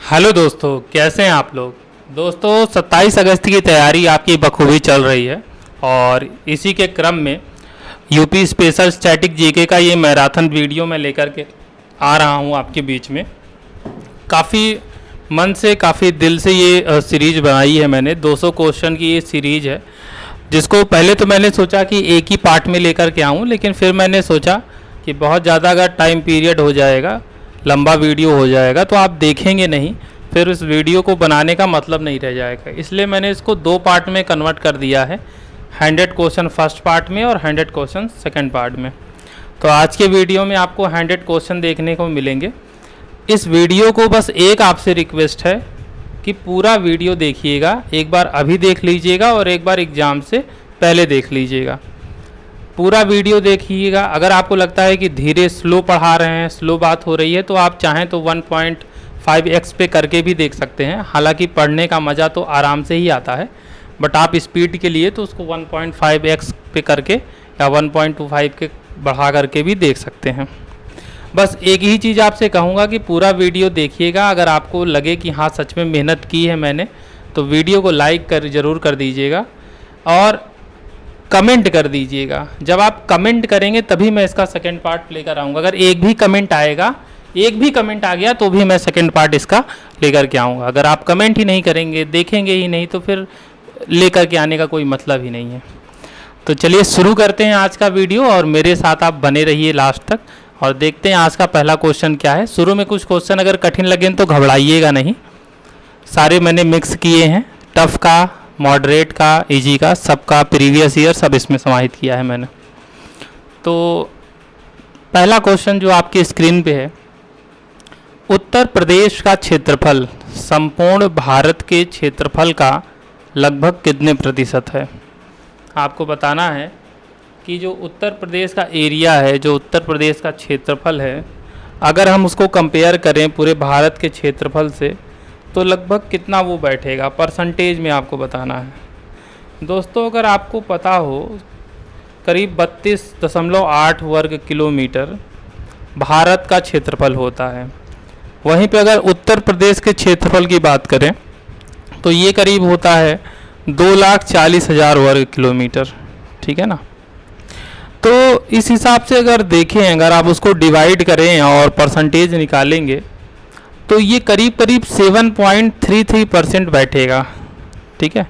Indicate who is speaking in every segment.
Speaker 1: Hello दोस्तों, कैसे हैं आप लोग। दोस्तों 27 अगस्त की तैयारी आपकी बखूबी चल रही है और इसी के क्रम में यूपी स्पेशल स्टैटिक जीके का ये मैराथन वीडियो मैं लेकर के आ रहा हूँ आपके बीच में। काफ़ी मन से काफ़ी दिल से ये सीरीज़ बनाई है मैंने। 200 क्वेश्चन की ये सीरीज़ है, जिसको पहले तो मैंने सोचा कि एक ही पार्ट में लेकर के आऊँ, लेकिन फिर मैंने सोचा कि बहुत ज़्यादा अगर टाइम पीरियड हो जाएगा, लंबा वीडियो हो जाएगा तो आप देखेंगे नहीं, फिर उस वीडियो को बनाने का मतलब नहीं रह जाएगा। इसलिए मैंने इसको 2 पार्ट में कन्वर्ट कर दिया है, 100 क्वेश्चन फर्स्ट पार्ट में और 100 क्वेश्चन सेकंड पार्ट में। तो आज के वीडियो में आपको 100 क्वेश्चन देखने को मिलेंगे। इस वीडियो को बस एक आपसे रिक्वेस्ट है कि पूरा वीडियो देखिएगा, एक बार अभी देख लीजिएगा और एक बार एग्ज़ाम से पहले देख लीजिएगा। पूरा वीडियो देखिएगा। अगर आपको लगता है कि धीरे स्लो पढ़ा रहे हैं, स्लो बात हो रही है, तो आप चाहें तो 1.5x पे करके भी देख सकते हैं। हालांकि पढ़ने का मज़ा तो आराम से ही आता है, बट आप स्पीड के लिए तो उसको 1.5x पे करके या 1.25 के बढ़ा करके भी देख सकते हैं। बस एक ही चीज़ आपसे कहूँगा कि पूरा वीडियो देखिएगा। अगर आपको लगे कि हाँ सच में मेहनत की है मैंने, तो वीडियो को लाइक ज़रूर कर दीजिएगा और कमेंट कर दीजिएगा। जब आप कमेंट करेंगे तभी मैं इसका सेकंड पार्ट लेकर आऊँगा। अगर एक भी कमेंट आ गया तो भी मैं सेकंड पार्ट इसका लेकर के आऊँगा। अगर आप कमेंट ही नहीं करेंगे, देखेंगे ही नहीं, तो फिर लेकर के आने का कोई मतलब ही नहीं है। तो चलिए शुरू करते हैं आज का वीडियो और मेरे साथ आप बने रहिए लास्ट तक और देखते हैं आज का पहला क्वेश्चन क्या है। शुरू में कुछ क्वेश्चन अगर कठिन लगें तो घबराइएगा नहीं, सारे मैंने मिक्स किए हैं, टफ का, मॉडरेट का, इजी का, सबका प्रीवियस ईयर सब इसमें समाहित किया है मैंने। तो पहला क्वेश्चन जो आपकी स्क्रीन पे है, उत्तर प्रदेश का क्षेत्रफल संपूर्ण भारत के क्षेत्रफल का लगभग कितने प्रतिशत है। आपको बताना है कि जो उत्तर प्रदेश का एरिया है, जो उत्तर प्रदेश का क्षेत्रफल है, अगर हम उसको कंपेयर करें पूरे भारत के क्षेत्रफल से तो लगभग कितना वो बैठेगा, परसेंटेज में आपको बताना है। दोस्तों अगर आपको पता हो, करीब 32.8 वर्ग किलोमीटर भारत का क्षेत्रफल होता है। वहीं पे अगर उत्तर प्रदेश के क्षेत्रफल की बात करें तो ये करीब होता है 2,40,000 वर्ग किलोमीटर, ठीक है ना। तो इस हिसाब से अगर देखें, अगर आप उसको डिवाइड करें और परसेंटेज निकालेंगे तो ये करीब 7.33% बैठेगा, ठीक है।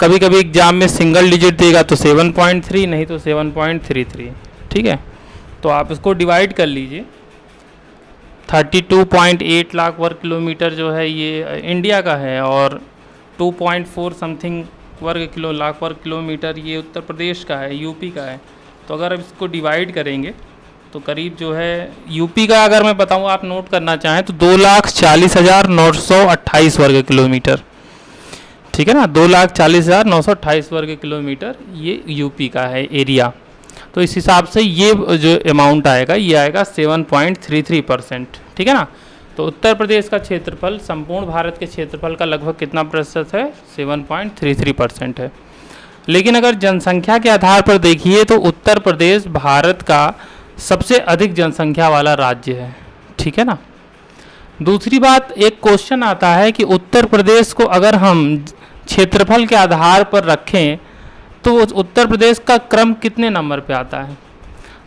Speaker 1: कभी कभी एग्जाम में सिंगल डिजिट देगा तो 7.3, नहीं तो 7.33, ठीक है। तो आप इसको डिवाइड कर लीजिए। 32.8 लाख वर्ग किलोमीटर जो है ये इंडिया का है और 2.4 समथिंग लाख वर्ग किलोमीटर ये उत्तर प्रदेश का है, यूपी का है। तो अगर आप इसको डिवाइड करेंगे तो करीब जो है यूपी का, अगर मैं बताऊँ आप नोट करना चाहें तो 2,40,928 वर्ग किलोमीटर, ठीक है ना। 2,40,928 वर्ग किलोमीटर ये यूपी का है एरिया। तो इस हिसाब से ये जो अमाउंट आएगा ये आएगा 7.33%, ठीक है ना। तो उत्तर प्रदेश का क्षेत्रफल संपूर्ण भारत के क्षेत्रफल का लगभग कितना प्रतिशत है, 7.33% है। लेकिन अगर जनसंख्या के आधार पर देखिए तो उत्तर प्रदेश भारत का सबसे अधिक जनसंख्या वाला राज्य है, ठीक है ना। दूसरी बात, एक क्वेश्चन आता है कि उत्तर प्रदेश को अगर हम क्षेत्रफल के आधार पर रखें तो उत्तर प्रदेश का क्रम कितने नंबर पे आता है।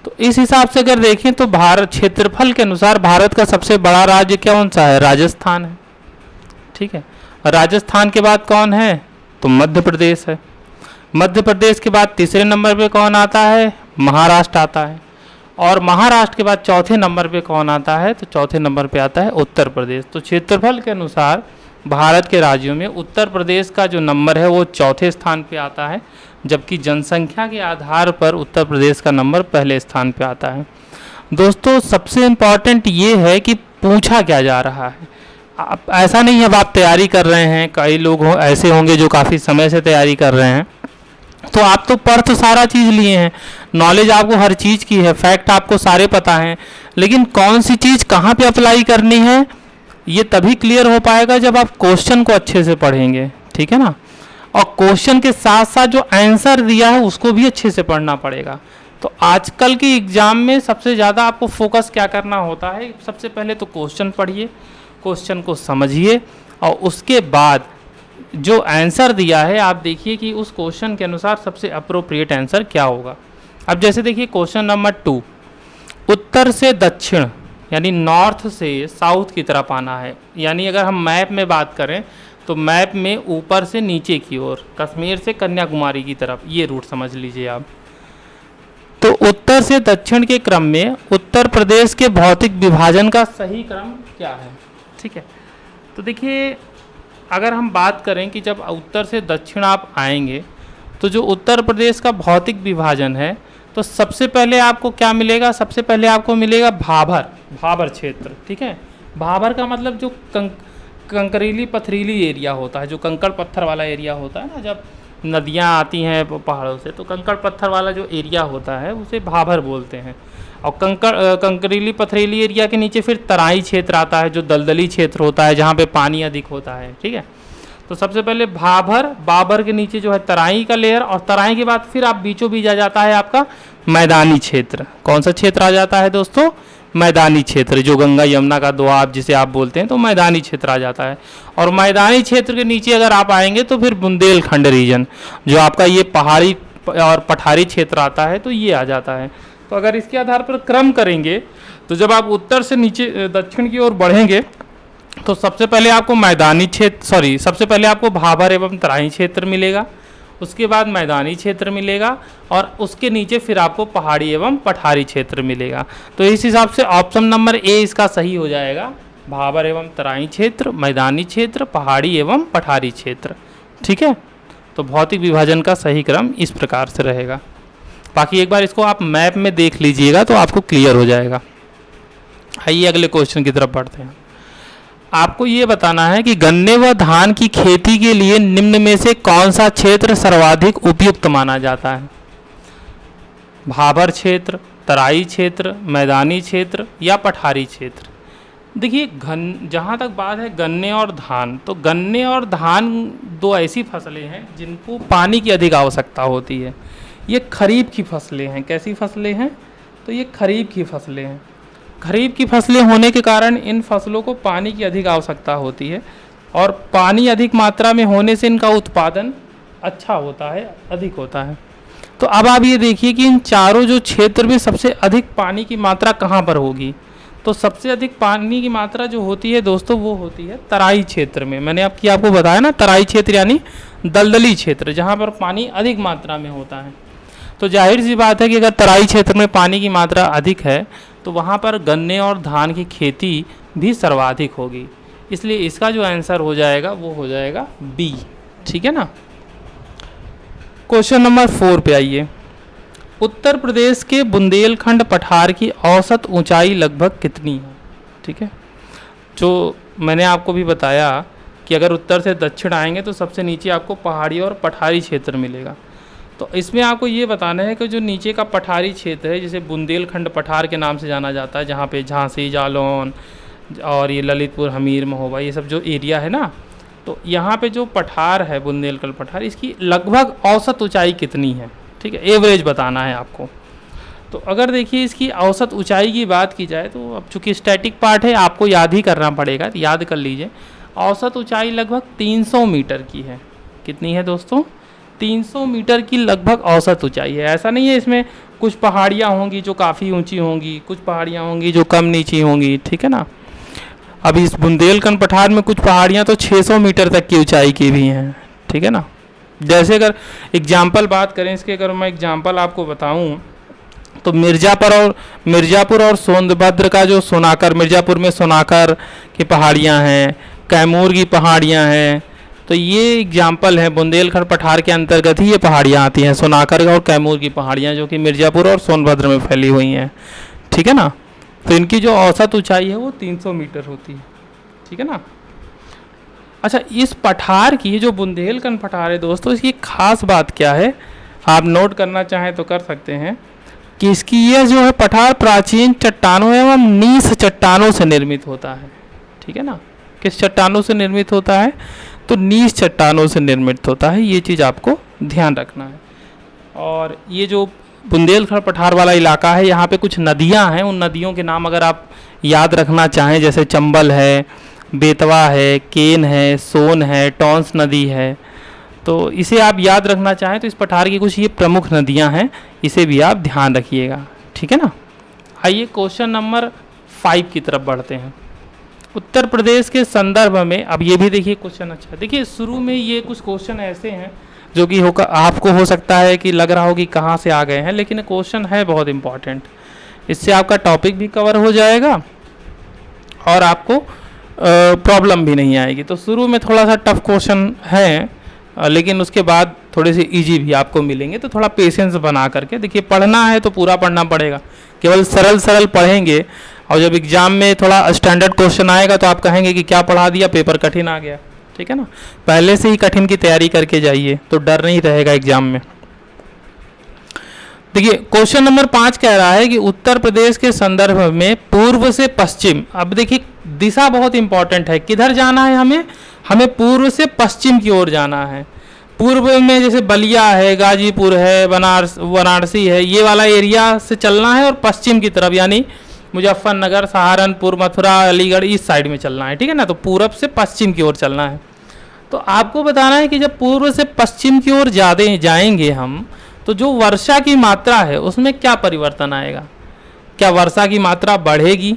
Speaker 1: तो इस हिसाब से अगर देखें तो भारत क्षेत्रफल के अनुसार भारत का सबसे बड़ा राज्य कौन सा है, राजस्थान है, ठीक है। राजस्थान के बाद कौन है, तो मध्य प्रदेश है। मध्य प्रदेश के बाद तीसरे नंबर पे कौन आता है, महाराष्ट्र आता है। और महाराष्ट्र के बाद चौथे नंबर पे कौन आता है, तो चौथे नंबर पे आता है उत्तर प्रदेश। तो क्षेत्रफल के अनुसार भारत के राज्यों में उत्तर प्रदेश का जो नंबर है वो चौथे स्थान पे आता है, जबकि जनसंख्या के आधार पर उत्तर प्रदेश का नंबर पहले स्थान पे आता है। दोस्तों सबसे इम्पॉर्टेंट ये है कि पूछा क्या जा रहा है। आप ऐसा नहीं है, अब आप तैयारी कर रहे हैं, कई लोग ऐसे होंगे जो काफ़ी समय से तैयारी कर रहे हैं, तो आप तो पढ़ तो सारा चीज़ लिए हैं, नॉलेज आपको हर चीज़ की है, फैक्ट आपको सारे पता हैं, लेकिन कौन सी चीज़ कहाँ पे अप्लाई करनी है ये तभी क्लियर हो पाएगा जब आप क्वेश्चन को अच्छे से पढ़ेंगे, ठीक है ना। और क्वेश्चन के साथ साथ जो आंसर दिया है उसको भी अच्छे से पढ़ना पड़ेगा। तो आजकल के एग्ज़ाम में सबसे ज़्यादा आपको फोकस क्या करना होता है, सबसे पहले तो क्वेश्चन पढ़िए, क्वेश्चन को समझिए और उसके बाद जो आंसर दिया है आप देखिए कि उस क्वेश्चन के अनुसार सबसे अप्रोप्रिएट आंसर क्या होगा। अब जैसे देखिए क्वेश्चन नंबर 2, उत्तर से दक्षिण यानी नॉर्थ से साउथ की तरफ आना है। यानी अगर हम मैप में बात करें तो मैप में ऊपर से नीचे की ओर, कश्मीर से कन्याकुमारी की तरफ, ये रूट समझ लीजिए आप। तो उत्तर से दक्षिण के क्रम में उत्तर प्रदेश के भौतिक विभाजन का सही क्रम क्या है? ठीक है, तो देखिए अगर हम बात करें कि जब उत्तर से दक्षिण आप आएंगे तो जो उत्तर प्रदेश का भौतिक विभाजन है तो सबसे पहले आपको क्या मिलेगा? सबसे पहले आपको मिलेगा भाबर क्षेत्र। ठीक है, भाबर का मतलब जो कंकरीली पथरीली एरिया होता है, जो कंकड़ पत्थर वाला एरिया होता है ना, जब नदियाँ आती हैं पहाड़ों से तो कंकड़ पत्थर वाला जो एरिया होता है उसे भाबर बोलते हैं। और कंकरीली पथरीली एरिया के नीचे फिर तराई क्षेत्र आता है, जो दलदली क्षेत्र होता है जहाँ पे पानी अधिक होता है। ठीक है, तो सबसे पहले बाबर के नीचे जो है तराई का लेयर, और तराई के बाद फिर आप बीचों बीच आ जाता है आपका मैदानी क्षेत्र। कौन सा क्षेत्र आ जाता है दोस्तों? मैदानी क्षेत्र, जो गंगा यमुना का दोआब जिसे आप बोलते हैं, तो मैदानी क्षेत्र आ जाता है। और मैदानी क्षेत्र के नीचे अगर आप आएंगे तो फिर बुंदेलखंड रीजन, जो आपका ये पहाड़ी और पठारी क्षेत्र आता है, तो ये आ जाता है। तो अगर इसके आधार पर क्रम करेंगे तो जब आप उत्तर से नीचे दक्षिण की ओर बढ़ेंगे तो सबसे पहले आपको सबसे पहले आपको भाबर एवं तराई क्षेत्र मिलेगा, उसके बाद मैदानी क्षेत्र मिलेगा और उसके नीचे फिर आपको पहाड़ी एवं पठारी क्षेत्र मिलेगा। तो इस हिसाब से ऑप्शन नंबर ए इसका सही हो जाएगा, भाबर एवं तराई क्षेत्र, मैदानी क्षेत्र, पहाड़ी एवं पठारी क्षेत्र। ठीक है, तो भौतिक विभाजन का सही क्रम इस प्रकार से रहेगा। बाकी एक बार इसको आप मैप में देख लीजिएगा तो आपको क्लियर हो जाएगा। आइए अगले क्वेश्चन की तरफ बढ़ते हैं। आपको ये बताना है कि गन्ने व धान की खेती के लिए निम्न में से कौन सा क्षेत्र सर्वाधिक उपयुक्त माना जाता है? भाबर क्षेत्र, तराई क्षेत्र, मैदानी क्षेत्र या पठारी क्षेत्र? देखिए जहाँ तक बात है गन्ने और धान, तो गन्ने और धान दो ऐसी फसलें हैं जिनको पानी की अधिक आवश्यकता होती है। ये खरीफ की फसलें हैं। कैसी फसलें हैं? तो ये खरीफ की फसलें हैं। खरीफ की फसलें होने के कारण इन फसलों को पानी की अधिक आवश्यकता होती है और पानी अधिक मात्रा में होने से इनका उत्पादन अच्छा होता है, अधिक होता है। तो अब आप ये देखिए कि इन चारों जो क्षेत्र में सबसे अधिक पानी की मात्रा कहाँ पर होगी? तो सबसे अधिक पानी की मात्रा जो होती है दोस्तों वो होती है तराई क्षेत्र में। मैंने आपको बताया ना, तराई क्षेत्र यानी दलदली क्षेत्र, जहाँ पर पानी अधिक मात्रा में होता है। तो जाहिर सी बात है कि अगर तराई क्षेत्र में पानी की मात्रा अधिक है तो वहाँ पर गन्ने और धान की खेती भी सर्वाधिक होगी। इसलिए इसका जो आंसर हो जाएगा वो हो जाएगा बी। ठीक है ना। क्वेश्चन नंबर 4 पे आइए। उत्तर प्रदेश के बुंदेलखंड पठार की औसत ऊंचाई लगभग कितनी है? ठीक है, जो मैंने आपको भी बताया कि अगर उत्तर से दक्षिण आएंगे तो सबसे नीचे आपको पहाड़ी और पठारी क्षेत्र मिलेगा। तो इसमें आपको ये बताना है कि जो नीचे का पठारी क्षेत्र है, जिसे बुंदेलखंड पठार के नाम से जाना जाता है, जहाँ पे झांसी, जालौन और ये ललितपुर, हमीर, महोबा, ये सब जो एरिया है ना, तो यहाँ पे जो पठार है बुंदेलखंड पठार, इसकी लगभग औसत ऊंचाई कितनी है? ठीक है, एवरेज बताना है आपको। तो अगर देखिए इसकी औसत ऊंचाई की बात की जाए तो अब चूँकि स्टैटिक पार्ट है आपको याद ही करना पड़ेगा, याद कर लीजिए। औसत ऊंचाई लगभग 300 मीटर की है। कितनी है दोस्तों? 300 मीटर की लगभग औसत ऊंचाई है। ऐसा नहीं है इसमें कुछ पहाड़ियाँ होंगी जो काफ़ी ऊंची होंगी, कुछ पहाड़ियाँ होंगी जो कम नीची होंगी। ठीक है ना। अब इस बुंदेलखंड पठार में कुछ पहाड़ियाँ तो 600 मीटर तक की ऊंचाई की भी हैं। ठीक है ना। जैसे अगर एग्जाम्पल बात करें इसके, अगर मैं एग्जाम्पल आपको बताऊँ तो मिर्ज़ापुर और सोनभद्र का जो मिर्ज़ापुर में सोनाकर की पहाड़ियाँ हैं, कैमूर की पहाड़ियाँ हैं, तो ये एग्जाम्पल है बुंदेलखंड पठार के अंतर्गत ही ये पहाड़ियाँ आती हैं, सोनाकर और कैमूर की पहाड़ियाँ, जो कि मिर्ज़ापुर और सोनभद्र में फैली हुई हैं। ठीक है ना। तो इनकी जो औसत ऊंचाई है वो 300 मीटर होती है। ठीक है ना। अच्छा, इस पठार की जो बुंदेलखंड पठार है दोस्तों, इसकी खास बात क्या है, आप नोट करना चाहें तो कर सकते हैं कि इसकी यह जो है पठार प्राचीन चट्टानों एवं नीस चट्टानों से निर्मित होता है। ठीक है ना। किस चट्टानों से निर्मित होता है? तो नीस चट्टानों से निर्मित होता है। ये चीज़ आपको ध्यान रखना है। और ये जो बुंदेलखंड पठार वाला इलाका है, यहाँ पे कुछ नदियाँ हैं, उन नदियों के नाम अगर आप याद रखना चाहें, जैसे चंबल है, बेतवा है, केन है, सोन है, टॉन्स नदी है। तो इसे आप याद रखना चाहें तो इस पठार की कुछ ये प्रमुख नदियां हैं, इसे भी आप ध्यान रखिएगा, ठीक है ना। आइए क्वेश्चन नंबर 5 की तरफ बढ़ते हैं। उत्तर प्रदेश के संदर्भ में, अब ये भी देखिए क्वेश्चन अच्छा, देखिए शुरू में ये कुछ क्वेश्चन ऐसे हैं जो कि होगा, आपको हो सकता है कि लग रहा हो कि कहाँ से आ गए हैं, लेकिन क्वेश्चन है बहुत इंपॉर्टेंट। इससे आपका टॉपिक भी कवर हो जाएगा और आपको प्रॉब्लम भी नहीं आएगी। तो शुरू में थोड़ा सा टफ क्वेश्चन है, लेकिन उसके बाद थोड़े से इजी भी आपको मिलेंगे। तो थोड़ा पेशेंस बना करके देखिए, पढ़ना है तो पूरा पढ़ना पड़ेगा। केवल सरल सरल पढ़ेंगे और जब एग्जाम में थोड़ा स्टैंडर्ड क्वेश्चन आएगा तो आप कहेंगे कि क्या पढ़ा दिया, पेपर कठिन आ गया, ठीक है ना। पहले से ही कठिन की तैयारी करके जाइए तो डर नहीं रहेगा एग्जाम में। देखिए क्वेश्चन नंबर 5 कह रहा है कि उत्तर प्रदेश के संदर्भ में पूर्व से पश्चिम, अब देखिए दिशा बहुत इंपॉर्टेंट है, किधर जाना है हमें पूर्व से पश्चिम की ओर जाना है। पूर्व में जैसे बलिया है, गाजीपुर है, वाराणसी है, ये वाला एरिया से चलना है और पश्चिम की तरफ यानी मुजफ्फरनगर, सहारनपुर, मथुरा, अलीगढ़, इस साइड में चलना है, ठीक है ना। तो पूरब से पश्चिम की ओर चलना है। तो आपको बताना है कि जब पूर्व से पश्चिम की ओर जाएंगे हम, तो जो वर्षा की मात्रा है उसमें क्या परिवर्तन आएगा। क्या वर्षा की मात्रा बढ़ेगी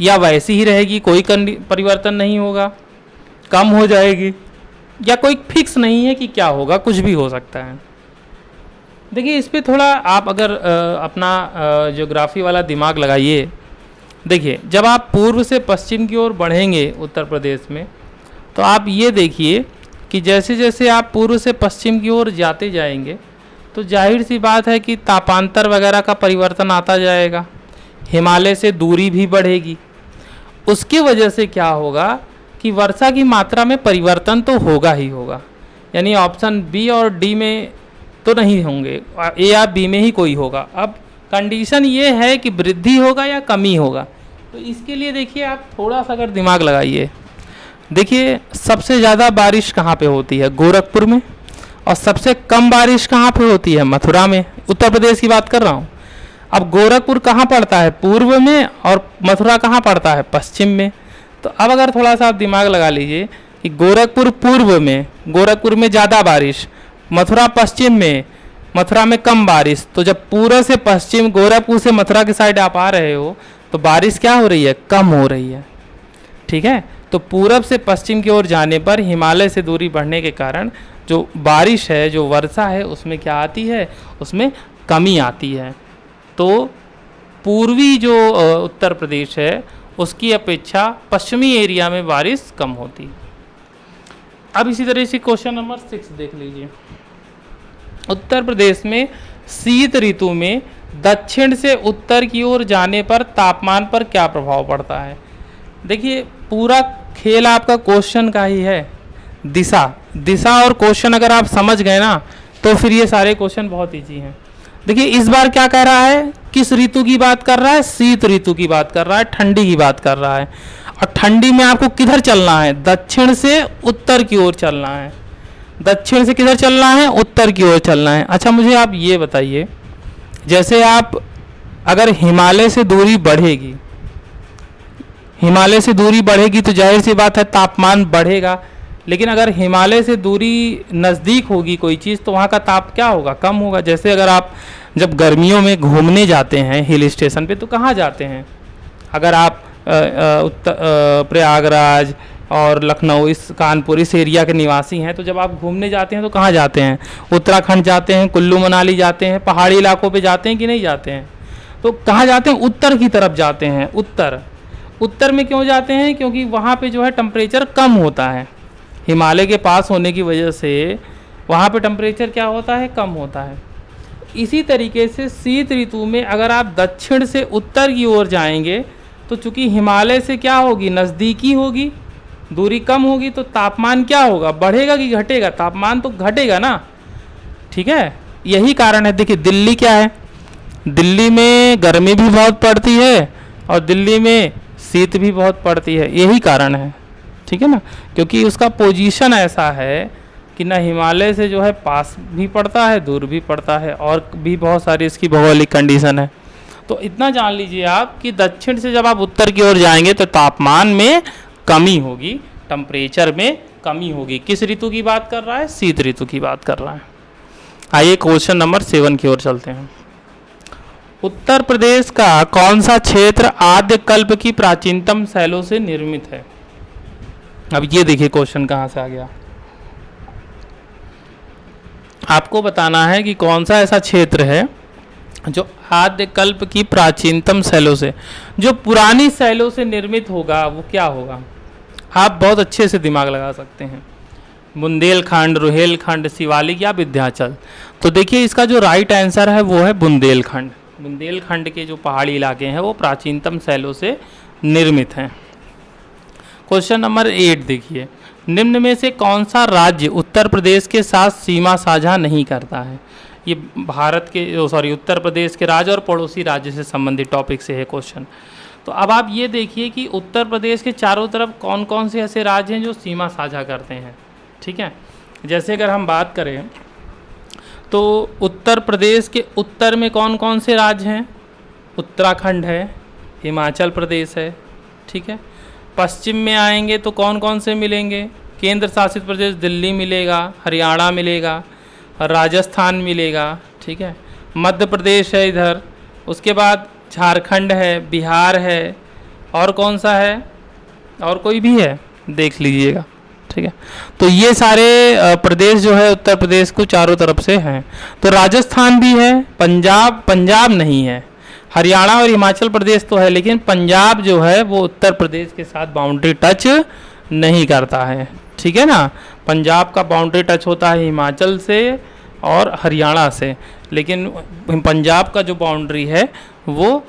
Speaker 1: या वैसी ही रहेगी, कोई परिवर्तन नहीं होगा, कम हो जाएगी, या कोई फिक्स नहीं है कि क्या होगा, कुछ भी हो सकता है। देखिए इस पे थोड़ा आप अगर अपना ज्योग्राफी वाला दिमाग लगाइए। देखिए जब आप पूर्व से पश्चिम की ओर बढ़ेंगे उत्तर प्रदेश में, तो आप ये देखिए कि जैसे जैसे आप पूर्व से पश्चिम की ओर जाते जाएंगे तो जाहिर सी बात है कि तापांतर वगैरह का परिवर्तन आता जाएगा, हिमालय से दूरी भी बढ़ेगी। उसकी वजह से क्या होगा कि वर्षा की मात्रा में परिवर्तन तो होगा ही होगा, यानी ऑप्शन बी और डी में तो नहीं होंगे, ए या बी में ही कोई होगा। अब कंडीशन ये है कि वृद्धि होगा या कमी होगा। तो इसके लिए देखिए आप थोड़ा सा अगर दिमाग लगाइए, देखिए सबसे ज़्यादा बारिश कहाँ पे होती है, गोरखपुर में, और सबसे कम बारिश कहाँ पे होती है, मथुरा में। उत्तर प्रदेश की बात कर रहा हूँ। अब गोरखपुर कहाँ पड़ता है, पूर्व में, और मथुरा कहाँ पड़ता है, पश्चिम में। तो अब अगर थोड़ा सा आप दिमाग लगा लीजिए कि गोरखपुर पूर्व में, गोरखपुर में ज़्यादा बारिश, मथुरा पश्चिम में, मथुरा में कम बारिश। तो जब पूर्व से पश्चिम, गोरखपुर से मथुरा की साइड आप आ रहे हो तो बारिश क्या हो रही है, कम हो रही है, ठीक है। तो पूरब से पश्चिम की ओर जाने पर हिमालय से दूरी बढ़ने के कारण जो बारिश है, जो वर्षा है, उसमें क्या आती है, उसमें कमी आती है। तो पूर्वी जो उत्तर प्रदेश है उसकी अपेक्षा पश्चिमी एरिया में बारिश कम होती है। अब इसी तरह से क्वेश्चन नंबर 6 देख लीजिए। उत्तर प्रदेश में शीत ऋतु में दक्षिण से उत्तर की ओर जाने पर तापमान पर क्या प्रभाव पड़ता है। देखिए पूरा खेल आपका क्वेश्चन का ही है, दिशा और क्वेश्चन अगर आप समझ गए ना तो फिर ये सारे क्वेश्चन बहुत ईजी हैं। देखिए इस बार क्या कह रहा है, किस ऋतु की बात कर रहा है, शीत ऋतु की बात कर रहा है, ठंडी की बात कर रहा है। और ठंडी में आपको किधर चलना है, दक्षिण से उत्तर की ओर चलना है। दक्षिण से किधर चलना है, उत्तर की ओर चलना है। अच्छा मुझे आप ये बताइए, जैसे आप अगर हिमालय से दूरी बढ़ेगी, हिमालय से दूरी बढ़ेगी तो जाहिर सी बात है तापमान बढ़ेगा। लेकिन अगर हिमालय से दूरी नज़दीक होगी कोई चीज़ तो वहाँ का ताप क्या होगा, कम होगा। जैसे अगर आप जब गर्मियों में घूमने जाते हैं हिल स्टेशन पे तो कहाँ जाते हैं, अगर आप प्रयागराज और लखनऊ, इस कानपुर, इस एरिया के निवासी हैं, तो जब आप घूमने जाते हैं तो कहाँ जाते हैं, उत्तराखंड जाते हैं, कुल्लू मनाली जाते हैं, पहाड़ी इलाकों पे जाते हैं कि नहीं जाते हैं। तो कहाँ जाते हैं, उत्तर की तरफ जाते हैं। उत्तर में क्यों जाते हैं, क्योंकि वहाँ पे जो है टेम्परेचर कम होता है, हिमालय के पास होने की वजह से वहाँ पे टेम्परेचर क्या होता है, कम होता है। इसी तरीके से शीत ऋतु में अगर आप दक्षिण से उत्तर की ओर जाएंगे तो चूँकि हिमालय से क्या होगी, नज़दीकी होगी, दूरी कम होगी, तो तापमान क्या होगा, बढ़ेगा कि घटेगा, तापमान तो घटेगा ना, ठीक है। यही कारण है। देखिए दिल्ली क्या है, दिल्ली में गर्मी भी बहुत पड़ती है और दिल्ली में शीत भी बहुत पड़ती है, यही कारण है, ठीक है ना। क्योंकि उसका पोजीशन ऐसा है कि ना हिमालय से जो है पास भी पड़ता है, दूर भी पड़ता है, और भी बहुत सारी इसकी भौगोलिक कंडीशन है। तो इतना जान लीजिए आप कि दक्षिण से जब आप उत्तर की ओर जाएंगे तो तापमान में कमी होगी, टेम्परेचर में कमी होगी। किस ऋतु की बात कर रहा है? शीत ऋतु की बात कर रहा है। आइए क्वेश्चन नंबर 7 की ओर चलते हैं। उत्तर प्रदेश का कौन सा क्षेत्र आद्य कल्प की प्राचीनतम शैलों से निर्मित है? अब ये देखिए क्वेश्चन कहाँ से आ गया। आपको बताना है कि कौन सा ऐसा क्षेत्र है जो आद्य कल्प की प्राचीनतम शैलों से, जो पुरानी शैलों से निर्मित होगा, वो क्या होगा? आप बहुत अच्छे से दिमाग लगा सकते हैं। बुंदेलखंड, रुहेलखंड, शिवालिक या विंध्याचल। तो देखिए इसका जो राइट आंसर है वो है बुंदेलखंड। बुंदेलखंड के जो पहाड़ी इलाके हैं वो प्राचीनतम शैलों से निर्मित हैं। क्वेश्चन नंबर 8 देखिए, निम्न में से कौन सा राज्य उत्तर प्रदेश के साथ सीमा साझा नहीं करता है? ये भारत के उत्तर प्रदेश के राज्य और पड़ोसी राज्य से संबंधित टॉपिक से है क्वेश्चन। तो अब आप ये देखिए कि उत्तर प्रदेश के चारों तरफ कौन कौन से ऐसे राज्य हैं जो सीमा साझा करते हैं। ठीक है, जैसे अगर हम बात करें तो उत्तर प्रदेश के उत्तर में कौन कौन से राज्य हैं? उत्तराखंड है, हिमाचल प्रदेश है। ठीक है, पश्चिम में आएंगे तो कौन कौन से मिलेंगे? केंद्र शासित प्रदेश दिल्ली मिलेगा, हरियाणा मिलेगा, राजस्थान मिलेगा। ठीक है, मध्य प्रदेश है इधर, उसके बाद झारखंड है, बिहार है, और कौन सा है? और कोई भी है, देख लीजिएगा। ठीक है, तो ये सारे प्रदेश जो है उत्तर प्रदेश को चारों तरफ से हैं। तो राजस्थान भी है, पंजाब नहीं है, हरियाणा और हिमाचल प्रदेश तो है, लेकिन पंजाब जो है वो उत्तर प्रदेश के साथ बाउंड्री टच नहीं करता है। ठीक है ना, पंजाब का बाउंड्री टच होता है हिमाचल से और हरियाणा से, लेकिन पंजाब का जो बाउंड्री है वो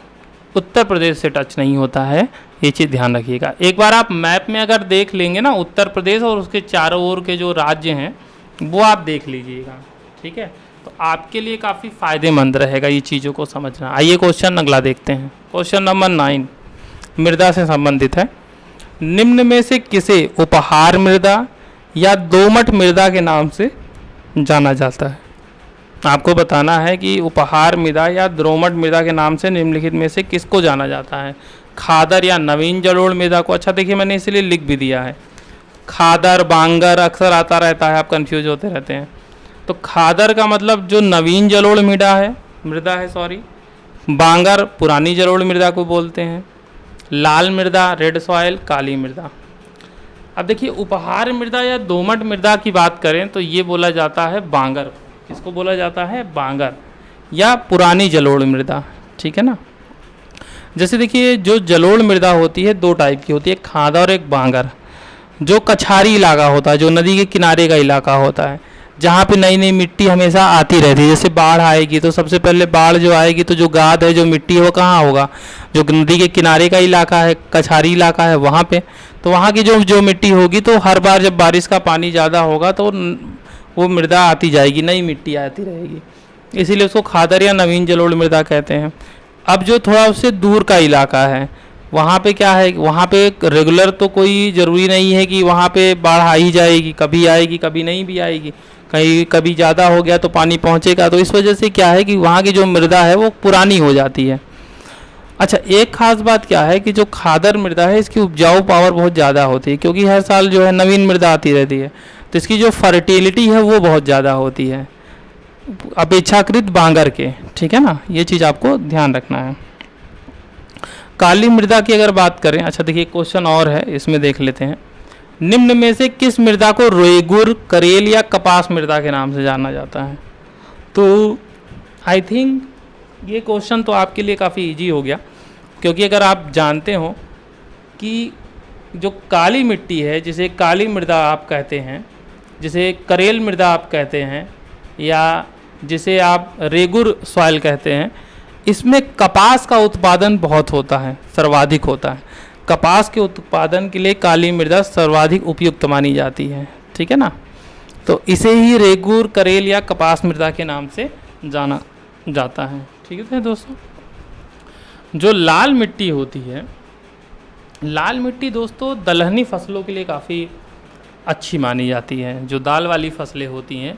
Speaker 1: उत्तर प्रदेश से टच नहीं होता है। ये चीज़ ध्यान रखिएगा। एक बार आप मैप में अगर देख लेंगे ना उत्तर प्रदेश और उसके चारों ओर के जो राज्य हैं वो आप देख लीजिएगा। ठीक है, तो आपके लिए काफ़ी फ़ायदेमंद रहेगा ये चीज़ों को समझना। आइए क्वेश्चन अगला देखते हैं। क्वेश्चन नंबर 9 मृदा से संबंधित है। निम्न में से किसे उपहार मृदा या दोमट मृदा के नाम से जाना जाता है? आपको बताना है कि उपहार मृदा या दोमट मृदा के नाम से निम्नलिखित में से किसको जाना जाता है? खादर या नवीन जलोढ़ मृदा को। अच्छा देखिए, मैंने इसलिए लिख भी दिया है, खादर बांगर अक्सर आता रहता है, आप कंफ्यूज होते रहते हैं। तो खादर का मतलब जो नवीन जलोढ़ मृदा है सॉरी, बांगर पुरानी जलोढ़ मृदा को बोलते हैं, लाल मृदा रेड सॉइल, काली मृदा। अब देखिए उपहार मृदा या दोमट मृदा की बात करें तो ये बोला जाता है बांगर। किसको बोला जाता है? बांगर या पुरानी जलोढ़ मृदा। ठीक है ना, जैसे देखिए जो जलोढ़ मृदा होती है दो टाइप की होती है, खादा और एक बांगर। जो कछारी इलाका होता है, जो नदी के किनारे का इलाका होता है, जहाँ पे नई नई मिट्टी हमेशा आती रहती है। जैसे बाढ़ आएगी तो सबसे पहले बाढ़ जो आएगी तो जो गाद है, जो मिट्टी है वो कहाँ होगा? जो नदी के किनारे का इलाका है, कछारी इलाका है, वहाँ पे। तो वहाँ की जो मिट्टी होगी तो हर बार जब बारिश का पानी ज़्यादा होगा तो वो मृदा आती जाएगी, नई मिट्टी आती रहेगी, इसीलिए उसको खादर या नवीन जलोढ़ मृदा कहते हैं। अब जो थोड़ा उससे दूर का इलाका है वहाँ पे क्या है? वहाँ पे रेगुलर तो कोई ज़रूरी नहीं है कि वहाँ पे बाढ़ आ ही जाएगी, कभी आएगी कभी नहीं भी आएगी, कभी ज़्यादा हो गया तो पानी पहुँचेगा। तो इस वजह से क्या है कि वहाँ की जो मृदा है वो पुरानी हो जाती है। अच्छा, एक खास बात क्या है कि जो खादर मृदा है इसकी उपजाऊ पावर बहुत ज़्यादा होती है, क्योंकि हर साल जो है नवीन मृदा आती रहती है, तो इसकी जो फर्टिलिटी है वो बहुत ज़्यादा होती है अपेक्षाकृत बांगर के। ठीक है ना, ये चीज़ आपको ध्यान रखना है। काली मृदा की अगर बात करें, अच्छा देखिए क्वेश्चन और है, इसमें देख लेते हैं। निम्न में से किस मृदा को रेगुर, करेल या कपास मृदा के नाम से जाना जाता है? तो आई थिंक ये क्वेश्चन तो आपके लिए काफ़ी इजी हो गया, क्योंकि अगर आप जानते हो कि जो काली मिट्टी है, जिसे काली मृदा आप कहते हैं, जिसे करेल मृदा आप कहते हैं, या जिसे आप रेगुर सॉइल कहते हैं, इसमें कपास का उत्पादन बहुत होता है, सर्वाधिक होता है। कपास के उत्पादन के लिए काली मृदा सर्वाधिक उपयुक्त मानी जाती है। ठीक है ना, तो इसे ही रेगुर, करेल या कपास मृदा के नाम से जाना जाता है। ठीक है दोस्तों, जो लाल मिट्टी होती है, लाल मिट्टी दोस्तों दलहनी फसलों के लिए काफ़ी अच्छी मानी जाती है। जो दाल वाली फसलें होती हैं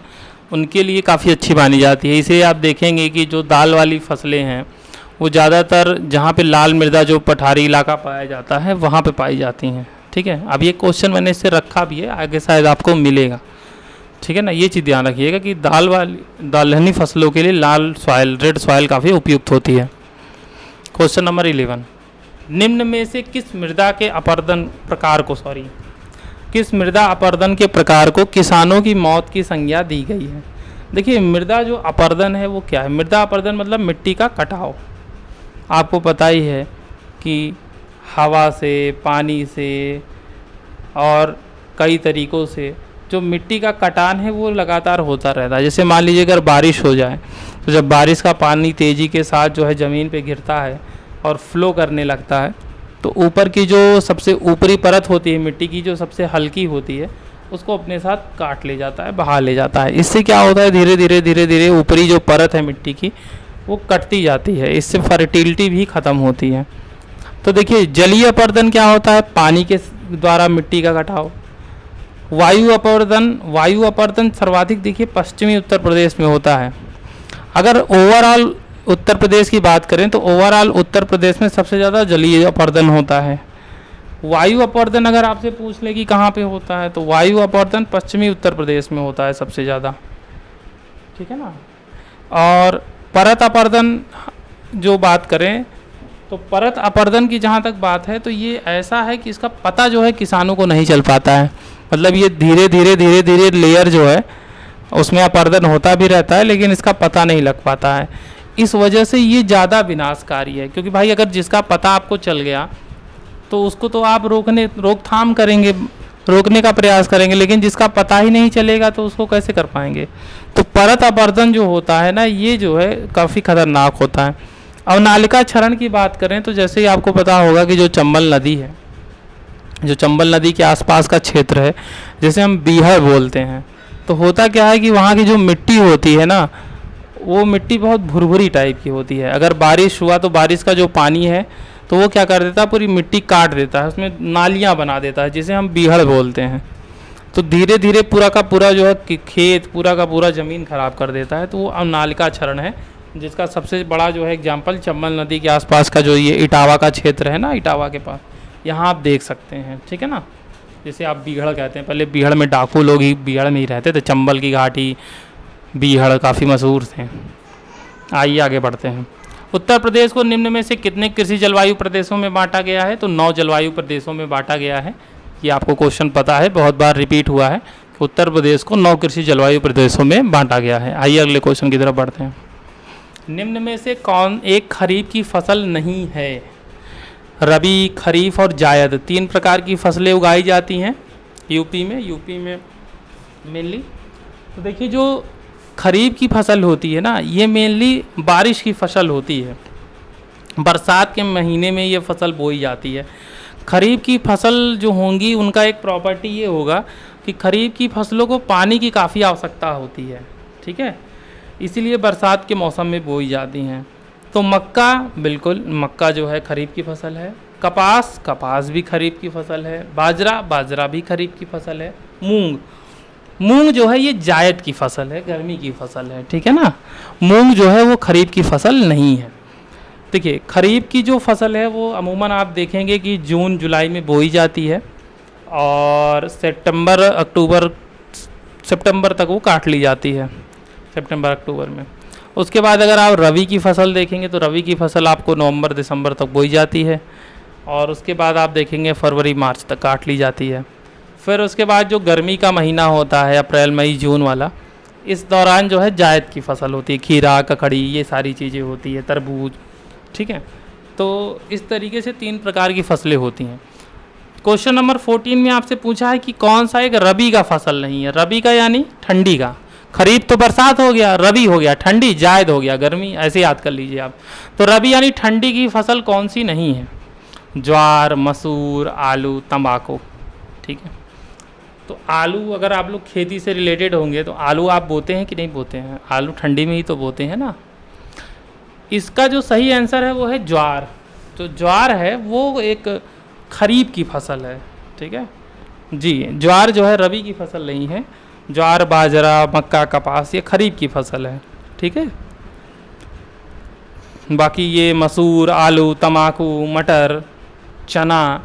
Speaker 1: उनके लिए काफ़ी अच्छी मानी जाती है। इसे आप देखेंगे कि जो दाल वाली फसलें हैं वो ज़्यादातर जहाँ पे लाल मृदा, जो पठारी इलाका पाया जाता है, वहाँ पे पाई जाती हैं। ठीक ठीक है। अब ये क्वेश्चन मैंने इससे रखा भी है, आगे शायद आपको मिलेगा, ठीक है ना। ये चीज़ ध्यान रखिएगा कि दलहनी फसलों के लिए लाल सॉइल, रेड सॉइल काफ़ी उपयुक्त होती है। क्वेश्चन नंबर 11, निम्न में से किस मृदा के अपरदन प्रकार को किस मृदा अपरदन के प्रकार को किसानों की मौत की संज्ञा दी गई है। देखिए, मृदा जो अपरदन है वो क्या है। मृदा अपरदन मतलब मिट्टी का कटाव। आपको पता ही है कि हवा से, पानी से और कई तरीक़ों से जो मिट्टी का कटान है वो लगातार होता रहता है। जैसे मान लीजिए अगर बारिश हो जाए तो जब बारिश का पानी तेज़ी के साथ जो है ज़मीन पे गिरता है और फ्लो करने लगता है तो ऊपर की जो सबसे ऊपरी परत होती है मिट्टी की, जो सबसे हल्की होती है, उसको अपने साथ काट ले जाता है, बहा ले जाता है। इससे क्या होता है, धीरे धीरे ऊपरी जो परत है मिट्टी की वो कटती जाती है। इससे फर्टिलिटी भी ख़त्म होती है। तो देखिए, जलीय अपरदन क्या होता है, पानी के द्वारा मिट्टी का कटाव। वायु अपरदन सर्वाधिक देखिए पश्चिमी उत्तर प्रदेश में होता है। अगर ओवरऑल उत्तर प्रदेश की बात करें तो ओवरऑल उत्तर प्रदेश में सबसे ज़्यादा जलीय अपरदन होता है। वायु अपरदन अगर आपसे पूछ ले कि कहाँ पे होता है तो वायु अपरदन पश्चिमी उत्तर प्रदेश में होता है सबसे ज़्यादा, ठीक है ना। और परत अपरदन जो बात करें तो परत अपरदन की जहाँ तक बात है तो ये ऐसा है कि इसका पता जो है किसानों को नहीं चल पाता है। मतलब ये धीरे धीरे लेयर जो है उसमें अपरदन होता भी रहता है लेकिन इसका पता नहीं लग पाता है। इस वजह से ये ज़्यादा विनाशकारी है, क्योंकि भाई अगर जिसका पता आपको चल गया तो उसको तो आप रोकथाम करेंगे, रोकने का प्रयास करेंगे, लेकिन जिसका पता ही नहीं चलेगा तो उसको कैसे कर पाएंगे। तो परत अपरदन जो होता है ना, ये जो है काफ़ी खतरनाक होता है। अवनालिका क्षरण की बात करें तो जैसे ही आपको पता होगा कि जो चंबल नदी है, जो चंबल नदी के आसपास का क्षेत्र है, जैसे हम बीहड़ बोलते हैं, तो होता क्या है कि वहाँ की जो मिट्टी होती है ना, वो मिट्टी बहुत भुरभुरी टाइप की होती है। अगर बारिश हुआ तो बारिश का जो पानी है तो वो क्या कर देता है, पूरी मिट्टी काट देता है, उसमें नालियाँ बना देता है, जिसे हम बीहड़ बोलते हैं। तो धीरे धीरे पूरा का पूरा जो है खेत, पूरा का पूरा ज़मीन खराब कर देता है। तो वो अवनालिका क्षरण है, जिसका सबसे बड़ा जो है एग्जाम्पल चंबल नदी के आसपास का जो ये इटावा का क्षेत्र है ना, इटावा के पास, यहाँ आप देख सकते हैं, ठीक है ना। जैसे आप बीहड़ कहते हैं, पहले बीहड़ में डाकू लोग ही बीहड़ में ही रहते थे। चंबल की घाटी, बीहड़ काफ़ी मशहूर थे। आइए आगे बढ़ते हैं। उत्तर प्रदेश को निम्न में से कितने कृषि जलवायु प्रदेशों में बांटा गया है, तो 9 जलवायु प्रदेशों में बांटा गया है। ये आपको क्वेश्चन पता है, बहुत बार रिपीट हुआ है कि उत्तर प्रदेश को 9 कृषि जलवायु प्रदेशों में बांटा गया है। आइए अगले क्वेश्चन की तरफ बढ़ते हैं। निम्न में से कौन एक खरीफ की फसल नहीं है। रबी, खरीफ और जायद 3 प्रकार की फसलें उगाई जाती हैं यूपी में मेनली। तो देखिए, जो खरीफ की फसल होती है ना, ये मेनली बारिश की फसल होती है। बरसात के महीने में ये फसल बोई जाती है। खरीफ की फसल जो होंगी उनका एक प्रॉपर्टी ये होगा कि खरीफ की फसलों को पानी की काफ़ी आवश्यकता होती है, ठीक है, इसीलिए बरसात के मौसम में बोई जाती हैं। तो मक्का, बिल्कुल मक्का जो है खरीफ की फसल है। कपास भी खरीफ की फसल है। बाजरा भी खरीफ की फसल है। मूंग जो है ये जायद की फसल है, गर्मी की फसल है, ठीक है ना। मूंग जो है वो खरीफ की फसल नहीं है। देखिए, खरीफ की जो फसल है वो अमूमन आप देखेंगे कि जून जुलाई में बोई जाती है और सितंबर तक वो काट ली जाती है, सितंबर अक्टूबर में। उसके बाद अगर आप रबी की फसल देखेंगे तो रबी की फसल आपको नवंबर दिसंबर तक बोई जाती है और उसके बाद आप देखेंगे फरवरी मार्च तक काट ली जाती है। फिर उसके बाद जो गर्मी का महीना होता है अप्रैल मई जून वाला, इस दौरान जो है जायद की फसल होती है। खीरा, ककड़ी, ये सारी चीज़ें होती है, तरबूज, ठीक है। तो इस तरीके से 3 प्रकार की फसलें होती हैं। क्वेश्चन नंबर 14 में आपसे पूछा है कि कौन सा एक रबी का फसल नहीं है। रबी का यानी ठंडी का। खरीफ तो बरसात हो गया, रबी हो गया ठंडी, जायद हो गया गर्मी, ऐसे याद कर लीजिए आप। तो रबी यानी ठंडी की फसल कौन सी नहीं है। ज्वार, मसूर, आलू, तंबाकू, ठीक है। तो आलू, अगर आप लोग खेती से रिलेटेड होंगे तो आलू आप बोते हैं कि नहीं बोते हैं। आलू ठंडी में ही तो बोते हैं ना। इसका जो सही आंसर है वो है ज्वार। तो ज्वार है वो एक खरीफ की फसल है, ठीक है जी। ज्वार जो है रबी की फसल नहीं है। ज्वार, बाजरा, मक्का, कपास ये खरीफ की फसल है, ठीक है। बाकी ये मसूर, आलू, तम्बाकू, मटर, चना,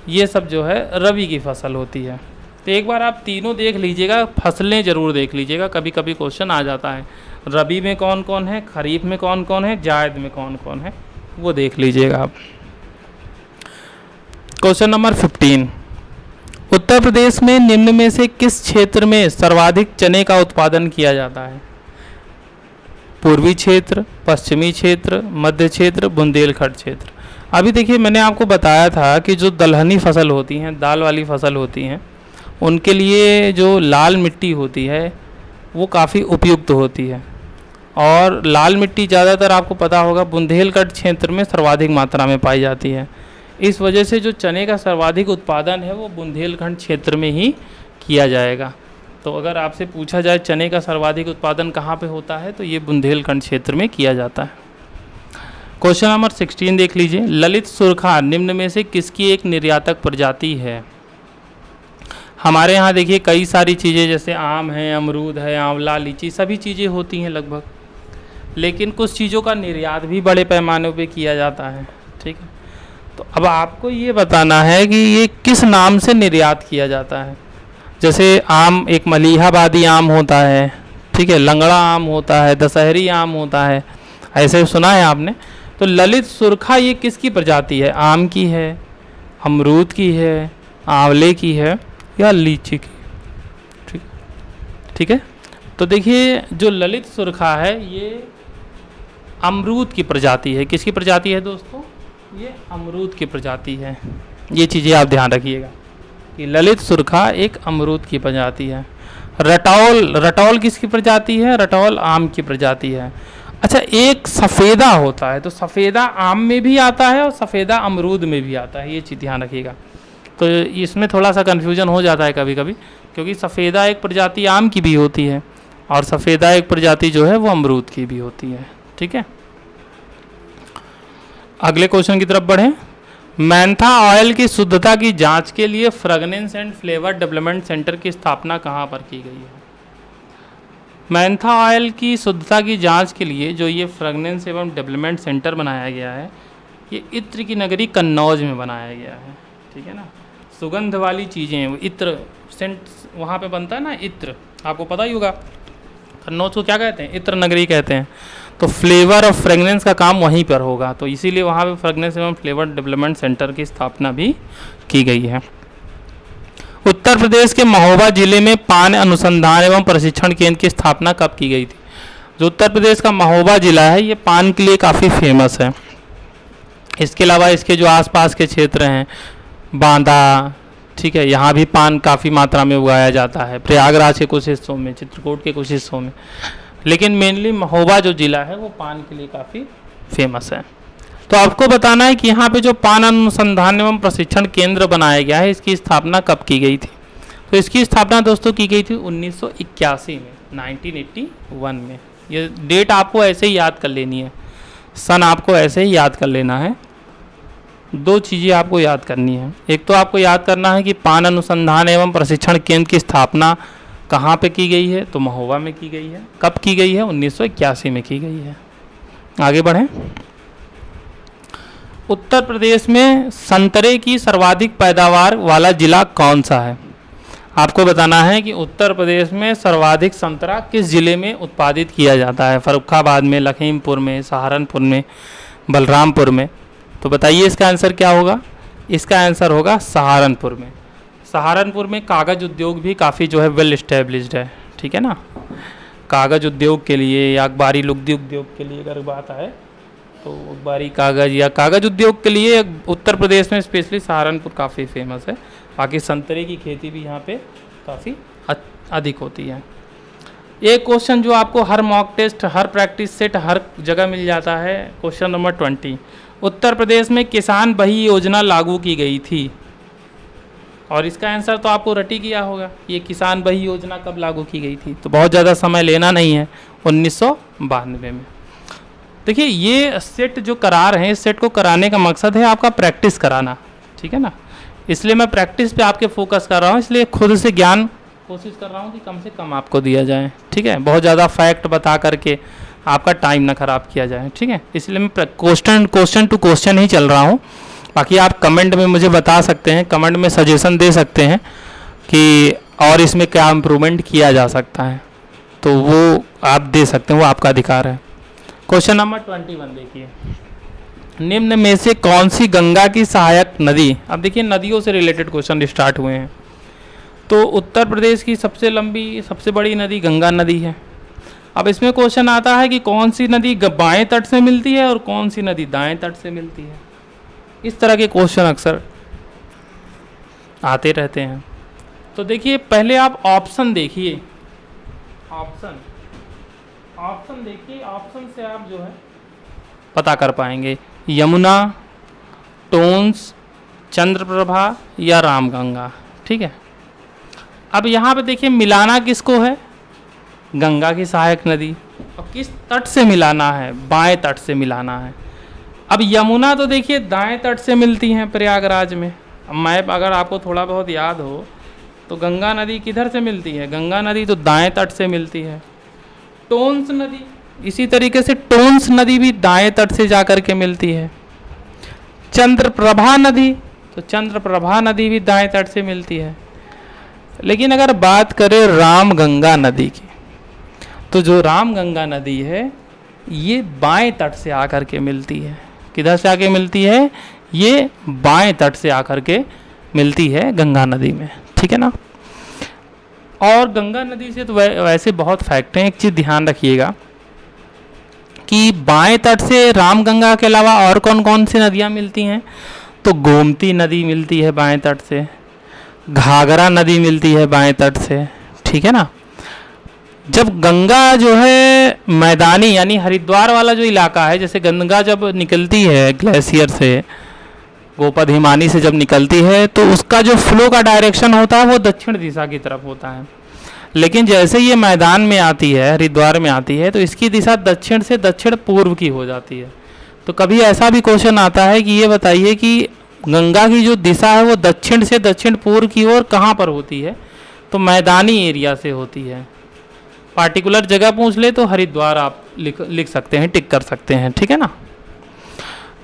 Speaker 1: ये सब जो है रबी की फसल होती है। तो एक बार आप तीनों देख लीजिएगा, फसलें ज़रूर देख लीजिएगा, कभी कभी क्वेश्चन आ जाता है रबी में कौन कौन है, खरीफ में कौन कौन है, जायद में कौन कौन है, वो देख लीजिएगा आप। क्वेश्चन नंबर 15, उत्तर प्रदेश में निम्न में से किस क्षेत्र में सर्वाधिक चने का उत्पादन किया जाता है? पूर्वी क्षेत्र, पश्चिमी क्षेत्र, मध्य क्षेत्र, बुंदेलखंड क्षेत्र। अभी देखिए मैंने आपको बताया था कि जो दलहनी फसल होती हैं, दाल वाली फसल होती हैं, उनके लिए जो लाल मिट्टी होती है वो काफ़ी उपयुक्त होती है। और लाल मिट्टी ज़्यादातर आपको पता होगा बुंदेलखंड क्षेत्र में सर्वाधिक मात्रा में पाई जाती है। इस वजह से जो चने का सर्वाधिक उत्पादन है वो बुंदेलखंड क्षेत्र में ही किया जाएगा। तो अगर आपसे पूछा जाए चने का सर्वाधिक उत्पादन कहाँ पे होता है, तो ये बुंदेलखंड क्षेत्र में किया जाता है। क्वेश्चन नंबर 16 देख लीजिए, ललित सुरखा निम्न में से किसकी एक निर्यातक प्रजाति है? हमारे यहाँ देखिए कई सारी चीज़ें जैसे आम है, अमरूद है, आंवला, लीची, सभी चीज़ें होती हैं लगभग, लेकिन कुछ चीज़ों का निर्यात भी बड़े पैमाने पे किया जाता है। ठीक है, तो अब आपको ये बताना है कि ये किस नाम से निर्यात किया जाता है। जैसे आम, एक मलिहाबादी आम होता है, ठीक है, लंगड़ा आम होता है, दशहरी आम होता है, ऐसे सुना है आपने। तो ललित सुरखा ये किसकी प्रजाति है? आम की है, अमरूद की है, आंवले की है या लीची की? ठीक है, तो देखिए जो ललित सुरखा है ये अमरूद की प्रजाति है। किसकी प्रजाति है दोस्तों? ये अमरूद की प्रजाति है। ये चीज़ें आप ध्यान रखिएगा कि ललित सुरखा एक अमरूद की प्रजाति है। रटौल किसकी प्रजाति है? रटौल आम की प्रजाति है। अच्छा, एक सफ़ेदा होता है, तो सफ़ेदा आम में भी आता है और सफ़ेदा अमरूद में भी आता है, ये चीज़ ध्यान रखिएगा। तो इसमें थोड़ा सा कन्फ्यूजन हो जाता है कभी कभी, क्योंकि सफ़ेदा एक प्रजाति आम की भी होती है और सफ़ेदा एक प्रजाति जो है वो अमरूद की भी होती है। ठीक है, अगले क्वेश्चन की तरफ बढ़ें। मेंथा ऑयल की शुद्धता की जांच के लिए fragrance and flavour development centre की स्थापना कहाँ पर की गई है? मेंथा ऑयल की शुद्धता की जांच के लिए जो ये फ्रेगनेंस एवं डेवलपमेंट सेंटर बनाया गया है, ये इत्र की नगरी कन्नौज में बनाया गया है। ठीक है ना, सुगंध वाली चीज़ें, वो इत्र सेंट वहाँ पे बनता है ना, इत्र, आपको पता ही होगा कन्नौज को क्या कहते हैं? इत्र नगरी कहते हैं। तो फ्लेवर और फ्रेगनेंस का काम वहीं पर होगा, तो इसीलिए वहाँ पे फ्रेगनेंस एवं फ्लेवर डेवलपमेंट सेंटर की स्थापना भी की गई है। उत्तर प्रदेश के महोबा जिले में पान अनुसंधान एवं प्रशिक्षण केंद्र की स्थापना कब की गई थी? जो उत्तर प्रदेश का महोबा जिला है ये पान के लिए काफ़ी फेमस है। इसके अलावा इसके जो आसपास के क्षेत्र हैं, बांदा, ठीक है, यहाँ भी पान काफ़ी मात्रा में उगाया जाता है, प्रयागराज के कुछ हिस्सों में, चित्रकूट के कुछ हिस्सों में, लेकिन मेनली महोबा जो ज़िला है वो पान के लिए काफ़ी फेमस है। तो आपको बताना है कि यहाँ पे जो पान अनुसंधान एवं प्रशिक्षण केंद्र बनाया गया है, इसकी स्थापना कब की गई थी? तो इसकी स्थापना दोस्तों की गई थी 1981 में, 1981 में। ये डेट आपको ऐसे ही याद कर लेनी है, सन आपको ऐसे ही याद कर लेना है। दो चीज़ें आपको याद करनी है, एक तो आपको याद करना है कि पान अनुसंधान एवं प्रशिक्षण केंद्र की स्थापना कहाँ पे की गई है, तो महोबा में की गई है। कब की गई है? 1981 में की गई है। आगे बढ़ें। उत्तर प्रदेश में संतरे की सर्वाधिक पैदावार वाला जिला कौन सा है? आपको बताना है कि उत्तर प्रदेश में सर्वाधिक संतरा किस जिले में उत्पादित किया जाता है? फर्रुखाबाद में, लखीमपुर में, सहारनपुर में, बलरामपुर में। तो बताइए इसका आंसर क्या होगा? इसका आंसर होगा सहारनपुर में। सहारनपुर में कागज़ उद्योग भी काफ़ी जो है वेल इस्टेब्लिश्ड है। ठीक है ना, कागज़ उद्योग के लिए या अखबारी लुगदी उद्योग के लिए अगर बात आए तो अखबारी कागज़ या कागज़ उद्योग के लिए उत्तर प्रदेश में स्पेशली सहारनपुर काफ़ी फेमस है। बाकी संतरे की खेती भी यहाँ पे काफ़ी अधिक होती है। एक क्वेश्चन जो आपको हर मॉक टेस्ट, हर प्रैक्टिस सेट, हर जगह मिल जाता है, क्वेश्चन नंबर 20। उत्तर प्रदेश में किसान बही योजना लागू की गई थी, और इसका आंसर तो आपको रटी किया होगा। ये किसान बही योजना कब लागू की गई थी? तो बहुत ज़्यादा समय लेना नहीं है, 1992 में। देखिए ये सेट जो करा रहे हैं, इस सेट को कराने का मकसद है आपका प्रैक्टिस कराना। ठीक है ना, इसलिए मैं प्रैक्टिस पे आपके फोकस कर रहा हूँ, इसलिए खुद से ज्ञान कोशिश कर रहा हूँ कि कम से कम आपको दिया जाए। ठीक है, बहुत ज़्यादा फैक्ट बता करके आपका टाइम ना ख़राब किया जाए। ठीक है, इसलिए मैं क्वेश्चन टू क्वेश्चन ही चल रहा हूँ। बाकी आप कमेंट में मुझे बता सकते हैं, कमेंट में सजेशन दे सकते हैं कि और इसमें क्या इम्प्रूवमेंट किया जा सकता है, तो वो आप दे सकते हैं, वो आपका अधिकार है। क्वेश्चन नंबर 21 देखिए, निम्न में से कौन सी गंगा की सहायक नदी, अब देखिए नदियों से रिलेटेड क्वेश्चन स्टार्ट हुए हैं। तो उत्तर प्रदेश की सबसे लंबी सबसे बड़ी नदी गंगा नदी है। अब इसमें क्वेश्चन आता है कि कौन सी नदी बाएं तट से मिलती है और कौन सी नदी दाएं तट से मिलती है। इस तरह के क्वेश्चन अक्सर आते रहते हैं। तो देखिए पहले आप ऑप्शन देखिए, ऑप्शन देखिए, ऑप्शन से आप जो है पता कर पाएंगे, यमुना, टोंस, चंद्रप्रभा या रामगंगा। ठीक है, अब यहाँ पे देखिए मिलाना किसको है, गंगा की सहायक नदी, और किस तट से मिलाना है, बाएं तट से मिलाना है। अब यमुना तो देखिए दाएं तट से मिलती हैं प्रयागराज में। अब मैप अगर आपको थोड़ा बहुत याद हो तो गंगा नदी किधर से मिलती है, गंगा नदी तो दाएं तट से मिलती है। टोंस नदी इसी तरीके से, टोंस नदी भी दाएं तट से जाकर के मिलती है। चंद्रप्रभा नदी, तो चंद्रप्रभा नदी भी दाएं तट से मिलती है। लेकिन अगर बात करें रामगंगा नदी की, तो जो रामगंगा नदी है ये बाएं तट से आकर के मिलती है। किधर से आके मिलती है, ये बाएं तट से आकर के मिलती है गंगा नदी में। ठीक है ना। और गंगा नदी से तो वैसे बहुत फैक्ट हैं। एक चीज़ ध्यान रखिएगा कि बाएं तट से रामगंगा के अलावा और कौन कौन सी नदियाँ मिलती हैं, तो गोमती नदी मिलती है बाएं तट से, घाघरा नदी मिलती है बाएं तट से। ठीक है ना। जब गंगा जो है मैदानी यानी हरिद्वार वाला जो इलाका है, जैसे गंगा जब निकलती है ग्लेशियर से, गोपद हिमानी से जब निकलती है, तो उसका जो फ्लो का डायरेक्शन होता है वो दक्षिण दिशा की तरफ होता है। लेकिन जैसे ये मैदान में आती है, हरिद्वार में आती है, तो इसकी दिशा दक्षिण से दक्षिण पूर्व की हो जाती है। तो कभी ऐसा भी क्वेश्चन आता है कि ये बताइए कि गंगा की जो दिशा है वो दक्षिण से दक्षिण पूर्व की ओर कहाँ पर होती है, तो मैदानी एरिया से होती है। पार्टिकुलर जगह पूछ ले तो हरिद्वार आप लिख सकते हैं, टिक कर सकते हैं। ठीक है ना।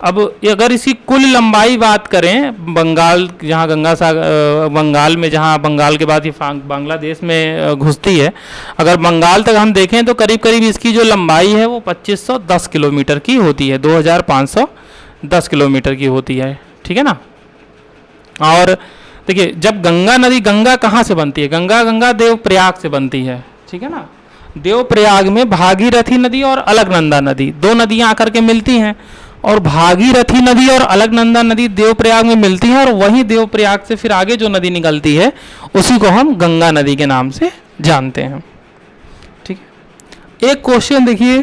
Speaker 1: अब अगर इसकी कुल लंबाई बात करें, बंगाल जहाँ गंगा सागर बंगाल में, जहाँ बंगाल के बाद ये बांग्लादेश में घुसती है, अगर बंगाल तक हम देखें तो करीब करीब इसकी जो लंबाई है वो 2510 किलोमीटर की होती है, 2510 किलोमीटर की होती है। ठीक है ना। और देखिए जब गंगा नदी, गंगा कहाँ से बनती है, गंगा देवप्रयाग से बनती है। ठीक है ना। देवप्रयाग में भागीरथी नदी और अलकनंदा नदी, दो नदियाँ आकर के मिलती हैं, और भागीरथी नदी और अलकनंदा नदी देवप्रयाग में मिलती हैं, और वहीं देवप्रयाग से फिर आगे जो नदी निकलती है उसी को हम गंगा नदी के नाम से जानते हैं। ठीक है। एक क्वेश्चन देखिए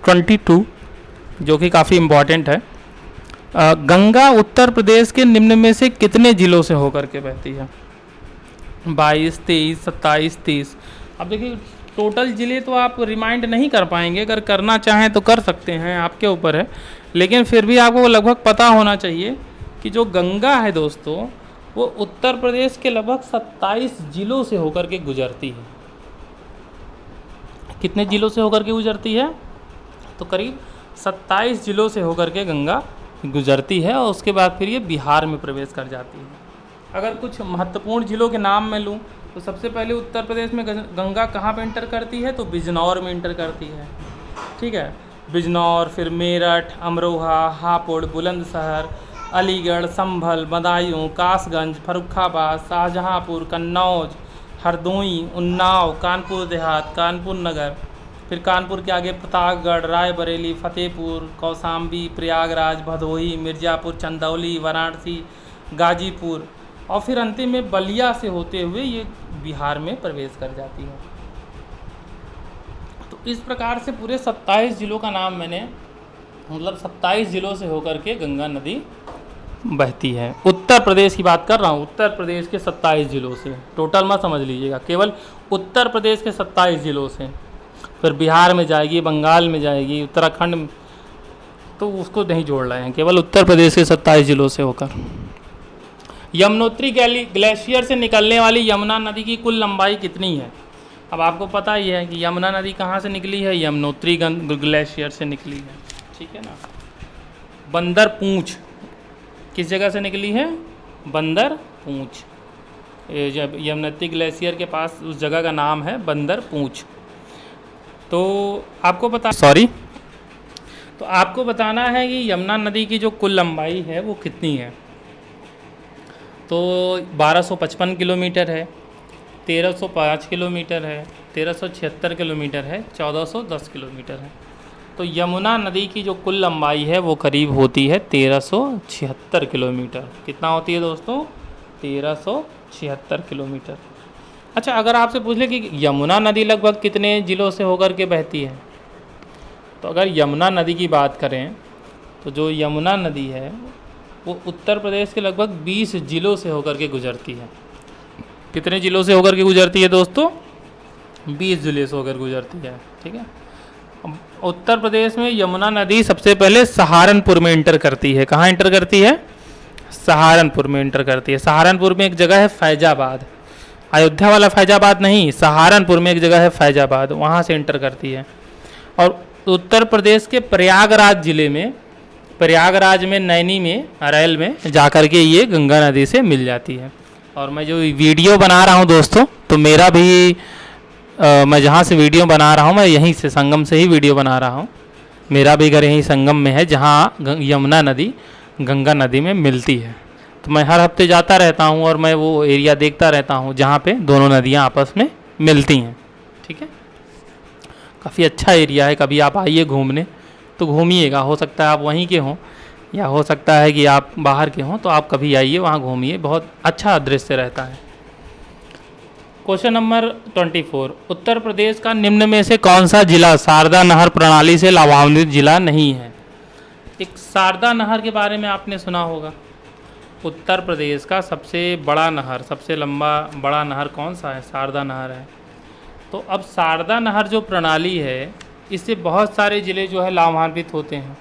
Speaker 1: 22 जो कि काफ़ी इम्पॉर्टेंट है। गंगा उत्तर प्रदेश के निम्न में से कितने जिलों से होकर के बहती है, 22, 23, 27, 30। अब देखिए टोटल ज़िले तो आप रिमाइंड नहीं कर पाएंगे, अगर करना चाहें तो कर सकते हैं, आपके ऊपर है। लेकिन फिर भी आपको लगभग पता होना चाहिए कि जो गंगा है दोस्तों वो उत्तर प्रदेश के लगभग 27 जिलों से होकर के गुजरती है। कितने जिलों से होकर के गुजरती है, तो करीब 27 जिलों से होकर के गंगा गुजरती है, और उसके बाद फिर ये बिहार में प्रवेश कर जाती है। अगर कुछ महत्वपूर्ण जिलों के नाम मैं लूँ तो सबसे पहले उत्तर प्रदेश में गंगा कहाँ पे इंटर करती है, तो बिजनौर में इंटर करती है। ठीक है, बिजनौर, फिर मेरठ, अमरोहा, हापुड़, बुलंदशहर, अलीगढ़, संभल, बदायूं, कासगंज, फर्रुखाबाद, शाहजहांपुर, कन्नौज, हरदोई, उन्नाव, कानपुर देहात, कानपुर नगर, फिर कानपुर के आगे प्रतापगढ़, रायबरेली, फतेहपुर, कौशाम्बी, प्रयागराज, भदोही, मिर्ज़ापुर, चंदौली, वाराणसी, गाजीपुर, और फिर अंतिम में बलिया से होते हुए ये बिहार में प्रवेश कर जाती है। तो इस प्रकार से पूरे 27 जिलों का नाम मैंने, मतलब 27 जिलों से होकर के गंगा नदी बहती है। उत्तर प्रदेश की बात कर रहा हूँ, उत्तर प्रदेश के 27 जिलों से, टोटल मत समझ लीजिएगा, केवल उत्तर प्रदेश के 27 जिलों से। फिर बिहार में जाएगी, बंगाल में जाएगी, उत्तराखंड में, तो उसको नहीं जोड़ रहे हैं, केवल उत्तर प्रदेश के 27 जिलों से होकर। यमुनोत्री ग्लेशियर से निकलने वाली यमुना नदी की कुल लंबाई कितनी है। अब आपको पता ही है कि यमुना नदी कहाँ से निकली है, यमुनोत्री ग्लेशियर से निकली है। ठीक है ना। बंदर पूंछ किस जगह से निकली है? बंदर पूंछ। जब यमुनोत्री ग्लेशियर के पास उस जगह का नाम है बंदर पूंछ। तो आपको बताना है कि यमुना नदी की जो कुल लंबाई है वो कितनी है। तो 1255 किलोमीटर है, 1305 किलोमीटर है, 1376 किलोमीटर है, 1410 किलोमीटर है। तो यमुना नदी की जो कुल लंबाई है वो करीब होती है 1376 किलोमीटर। कितना होती है दोस्तों? 1376 किलोमीटर। अच्छा, अगर आपसे पूछ ले कि यमुना नदी लगभग कितने ज़िलों से होकर के बहती है, तो अगर यमुना नदी की बात करें तो जो यमुना नदी है वो उत्तर प्रदेश के लगभग 20 ज़िलों से होकर के गुजरती है। कितने ज़िलों से होकर के गुजरती है दोस्तों? 20 ज़िले से होकर गुजरती है। ठीक है। उत्तर प्रदेश में यमुना नदी सबसे पहले सहारनपुर में इंटर करती है। कहाँ इंटर करती है? सहारनपुर में इंटर करती है। सहारनपुर में एक जगह है फैजाबाद, अयोध्या वाला फैजाबाद नहीं, सहारनपुर में एक जगह है फैजाबाद, वहाँ से इंटर करती है। और उत्तर प्रदेश के प्रयागराज ज़िले में, प्रयागराज में, नैनी में, अरैल में जाकर के ये गंगा नदी से मिल जाती है। और मैं जो वीडियो बना रहा हूँ दोस्तों, तो मेरा भी मैं जहाँ से वीडियो बना रहा हूँ मैं यहीं से, संगम से ही वीडियो बना रहा हूँ। मेरा भी घर यहीं संगम में है जहाँ यमुना नदी गंगा नदी में मिलती है। तो मैं हर हफ्ते जाता रहता हूँ और मैं वो एरिया देखता रहता हूँ जहाँ पे दोनों नदियाँ आपस में मिलती हैं। ठीक है, काफ़ी अच्छा एरिया है। कभी आप आइए घूमने तो घूमिएगा, हो सकता है आप वहीं के हों या हो सकता है कि आप बाहर के हों, तो आप कभी आइए वहाँ घूमिए, बहुत अच्छा दृश्य रहता है। क्वेश्चन नंबर 24, उत्तर प्रदेश का निम्न में से कौन सा जिला शारदा नहर प्रणाली से लाभान्वित जिला नहीं है? एक शारदा नहर के बारे में आपने सुना होगा। उत्तर प्रदेश का सबसे बड़ा नहर, सबसे लंबा बड़ा नहर कौन सा है? शारदा नहर है। तो अब शारदा नहर जो प्रणाली है, इससे बहुत सारे ज़िले जो है लाभान्वित होते हैं।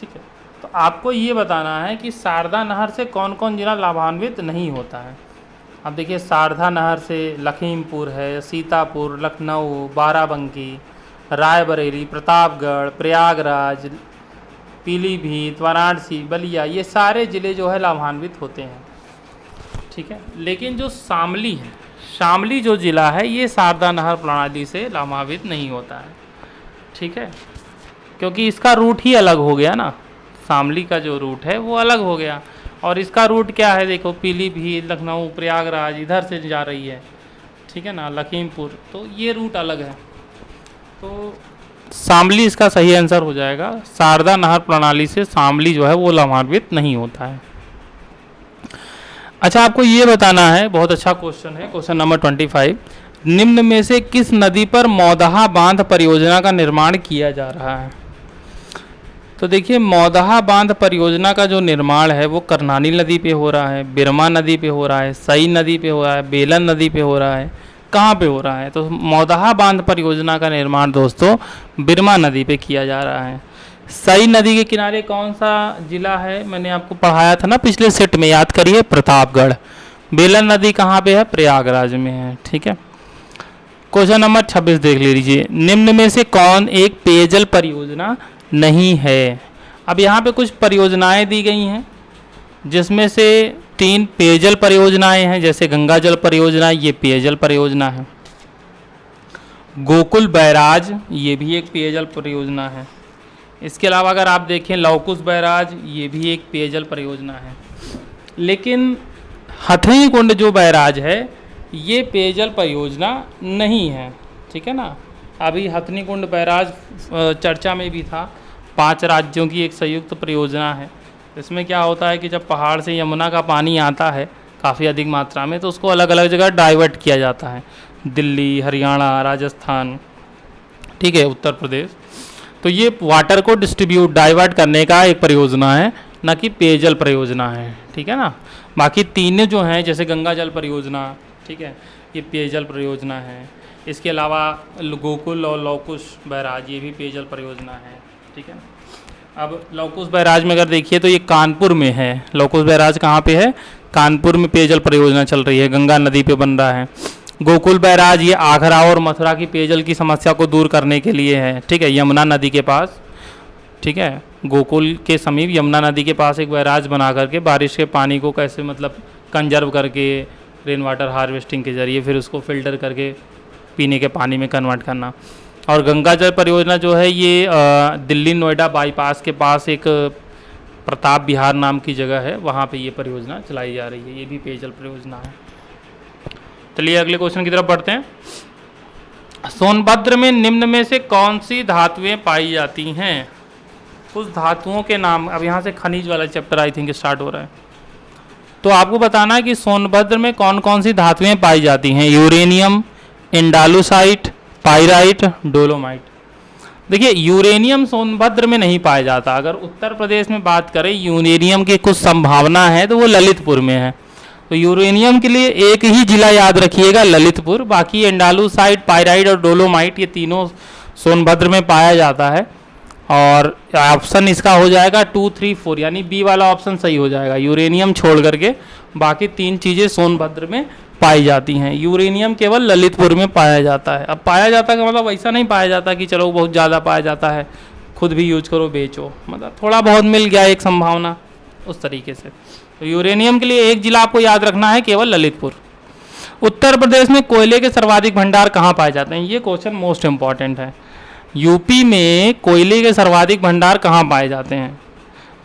Speaker 1: ठीक है, तो आपको ये बताना है कि शारदा नहर से कौन कौन ज़िला लाभान्वित नहीं होता है। अब देखिए, शारदा नहर से लखीमपुर है, सीतापुर, लखनऊ, बाराबंकी, रायबरेली, प्रतापगढ़, प्रयागराज, पीलीभीत, वाराणसी, बलिया, ये सारे ज़िले जो है लाभान्वित होते हैं। ठीक है, लेकिन जो शामली है, शामली जो ज़िला है ये शारदा नहर प्रणाली से लाभान्वित नहीं होता है। ठीक है, क्योंकि इसका रूट ही अलग हो गया ना, शामली का जो रूट है वो अलग हो गया। और इसका रूट क्या है? देखो, पीलीभीत, लखनऊ, प्रयागराज इधर से जा रही है। ठीक है ना, लखीमपुर, तो ये रूट अलग है। तो शामली इसका सही आंसर हो जाएगा। शारदा नहर प्रणाली से शामली जो है वो लाभान्वित नहीं होता है। अच्छा, आपको ये बताना है, बहुत अच्छा क्वेश्चन है, क्वेश्चन नंबर 25, निम्न में से किस नदी पर मौदहा बांध परियोजना का निर्माण किया जा रहा है? तो देखिए, मौदहा बांध परियोजना का जो निर्माण है वो करनानी नदी पे हो रहा है, बिरमा नदी पे हो रहा है, सई नदी पे हो रहा है, बेलन नदी पे हो रहा है, कहाँ पे हो रहा है? तो मौदहा बांध परियोजना का निर्माण दोस्तों बिरमा नदी पे किया जा रहा है। सई नदी के किनारे कौन सा जिला है? मैंने आपको पढ़ाया था ना पिछले सेट में, याद करिए, प्रतापगढ़। बेलन नदी कहाँ पे है? प्रयागराज में है। ठीक है, क्वेश्चन नंबर 26 देख लीजिए, निम्न में से कौन एक पेयजल परियोजना नहीं है? अब यहाँ पे कुछ परियोजनाएं दी गई हैं जिसमें से 3 पेयजल परियोजनाएं हैं, जैसे गंगा जल परियोजना, ये पेयजल परियोजना है। गोकुल बैराज, ये भी एक पेयजल परियोजना है। इसके अलावा अगर आप देखें लवकुश बैराज, ये भी एक पेयजल परियोजना है। लेकिन हथनी कुंड जो बैराज है ये पेयजल परियोजना नहीं है। ठीक है ना, अभी हथनी कुंड बैराज चर्चा में भी था। 5 राज्यों की एक संयुक्त परियोजना है। इसमें क्या होता है कि जब पहाड़ से यमुना का पानी आता है काफ़ी अधिक मात्रा में, तो उसको अलग अलग जगह डाइवर्ट किया जाता है, दिल्ली, हरियाणा, राजस्थान, ठीक है, उत्तर प्रदेश। तो ये वाटर को डाइवर्ट करने का एक परियोजना है, ना कि पेयजल परियोजना है। ठीक है ना, बाकी 3 जो हैं, जैसे गंगा जल परियोजना, ठीक है, ये पेयजल परियोजना है। इसके अलावा गोकुल और लवकुश बैराज, ये भी पेयजल परियोजना है। ठीक है, अब लवकुश बैराज में अगर देखिए तो ये कानपुर में है। लवकुश बैराज कहाँ पे है? कानपुर में पेयजल परियोजना चल रही है, गंगा नदी पे बन रहा है। गोकुल बैराज ये आगरा और मथुरा की पेयजल की समस्या को दूर करने के लिए है। ठीक है, यमुना नदी के पास ठीक है। गोकुल के समीप यमुना नदी के पास एक बैराज बना करके बारिश के पानी को कैसे मतलब कंजर्व करके रेन वाटर हार्वेस्टिंग के जरिए फिर उसको फिल्टर करके पीने के पानी में कन्वर्ट करना। और गंगा जल परियोजना जो है ये दिल्ली नोएडा बाईपास के पास एक प्रताप विहार नाम की जगह है, वहाँ पे ये परियोजना चलाई जा रही है। ये भी पेयजल परियोजना है। चलिए अगले क्वेश्चन की तरफ बढ़ते हैं। सोनभद्र में निम्न में से कौन सी धातुएं पाई जाती हैं? कुछ धातुओं के नाम। अब यहाँ से खनिज वाला चैप्टर आई थिंक स्टार्ट हो रहा है, तो आपको बताना है कि सोनभद्र में कौन कौन सी धातुएं पाई जाती हैं। Uranium, andalusite, pyrite, dolomite. देखिए यूरेनियम सोनभद्र में नहीं पाया जाता। अगर उत्तर प्रदेश में बात करें यूरेनियम की कुछ संभावना है तो वो ललितपुर में है। तो यूरेनियम के लिए एक ही जिला याद रखिएगा, ललितपुर। बाकी इंडालुसाइट, पाइराइट और डोलोमाइट ये तीनों सोनभद्र में पाया जाता है। और ऑप्शन इसका हो जाएगा 2, 3, 4, यानी बी वाला ऑप्शन सही हो जाएगा। यूरेनियम छोड़ करके बाकी 3 चीज़ें सोनभद्र में पाई जाती हैं। यूरेनियम केवल ललितपुर में पाया जाता है। अब पाया जाता का मतलब ऐसा नहीं पाया जाता कि चलो बहुत ज़्यादा पाया जाता है, खुद भी यूज करो बेचो, मतलब थोड़ा बहुत मिल गया एक संभावना, उस तरीके से। तो यूरेनियम के लिए एक जिला आपको याद रखना है, केवल ललितपुर। उत्तर प्रदेश में कोयले के सर्वाधिक भंडार कहाँ पाए जाते हैं? ये क्वेश्चन मोस्ट इंपॉर्टेंट है। यूपी में कोयले के सर्वाधिक भंडार कहाँ पाए जाते हैं?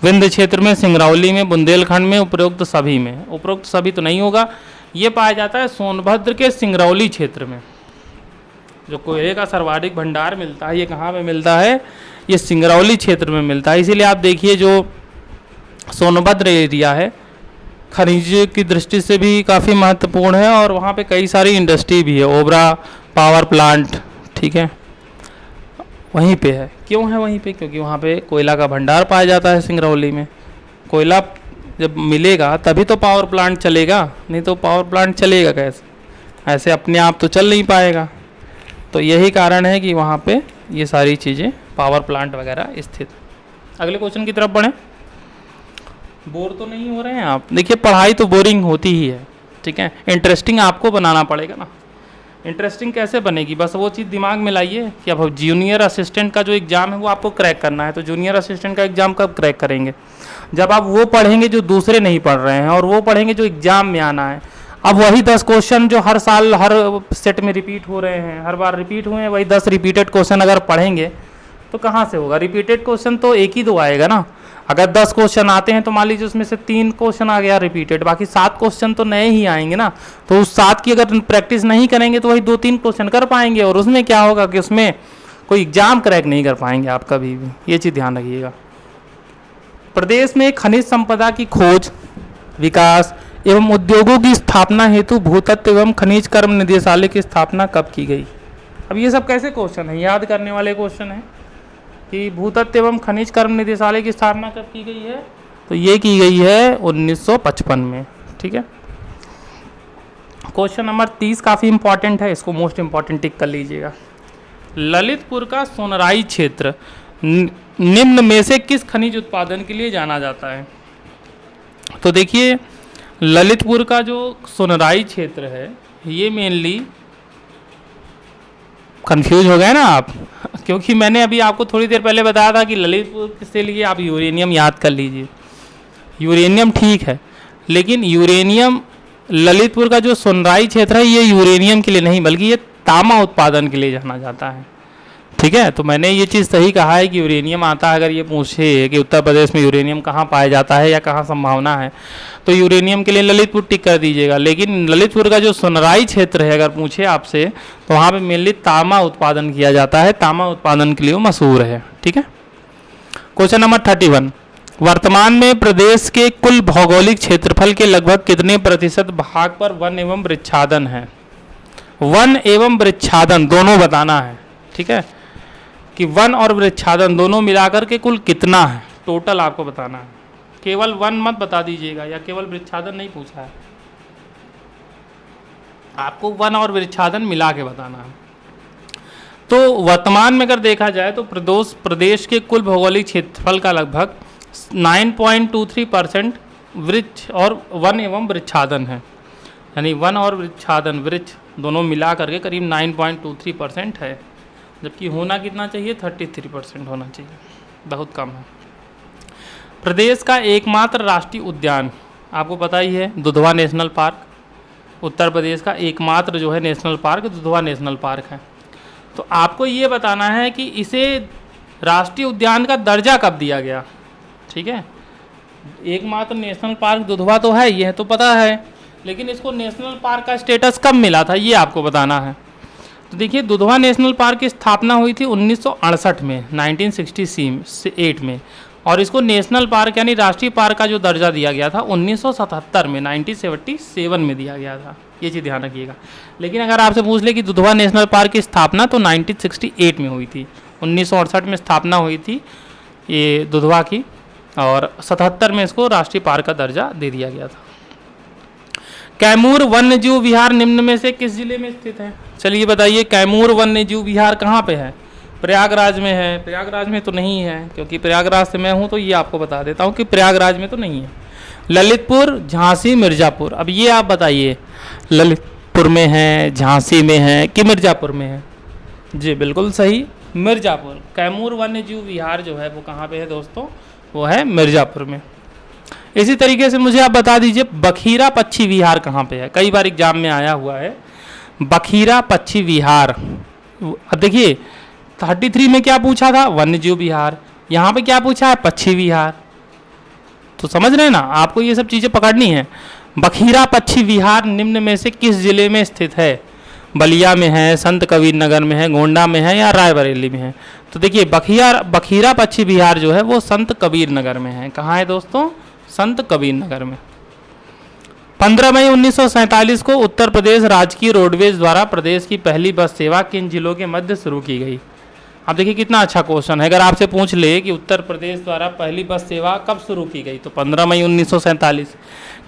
Speaker 1: विंध्य क्षेत्र में, सिंगरौली में, बुंदेलखंड में, उपरोक्त सभी में। उपरोक्त सभी तो नहीं होगा, ये पाया जाता है सोनभद्र के सिंगरौली क्षेत्र में। जो कोयले का सर्वाधिक भंडार मिलता है ये कहाँ पे मिलता है? ये सिंगरौली क्षेत्र में मिलता है। इसीलिए आप देखिए जो सोनभद्र एरिया है खनिज की दृष्टि से भी काफ़ी महत्वपूर्ण है और वहाँ पे कई सारी इंडस्ट्री भी है। ओबरा पावर प्लांट, ठीक है, वहीं पे है। क्यों है वहीं पे? क्योंकि वहाँ पे कोयला का भंडार पाया जाता है सिंगरौली में। कोयला जब मिलेगा तभी तो पावर प्लांट चलेगा, नहीं तो पावर प्लांट चलेगा कैसे? ऐसे अपने आप तो चल नहीं पाएगा। तो यही कारण है कि वहाँ पे ये सारी चीज़ें, पावर प्लांट वगैरह स्थित। अगले क्वेश्चन की तरफ बढ़ें। बोर तो नहीं हो रहे हैं आप? देखिए पढ़ाई तो बोरिंग होती ही है, ठीक है, इंटरेस्टिंग आपको बनाना पड़ेगा ना। इंटरेस्टिंग कैसे बनेगी? बस वो चीज़ दिमाग में लाइए कि अब जूनियर असिस्टेंट का जो एग्ज़ाम है वो आपको क्रैक करना है। तो जूनियर असिस्टेंट का एग्ज़ाम कब क्रैक करेंगे? जब आप वो पढ़ेंगे जो दूसरे नहीं पढ़ रहे हैं, और वो पढ़ेंगे जो एग्ज़ाम में आना है। अब वही 10 क्वेश्चन जो हर साल हर सेट में रिपीट हो रहे हैं, हर बार रिपीट हुए हैं, वही 10 रिपीटेड क्वेश्चन अगर पढ़ेंगे तो कहाँ से होगा? रिपीटेड क्वेश्चन तो एक ही दो आएगा ना। अगर 10 क्वेश्चन आते हैं तो मान लीजिए उसमें से 3 क्वेश्चन आ गया रिपीटेड, बाकी 7 क्वेश्चन तो नए ही आएंगे ना। तो उस 7 की अगर प्रैक्टिस नहीं करेंगे तो वही 2-3 क्वेश्चन कर पाएंगे, और उसमें क्या होगा कि उसमें कोई एग्जाम क्रैक नहीं कर पाएंगे आप कभी भी। ये चीज़ ध्यान रखिएगा। प्रदेश में खनिज संपदा की खोज, विकास एवं उद्योगों की स्थापना हेतु भूतत्व एवं खनिज कर्म निदेशालय की स्थापना कब की गई? अब ये सब कैसे क्वेश्चन है? याद करने वाले क्वेश्चन है कि भूतत्व एवं खनिज कर्म निदेशालय की स्थापना कब की गई है? तो ये की गई है 1955 में, ठीक है। क्वेश्चन नंबर 30 काफ़ी इंपॉर्टेंट है, इसको मोस्ट इंपॉर्टेंट टिक कर लीजिएगा। ललितपुर का सोनराई क्षेत्र निम्न में से किस खनिज उत्पादन के लिए जाना जाता है? तो देखिए ललितपुर का जो सोनराई क्षेत्र है ये मेनली, कंफ्यूज हो गए ना आप? क्योंकि मैंने अभी आपको थोड़ी देर पहले बताया था कि ललितपुर से लिए आप यूरेनियम याद कर लीजिए। यूरेनियम ठीक है, लेकिन यूरेनियम ललितपुर का जो सोनराई क्षेत्र है ये यूरेनियम के लिए नहीं बल्कि ये तांबा उत्पादन के लिए जाना जाता है, ठीक है। तो मैंने ये चीज़ सही कहा है कि यूरेनियम आता है। अगर ये पूछे कि उत्तर प्रदेश में यूरेनियम कहाँ पाया जाता है या कहाँ संभावना है, तो यूरेनियम के लिए ललितपुर टिक कर दीजिएगा। लेकिन ललितपुर का जो सोनराई क्षेत्र है अगर पूछे आपसे तो वहाँ पे मेनली तांबा उत्पादन किया जाता है। तांबा उत्पादन के लिए वो मशहूर है, ठीक है। क्वेश्चन नंबर 31, वर्तमान में प्रदेश के कुल भौगोलिक क्षेत्रफल के लगभग कितने प्रतिशत भाग पर वन एवं वृक्षादन है? वन एवं वृक्षादन दोनों बताना है, ठीक है, कि वन और वृक्षादन दोनों मिलाकर के कुल कितना है, टोटल आपको बताना है। केवल वन मत बता दीजिएगा या केवल वृक्षादन नहीं पूछा है, आपको वन और वृक्षादन मिला के बताना है। तो वर्तमान में अगर देखा जाए तो प्रदेश के कुल भौगोलिक क्षेत्रफल का लगभग 9.23% वृक्ष और वन एवं वृक्षादन है। यानी वन और वृक्षादन, वृक्ष दोनों मिला करके करीब 9.23% है, जबकि होना कितना चाहिए? 33% होना चाहिए। बहुत कम है। प्रदेश का एकमात्र राष्ट्रीय उद्यान आपको पता ही है, दुधवा नेशनल पार्क। उत्तर प्रदेश का एकमात्र जो है national park Dudhwa national park है। तो आपको ये बताना है कि इसे राष्ट्रीय उद्यान का दर्जा कब दिया गया। ठीक है, एकमात्र नेशनल पार्क दुधवा तो है, ये तो पता है, लेकिन इसको नेशनल पार्क का स्टेटस कब मिला था ये आपको बताना है। तो देखिए, दुधवा नेशनल पार्क की स्थापना हुई थी 1968 में, 1968 में, और इसको नेशनल पार्क यानी राष्ट्रीय पार्क का जो दर्जा दिया गया था 1977 में, 1977 में दिया गया था। ये चीज़ ध्यान रखिएगा। लेकिन अगर आपसे पूछ ले कि दुधवा नेशनल पार्क की स्थापना तो 1968 में हुई थी, 1968 में स्थापना हुई थी ये दुधवा की, और 77 में इसको राष्ट्रीय पार्क का दर्जा दे दिया गया था। कैमूर वन्य जीव विहार निम्न में से किस जिले में स्थित है? चलिए बताइए, कैमूर वन्य जीव विहार कहाँ पे है? प्रयागराज में है। प्रयागराज में तो नहीं है, क्योंकि प्रयागराज से मैं हूँ, तो ये आपको बता देता हूँ कि प्रयागराज में तो नहीं है। ललितपुर, झांसी, मिर्ज़ापुर, अब ये आप बताइए ललितपुर में है, झांसी में है कि मिर्ज़ापुर में है? जी बिल्कुल सही, मिर्ज़ापुर। कैमूर वन्य जीव विहार जो है वो कहाँ पे है दोस्तों? वो है मिर्ज़ापुर में। इसी तरीके से मुझे आप बता दीजिए बखीरा पक्षी विहार कहाँ पे है? कई बार एग्जाम में आया हुआ है बखीरा पक्षी विहार। अब देखिए 33 में क्या पूछा था? वन्य जीव विहार। यहाँ पे क्या पूछा है? पक्षी विहार। तो समझ रहे हैं ना, आपको ये सब चीज़ें पकड़नी है। बखीरा पक्षी विहार निम्न में से किस जिले में स्थित है? बलिया में है, संत कबीर नगर में है, गोंडा में है या रायबरेली में है? तो देखिए बखीरा पक्षी विहार जो है वो संत कबीर नगर में है। कहाँ है दोस्तों? संत कबीर नगर में। 15 मई 1947 को उत्तर प्रदेश राजकीय रोडवेज द्वारा प्रदेश की पहली बस सेवा किन जिलों के मध्य शुरू की गई? अब देखिए कितना अच्छा क्वेश्चन है। अगर आपसे पूछ ले कि उत्तर प्रदेश द्वारा पहली बस सेवा कब शुरू की गई, तो 15 मई 1947।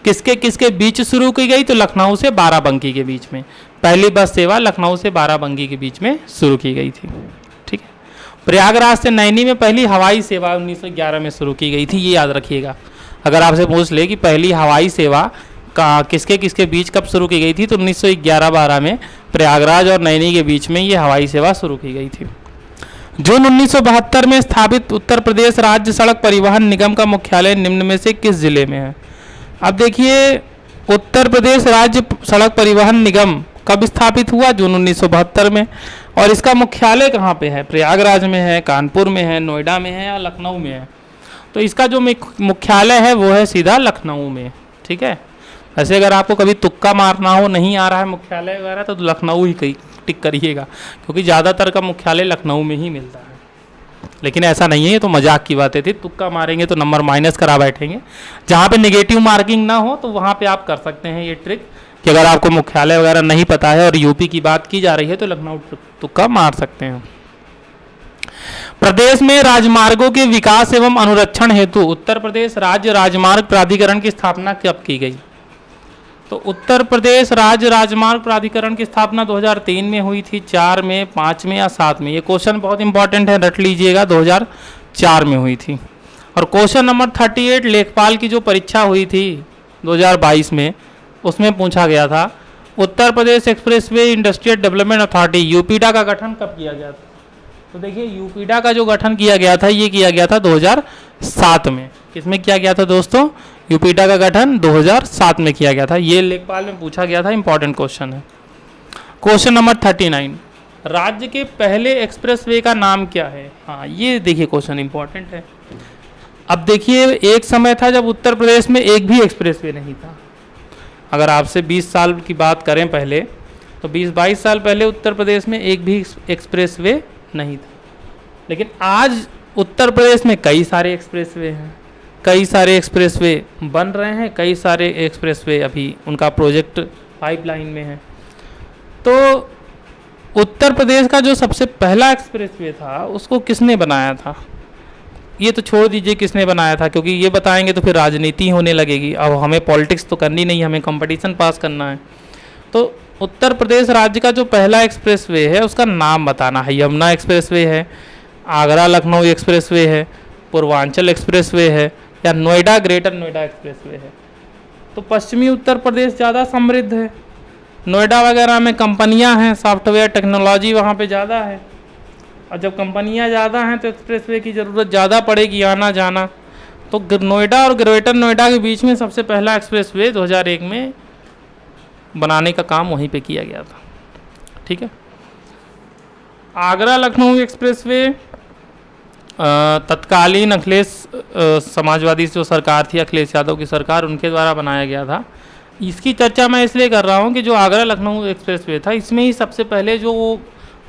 Speaker 1: किसके किसके बीच शुरू की गई? तो लखनऊ से बाराबंकी के बीच में पहली बस सेवा लखनऊ से बाराबंकी के बीच में शुरू की गई थी। ठीक है। प्रयागराज से नैनी में पहली हवाई सेवा 1911 में शुरू की गई थी, ये याद रखिएगा। अगर आपसे पूछ ले कि पहली हवाई सेवा किसके किसके बीच कब शुरू की गई थी, तो 1911-12 में प्रयागराज और नैनी के बीच में ये हवाई सेवा शुरू की गई थी। जून 1972 में स्थापित उत्तर प्रदेश राज्य सड़क परिवहन निगम का मुख्यालय निम्न में से किस जिले में है? अब देखिए उत्तर प्रदेश राज्य सड़क परिवहन निगम कब स्थापित हुआ? जून 1972 में। और इसका मुख्यालय कहाँ पे है? प्रयागराज में है, कानपुर में है, नोएडा में है या लखनऊ में है? तो इसका जो मुख्यालय है वो है सीधा लखनऊ में। ठीक है। ऐसे अगर आपको कभी तुक्का मारना हो, नहीं आ रहा है मुख्यालय वगैरह, तो लखनऊ ही कहीं टिक करिएगा, क्योंकि ज़्यादातर का मुख्यालय लखनऊ में ही मिलता है। लेकिन ऐसा नहीं है, ये तो मजाक की बातें थी। तुक्का मारेंगे तो नंबर माइनस करा बैठेंगे। जहाँ पे नेगेटिव मार्किंग ना हो तो वहाँ पे आप कर सकते हैं ये ट्रिक, कि अगर आपको मुख्यालय वगैरह नहीं पता है और यूपी की बात की जा रही है तो लखनऊ तुक्का मार सकते हैं। प्रदेश में राजमार्गों के विकास एवं अनुरक्षण हेतु उत्तर प्रदेश राज्य राजमार्ग प्राधिकरण की स्थापना कब की गई? तो उत्तर प्रदेश राज्य राजमार्ग प्राधिकरण की स्थापना 2003 में हुई थी, 4 में, 5 में या 7 में? ये क्वेश्चन बहुत इंपॉर्टेंट है, रट लीजिएगा, 2004 में हुई थी। और क्वेश्चन नंबर 38 लेखपाल की जो परीक्षा हुई थी 2022 में, उसमें पूछा गया था Uttar Pradesh expressway industrial development authority UPEIDA का गठन कब किया गया था? तो देखिए यूपीडा का जो गठन किया गया था ये किया गया था 2007 में। किसमें किया गया था दोस्तों? यूपीडा का गठन 2007 में किया गया था। ये लेखपाल में पूछा गया था, इंपॉर्टेंट क्वेश्चन है। क्वेश्चन नंबर 39, राज्य के पहले एक्सप्रेसवे का नाम क्या है? हाँ, ये देखिए क्वेश्चन इंपॉर्टेंट है। अब देखिए एक समय था जब उत्तर प्रदेश में एक भी एक्सप्रेसवे नहीं था। अगर आपसे 20 साल की बात करें पहले, तो 20-22 साल पहले उत्तर प्रदेश में एक भी एक्सप्रेसवे नहीं था। लेकिन आज उत्तर प्रदेश में कई सारे एक्सप्रेसवे हैं, कई सारे एक्सप्रेसवे बन रहे हैं, कई सारे एक्सप्रेसवे अभी उनका प्रोजेक्ट पाइपलाइन में है। तो उत्तर प्रदेश का जो सबसे पहला एक्सप्रेसवे था उसको किसने बनाया था? ये तो छोड़ दीजिए किसने बनाया था, क्योंकि ये बताएंगे तो फिर राजनीति होने लगेगी। अब हमें पॉलिटिक्स तो करनी नहीं, हमें कंपटीशन पास करना है। तो उत्तर प्रदेश राज्य का जो पहला एक्सप्रेसवे है उसका नाम बताना है। यमुना एक्सप्रेसवे है, आगरा लखनऊ एक्सप्रेसवे है, पूर्वांचल एक्सप्रेसवे है या नोएडा ग्रेटर नोएडा एक्सप्रेसवे है। तो पश्चिमी उत्तर प्रदेश ज़्यादा समृद्ध है, नोएडा वगैरह में कंपनियां हैं, सॉफ्टवेयर टेक्नोलॉजी वहाँ पे ज़्यादा है। और जब कंपनियां ज़्यादा हैं तो एक्सप्रेसवे की ज़रूरत ज़्यादा पड़ेगी आना जाना। तो नोएडा और ग्रेटर नोएडा के बीच में सबसे पहला एक्सप्रेसवे 2001 में बनाने का काम वहीं पे किया गया था। ठीक है। आगरा लखनऊ एक्सप्रेसवे तत्कालीन अखिलेश समाजवादी जो सरकार थी, अखिलेश यादव की सरकार, उनके द्वारा बनाया गया था। इसकी चर्चा मैं इसलिए कर रहा हूँ कि जो आगरा लखनऊ एक्सप्रेसवे था, इसमें ही सबसे पहले जो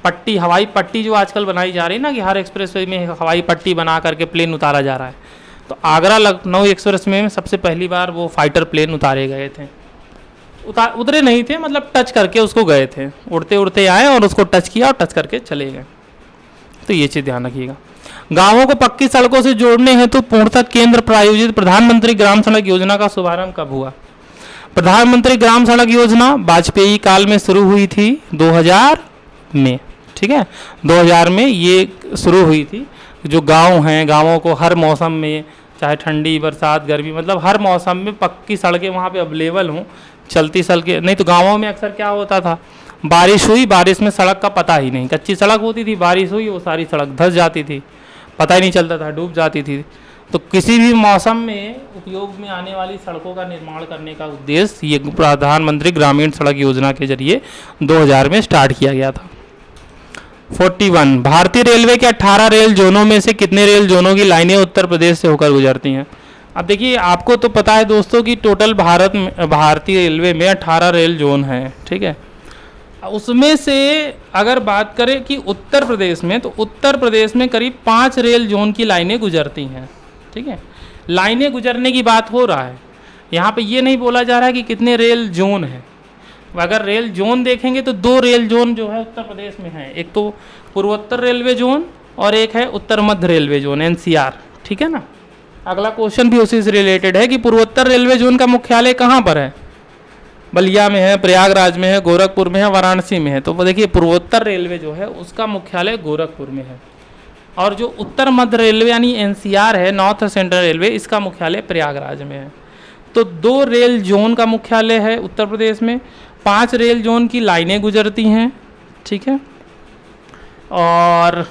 Speaker 1: पट्टी, हवाई पट्टी जो आजकल बनाई जा रही है ना, कि हर एक्सप्रेसवे में हवाई पट्टी बना करके प्लेन उतारा जा रहा है, तो आगरा लखनऊ एक्सप्रेसवे में सबसे पहली बार वो फाइटर प्लेन उतारे गए थे। उतरे नहीं थे, मतलब टच करके उसको गए थे, उड़ते उड़ते आए और उसको टच किया और टच करके चले गए। तो ये चीज़ ध्यान रखिएगा। गांवों को पक्की सड़कों से जोड़ने हेतु तो पूर्णतः केंद्र प्रायोजित प्रधानमंत्री ग्राम सड़क योजना का शुभारंभ कब हुआ? प्रधानमंत्री ग्राम सड़क योजना वाजपेयी काल में शुरू हुई थी 2000 में। ठीक है, 2000 में ये शुरू हुई थी। जो गांव हैं, गांवों को हर मौसम में, चाहे ठंडी, बरसात, गर्मी, मतलब हर मौसम में पक्की सड़कें वहाँ पे अवेलेबल हों, चलती सड़कें। नहीं तो गाँवों में अक्सर क्या होता था, बारिश हुई, बारिश में सड़क का पता ही नहीं, कच्ची सड़क होती थी, बारिश हुई वो सारी सड़क धंस जाती थी, पता ही नहीं चलता था, डूब जाती थी। तो किसी भी मौसम में उपयोग में आने वाली सड़कों का निर्माण करने का उद्देश्य ये प्रधानमंत्री ग्रामीण सड़क योजना के जरिए 2000 में स्टार्ट किया गया था। 41 भारतीय रेलवे के 18 रेल जोनों में से कितने रेल जोनों की लाइनें उत्तर प्रदेश से होकर गुजरती हैं? अब देखिए, आपको तो पता है दोस्तों कि टोटल भारतीय रेलवे में 18 रेल जोन हैं। ठीक है, उसमें से अगर बात करें कि उत्तर प्रदेश में, तो उत्तर प्रदेश में करीब 5 रेल जोन की लाइनें गुजरती हैं। ठीक है, लाइनें गुजरने की बात हो रहा है, यहाँ पे ये नहीं बोला जा रहा है कि कितने रेल जोन हैं। अगर रेल जोन देखेंगे तो 2 रेल जोन जो है उत्तर प्रदेश में हैं, एक तो पूर्वोत्तर रेलवे जोन और एक है उत्तर मध्य रेलवे जोन, NCR। ठीक है ना। अगला क्वेश्चन भी उसी से रिलेटेड है कि पूर्वोत्तर रेलवे जोन का मुख्यालय कहाँ पर है? बलिया में है, प्रयागराज में है, गोरखपुर में है, वाराणसी में है। तो वो देखिए, पूर्वोत्तर रेलवे जो है उसका मुख्यालय गोरखपुर में है, और जो उत्तर मध्य रेलवे यानी NCR है, नॉर्थ सेंट्रल रेलवे, इसका मुख्यालय प्रयागराज में है। तो 2 रेल जोन का मुख्यालय है उत्तर प्रदेश में, 5 रेल जोन की लाइनें गुजरती हैं। ठीक है, और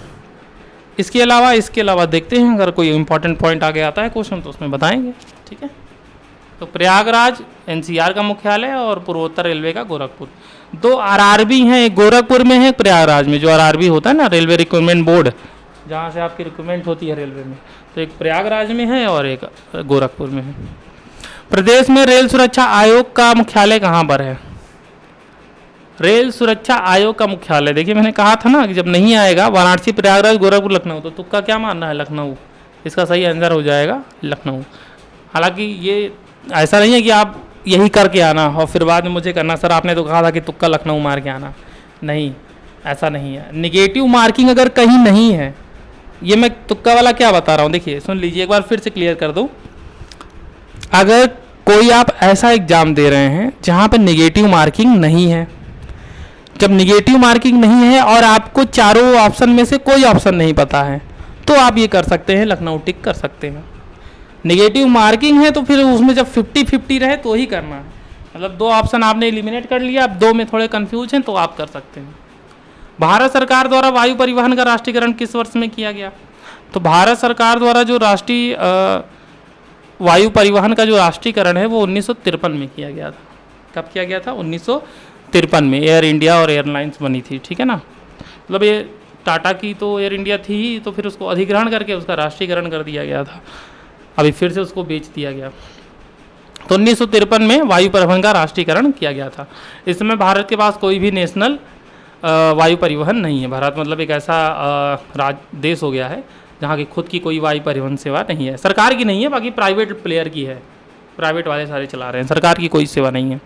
Speaker 1: इसके अलावा देखते हैं, अगर कोई इंपॉर्टेंट पॉइंट आगे आता है क्वेश्चन तो उसमें बताएंगे। ठीक है, तो प्रयागराज NCR का मुख्यालय और पूर्वोत्तर रेलवे का गोरखपुर। 2 RRB हैं, एक गोरखपुर में है, प्रयागराज में। जो RRB होता है ना, रेलवे रिक्रूटमेंट बोर्ड, जहाँ से आपकी रिक्रूटमेंट होती है रेलवे में, तो एक प्रयागराज में है और एक गोरखपुर में है। प्रदेश में रेल सुरक्षा आयोग का मुख्यालय कहाँ पर है? रेल सुरक्षा आयोग का मुख्यालय, देखिए मैंने कहा था ना कि जब नहीं आएगा वाराणसी, प्रयागराज, गोरखपुर, लखनऊ, तो तुक्का क्या मानना है? लखनऊ। इसका सही आंसर हो जाएगा लखनऊ। हालांकि ये ऐसा नहीं है कि आप यही करके आना और फिर बाद में मुझे करना, सर आपने तो कहा था कि तुक्का लखनऊ मार के आना। नहीं, ऐसा नहीं है। निगेटिव मार्किंग अगर कहीं नहीं है, ये मैं तुक्का वाला क्या बता रहा हूँ, देखिए सुन लीजिए, एक बार फिर से क्लियर कर दूँ। अगर कोई आप ऐसा एग्ज़ाम दे रहे हैं जहाँ पे निगेटिव मार्किंग नहीं है, जब निगेटिव मार्किंग नहीं है और आपको चारों ऑप्शन में से कोई ऑप्शन नहीं पता है, तो आप ये कर सकते हैं, लखनऊ टिक कर सकते हैं। निगेटिव मार्किंग है तो फिर उसमें जब 50-50 रहे तो ही करना है, मतलब 2 ऑप्शन आपने एलिमिनेट कर लिया, अब 2 में थोड़े कंफ्यूज हैं तो आप कर सकते हैं। भारत सरकार द्वारा वायु परिवहन का राष्ट्रीयकरण किस वर्ष में किया गया? तो भारत सरकार द्वारा जो राष्ट्रीय वायु परिवहन का जो राष्ट्रीयकरण है वो 1953 में किया गया था। कब किया गया था? 1953 में। एयर इंडिया और एयरलाइंस बनी थी। ठीक है ना, मतलब ये टाटा की तो एयर इंडिया थी ही, तो फिर उसको अधिग्रहण करके उसका राष्ट्रीयकरण कर दिया गया था, अभी फिर से उसको बेच दिया गया। तो 1953 में वायु परिवहन का राष्ट्रीयकरण किया गया था। इस समय भारत के पास कोई भी नेशनल वायु परिवहन नहीं है। भारत मतलब एक ऐसा देश हो गया है जहाँ की खुद की कोई वायु परिवहन सेवा नहीं है, सरकार की नहीं है, बाकी प्राइवेट प्लेयर की है, प्राइवेट वाले सारे चला रहे हैं, सरकार की कोई सेवा नहीं है।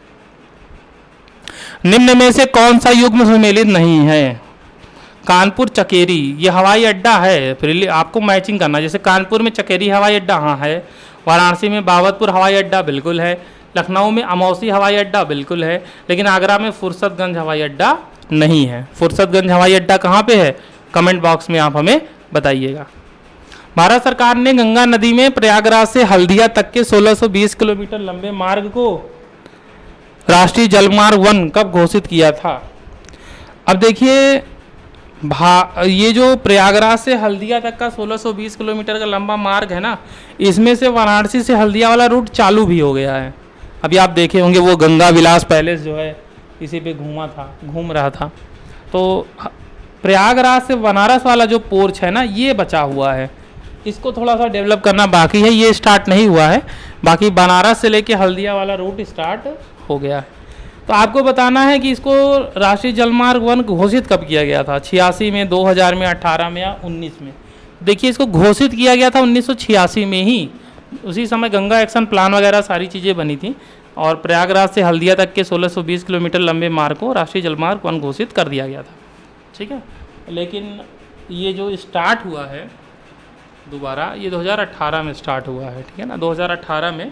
Speaker 1: निम्न में से कौन सा युग्म सम्मिलित नहीं है? कानपुर चकेरी, ये हवाई अड्डा है, फिर आपको मैचिंग करना, जैसे कानपुर में चकेरी हवाई अड्डा हाँ है, वाराणसी में बाबतपुर हवाई अड्डा बिल्कुल है, लखनऊ में अमौसी हवाई अड्डा बिल्कुल है, लेकिन आगरा में फुर्सतगंज हवाई अड्डा नहीं है। फुर्सतगंज हवाई अड्डा कहाँ पे है? कमेंट बॉक्स में आप हमें बताइएगा। भारत सरकार ने गंगा नदी में प्रयागराज से हल्दिया तक के 1620 किलोमीटर लंबे मार्ग को राष्ट्रीय जलमार्ग 1 कब घोषित किया था? अब देखिए, ये जो प्रयागराज से हल्दिया तक का 1620 किलोमीटर का लंबा मार्ग है ना, इसमें से वाराणसी से हल्दिया वाला रूट चालू भी हो गया है। अभी आप देखे होंगे वो गंगा विलास पैलेस जो है इसी पे घूम रहा था। तो प्रयागराज से बनारस वाला जो पोर्च है ना, ये बचा हुआ है, इसको थोड़ा सा डेवलप करना बाकी है, ये स्टार्ट नहीं हुआ है। बाकी बनारस से लेके हल्दिया वाला रूट स्टार्ट हो गया है। तो आपको बताना है कि इसको राष्ट्रीय जलमार्ग 1 घोषित कब किया गया था? 86 में, 2000 में, 18 में या 19 में? देखिए, इसको घोषित किया गया था 1986 में ही। उसी समय गंगा एक्शन प्लान वगैरह सारी चीज़ें बनी थी और प्रयागराज से हल्दिया तक के 1620 किलोमीटर लंबे मार्ग को राष्ट्रीय जलमार्ग 1 घोषित कर दिया गया था। ठीक है, लेकिन ये जो स्टार्ट हुआ है दोबारा, ये 2018 में स्टार्ट हुआ है। ठीक है ना, 2018 में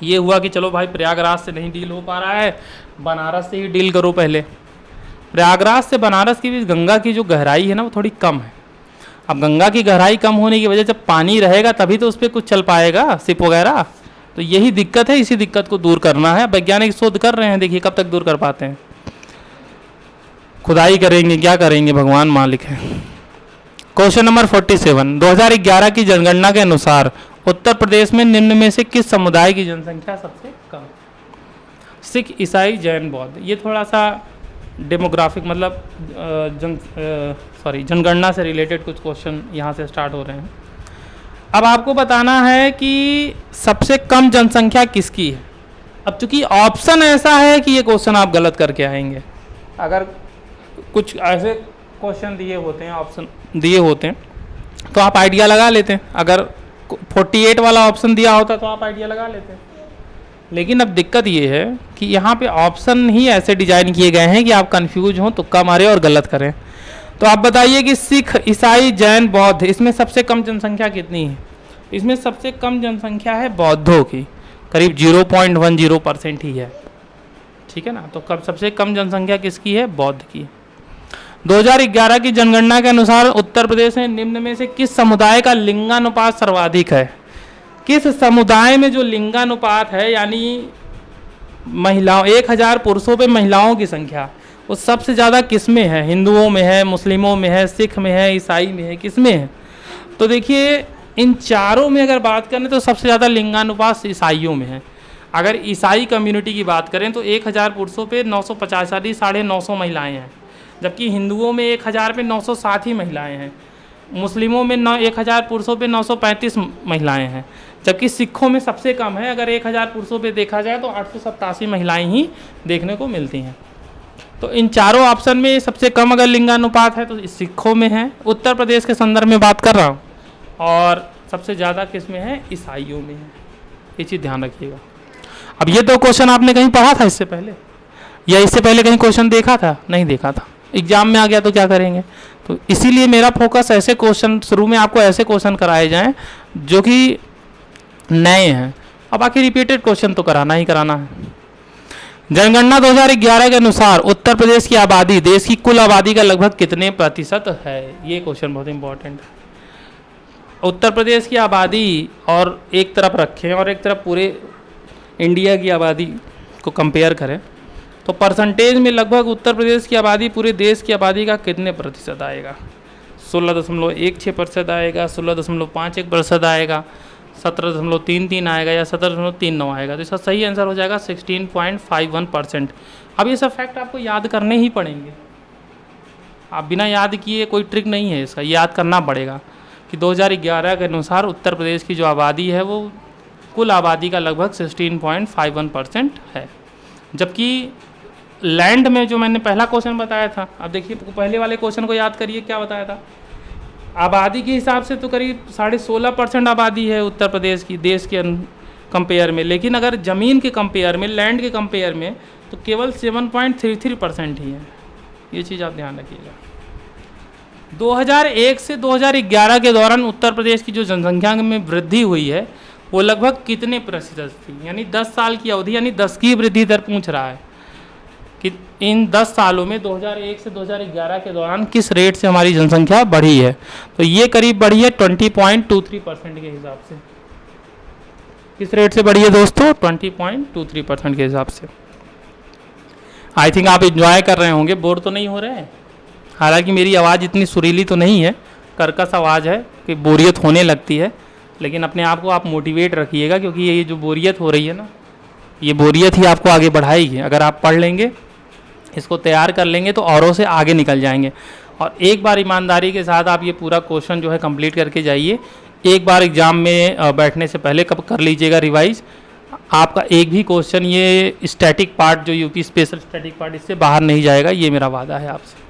Speaker 1: ये हुआ कि चलो भाई, प्रयागराज से नहीं डील हो पा रहा है, बनारस से ही डील करो। पहले प्रयागराज से बनारस की भी गंगा की जो गहराई है ना, वो थोड़ी कम है। अब गंगा की गहराई कम होने की वजह, जब पानी रहेगा तभी तो उस पर कुछ चल पाएगा, शिप वगैरह। तो यही दिक्कत है, इसी दिक्कत को दूर करना है। वैज्ञानिक शोध कर रहे हैं, देखिए कब तक दूर कर पाते हैं। खुदाई करेंगे, क्या करेंगे, भगवान मालिक है। क्वेश्चन नंबर 47, 2011 की जनगणना के अनुसार उत्तर प्रदेश में निम्न में से किस समुदाय की जनसंख्या सबसे कम? सिख, ईसाई, जैन, बौद्ध। ये थोड़ा सा डेमोग्राफिक मतलब जनगणना से रिलेटेड कुछ क्वेश्चन यहाँ से स्टार्ट हो रहे हैं। अब आपको बताना है कि सबसे कम जनसंख्या किसकी है। अब चूंकि ऑप्शन ऐसा है कि ये क्वेश्चन आप गलत करके आएंगे। अगर कुछ ऐसे क्वेश्चन दिए होते हैं, ऑप्शन दिए होते हैं, तो आप आइडिया लगा लेते हैं। अगर 48 वाला ऑप्शन दिया होता तो आप आइडिया लगा लेते हैं। लेकिन अब दिक्कत ये है कि यहाँ पे ऑप्शन ही ऐसे डिजाइन किए गए हैं कि आप कंफ्यूज हों, तुक्का मारे और गलत करें। तो आप बताइए कि सिख, ईसाई, जैन, बौद्ध, इसमें सबसे कम जनसंख्या कितनी है? इसमें सबसे कम जनसंख्या है बौद्धों की, करीब 0.10% ही है। ठीक है ना, तो कब सबसे कम जनसंख्या किसकी है? बौद्ध की। 2011 की जनगणना के अनुसार उत्तर प्रदेश में निम्न में से किस समुदाय का लिंगानुपात सर्वाधिक है? किस समुदाय में जो लिंगानुपात है, यानी महिलाओं 1000 पुरुषों पे महिलाओं की संख्या, वो सबसे ज़्यादा किस में है? हिंदुओं में है, मुस्लिमों में है, सिख में है, ईसाई में है, किस में है? तो देखिए, इन चारों में अगर बात करें तो सबसे ज़्यादा लिंगानुपात ईसाइयों में है। अगर ईसाई कम्युनिटी की बात करें तो 1000 पुरुषों पे 950 यानी 950 महिलाएँ हैं, जबकि हिंदुओं में 1000 पे 960 ही महिलाएं हैं, मुस्लिमों में 1000 पुरुषों पे 935 महिलाएं हैं, जबकि सिखों में सबसे कम है। अगर 1000 पुरुषों पे देखा जाए तो 887 महिलाएं ही देखने को मिलती हैं। तो इन चारों ऑप्शन में सबसे कम अगर लिंगानुपात है तो सिखों में है, उत्तर प्रदेश के संदर्भ में बात कर रहा हूँ, और सबसे ज़्यादा किस में है? ईसाइयों में है। ये चीज़ ध्यान रखिएगा। अब ये 2 क्वेश्चन आपने कहीं पढ़ा था इससे पहले, या इससे पहले कहीं क्वेश्चन देखा था? नहीं देखा था, एग्जाम में आ गया तो क्या करेंगे? तो इसीलिए मेरा फोकस ऐसे क्वेश्चन, शुरू में आपको ऐसे क्वेश्चन कराए जाएं जो कि नए हैं। अब बाकी रिपीटेड क्वेश्चन तो कराना ही कराना है। जनगणना 2011 के अनुसार उत्तर प्रदेश की आबादी देश की कुल आबादी का लगभग कितने प्रतिशत है? ये क्वेश्चन बहुत इंपॉर्टेंट है। उत्तर प्रदेश की आबादी और एक तरफ रखें और एक तरफ पूरे इंडिया की आबादी को कंपेयर करें तो परसेंटेज में लगभग उत्तर प्रदेश की आबादी पूरे देश की आबादी का कितने प्रतिशत आएगा? 16.16% आएगा, 16.51% आएगा, 17.33 आएगा या 17.39 आएगा? तो इसका सही आंसर हो जाएगा 16.51%। अब ये सब फैक्ट आपको याद करने ही पड़ेंगे। आप बिना याद किए, कोई ट्रिक नहीं है इसका, याद करना पड़ेगा कि 2011 के अनुसार उत्तर प्रदेश की जो आबादी है वो कुल आबादी का लगभग 16.51% है। जबकि लैंड में जो मैंने पहला क्वेश्चन बताया था, अब देखिए पहले वाले क्वेश्चन को याद करिए, क्या बताया था? आबादी के हिसाब से तो करीब 16.5% आबादी है उत्तर प्रदेश की देश के कंपेयर में, लेकिन अगर ज़मीन के कंपेयर में, लैंड के कंपेयर में, तो केवल 7.33% ही है। ये चीज़ आप ध्यान रखिएगा। 2001 से 2011 के दौरान उत्तर प्रदेश की जो जनसंख्या में वृद्धि हुई है वो लगभग कितने प्रतिशत थी? यानी 10 साल की अवधि, यानी 10 की वृद्धि दर पूछ रहा है कि इन 10 सालों में 2001 से 2011 के दौरान किस रेट से हमारी जनसंख्या बढ़ी है? तो ये करीब बढ़ी है 20.23% के हिसाब से। किस रेट से बढ़ी है दोस्तों? 20.23% के हिसाब से। आई थिंक आप एंजॉय कर रहे होंगे, बोर तो नहीं हो रहे हैं? हालांकि मेरी आवाज़ इतनी सुरीली तो नहीं है, कर्कश आवाज़ है कि बोरियत होने लगती है, लेकिन अपने आप को आप मोटिवेट रखिएगा, क्योंकि ये जो बोरियत हो रही है ना, ये बोरियत ही आपको आगे बढ़ाएगी। अगर आप पढ़ लेंगे, इसको तैयार कर लेंगे तो औरों से आगे निकल जाएंगे। और एक बार ईमानदारी के साथ आप ये पूरा क्वेश्चन जो है कंप्लीट करके जाइए। एक बार एग्ज़ाम में बैठने से पहले कब कर लीजिएगा रिवाइज। आपका एक भी क्वेश्चन ये स्टैटिक पार्ट जो यूपी स्पेशल स्टैटिक पार्ट इससे बाहर नहीं जाएगा, ये मेरा वादा है आपसे।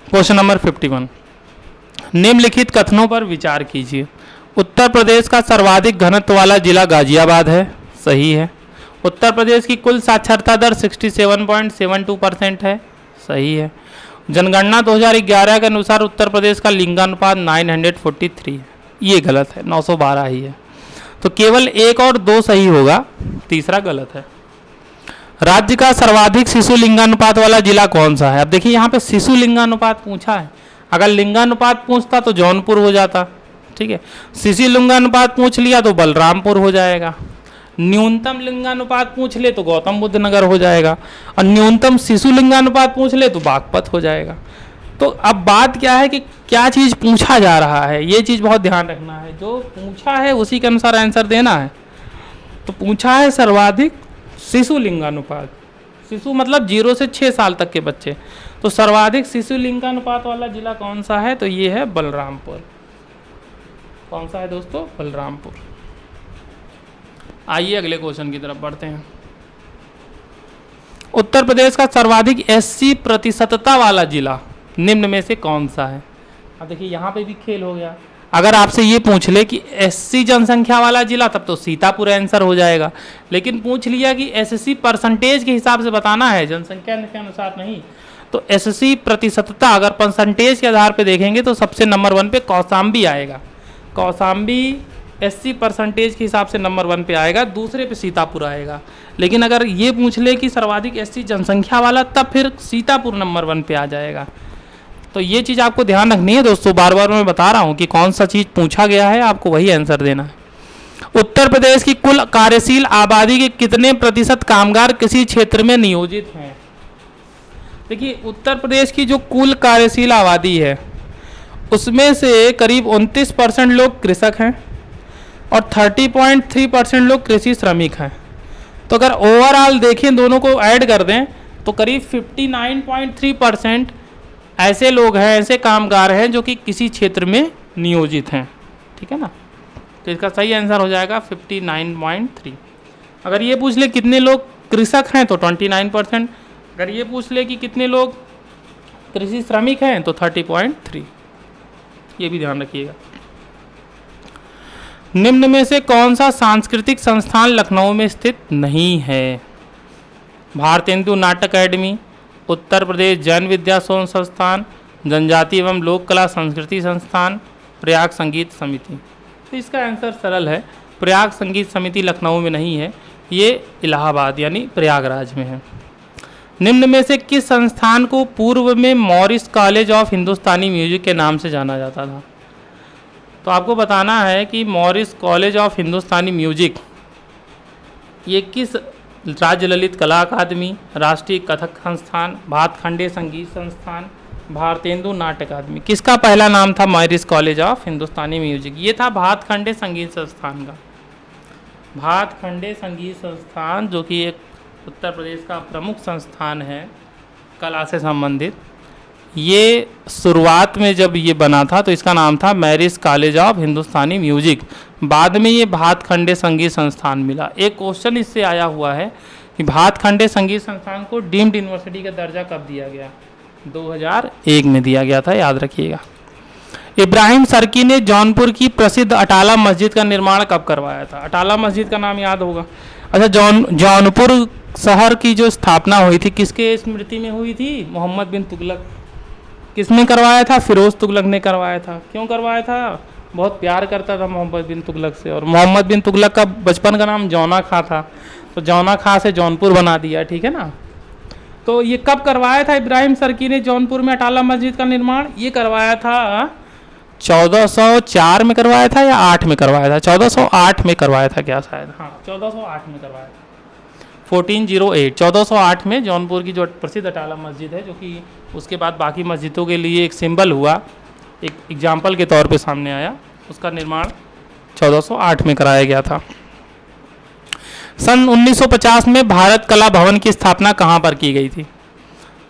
Speaker 1: क्वेश्चन नंबर 51, निम्नलिखित कथनों पर विचार कीजिए। उत्तर प्रदेश का सर्वाधिक घनत्व वाला जिला गाजियाबाद है, सही है। उत्तर प्रदेश की कुल साक्षरता दर 67.72% है, सही है। जनगणना 2011 के अनुसार उत्तर प्रदेश का लिंगानुपात 943 है, ये गलत है, 912 ही है। तो केवल एक और दो सही होगा, तीसरा गलत है। राज्य का सर्वाधिक शिशु लिंगानुपात वाला जिला कौन सा है? अब देखिए यहाँ पे शिशु लिंगानुपात पूछा है, अगर लिंगानुपात पूछता तो जौनपुर हो जाता, ठीक है। शिशु लिंगानुपात पूछ लिया तो बलरामपुर हो जाएगा। न्यूनतम लिंगानुपात पूछ ले तो गौतम बुद्ध नगर हो जाएगा, और न्यूनतम शिशु लिंगानुपात पूछ ले तो बागपत हो जाएगा। तो अब बात क्या है कि क्या चीज़ पूछा जा रहा है, ये चीज़ बहुत ध्यान रखना है। जो पूछा है उसी के अनुसार आंसर देना है। तो पूछा है सर्वाधिक शिशु लिंगानुपात, शिशु मतलब 0 से 6 साल तक के बच्चे। तो सर्वाधिक शिशु लिंगानुपात वाला जिला कौन सा है? तो ये है बलरामपुर। कौन सा है दोस्तों? बलरामपुर। आइए अगले क्वेश्चन की तरफ बढ़ते हैं। उत्तर प्रदेश का सर्वाधिक SC प्रतिशतता वाला जिला निम्न में से कौन सा है? अब देखिए यहाँ पे भी खेल हो गया। अगर आपसे ये पूछ ले कि SC जनसंख्या वाला जिला, तब तो सीतापुर आंसर हो जाएगा। लेकिन पूछ लिया कि SC परसेंटेज के हिसाब से बताना है, जनसंख्या के अनुसार नहीं, तो SC प्रतिशतता अगर परसेंटेज के आधार पे देखेंगे तो सबसे नंबर 1 पे कौशाम्बी आएगा। कौशाम्बी SC परसेंटेज के हिसाब से नंबर 1 पे आएगा, दूसरे पे सीतापुर आएगा। लेकिन अगर ये पूछ ले कि सर्वाधिक SC जनसंख्या वाला, तब फिर सीतापुर नंबर 1 पे आ जाएगा। तो ये चीज़ आपको ध्यान रखनी है दोस्तों, बार बार मैं बता रहा हूँ कि कौन सा चीज़ पूछा गया है, आपको वही आंसर देना है। उत्तर प्रदेश की कुल कार्यशील आबादी के कितने प्रतिशत कामगार किसी क्षेत्र में नियोजित हैं? देखिए उत्तर प्रदेश की जो कुल कार्यशील आबादी है उसमें से करीब 29% लोग कृषक हैं और 30.3% लोग कृषि श्रमिक हैं। तो अगर ओवरऑल देखें, दोनों को ऐड कर दें तो करीब 59.3% ऐसे लोग हैं, ऐसे कामगार हैं जो कि किसी क्षेत्र में नियोजित हैं, ठीक है ना। तो इसका सही आंसर हो जाएगा 59.3। अगर ये पूछ ले कितने लोग कृषक हैं तो 29%, अगर ये पूछ ले कि कितने लोग कृषि श्रमिक हैं तो 30.3। ये भी ध्यान रखिएगा। निम्न में से कौन सा सांस्कृतिक संस्थान लखनऊ में स्थित नहीं है? भारतेंदु नाट्य अकेडमी, उत्तर प्रदेश जैन विद्या शोध संस्थान, जनजाति एवं लोक कला संस्कृति संस्थान, प्रयाग संगीत समिति। तो इसका आंसर सरल है, प्रयाग संगीत समिति लखनऊ में नहीं है, ये इलाहाबाद यानी प्रयागराज में है। निम्न में से किस संस्थान को पूर्व में Morris college of Hindustani music के नाम से जाना जाता था? तो आपको बताना है कि Morris college of Hindustani music ये किस राज्य ललित कला अकादमी, राष्ट्रीय कथक संस्थान, भातखंडे संगीत संस्थान, भारतेंदु नाट्य अकादमी, किसका पहला नाम था Morris college of Hindustani music? ये था भातखंडे संगीत संस्थान का। भातखंडे संगीत संस्थान जो कि एक उत्तर प्रदेश का प्रमुख संस्थान है कला से संबंधित, ये शुरुआत में जब ये बना था तो इसका नाम था Morris college of Hindustani music. बाद में ये भातखंडे संगीत संस्थान मिला। एक क्वेश्चन इससे आया हुआ है कि भातखंडे संगीत संस्थान को डीम्ड यूनिवर्सिटी का दर्जा कब दिया गया? 2001 में दिया गया था, याद रखिएगा। इब्राहिम सर्की ने जौनपुर की प्रसिद्ध अटाला मस्जिद का निर्माण कब करवाया था? अटाला मस्जिद का नाम याद होगा। अच्छा, जौनपुर शहर की जो स्थापना हुई थी किसके स्मृति में हुई थी? मोहम्मद बिन तुगलक। किसने करवाया था? फिरोज तुगलक ने करवाया था। क्यों करवाया था? बहुत प्यार करता था मोहम्मद बिन तुगलक से, और मोहम्मद बिन तुगलक का बचपन का नाम जौना खां था, तो जौना खां से जौनपुर बना दिया, ठीक है ना। तो ये कब करवाया था इब्राहिम सर्की ने जौनपुर में अटाला मस्जिद का निर्माण? ये करवाया था 1404 में करवाया था या 8 में करवाया था? 1408 में करवाया था क्या शायद? हाँ, 1408 में करवाया था। 1408 में जौनपुर की जो प्रसिद्ध अटाला मस्जिद है, जो कि उसके बाद बाकी मस्जिदों के लिए एक सिंबल हुआ, एक एग्जाम्पल के तौर पे सामने आया, उसका निर्माण 1408 में कराया गया था। सन 1950 में भारत कला भवन की स्थापना कहाँ पर की गई थी?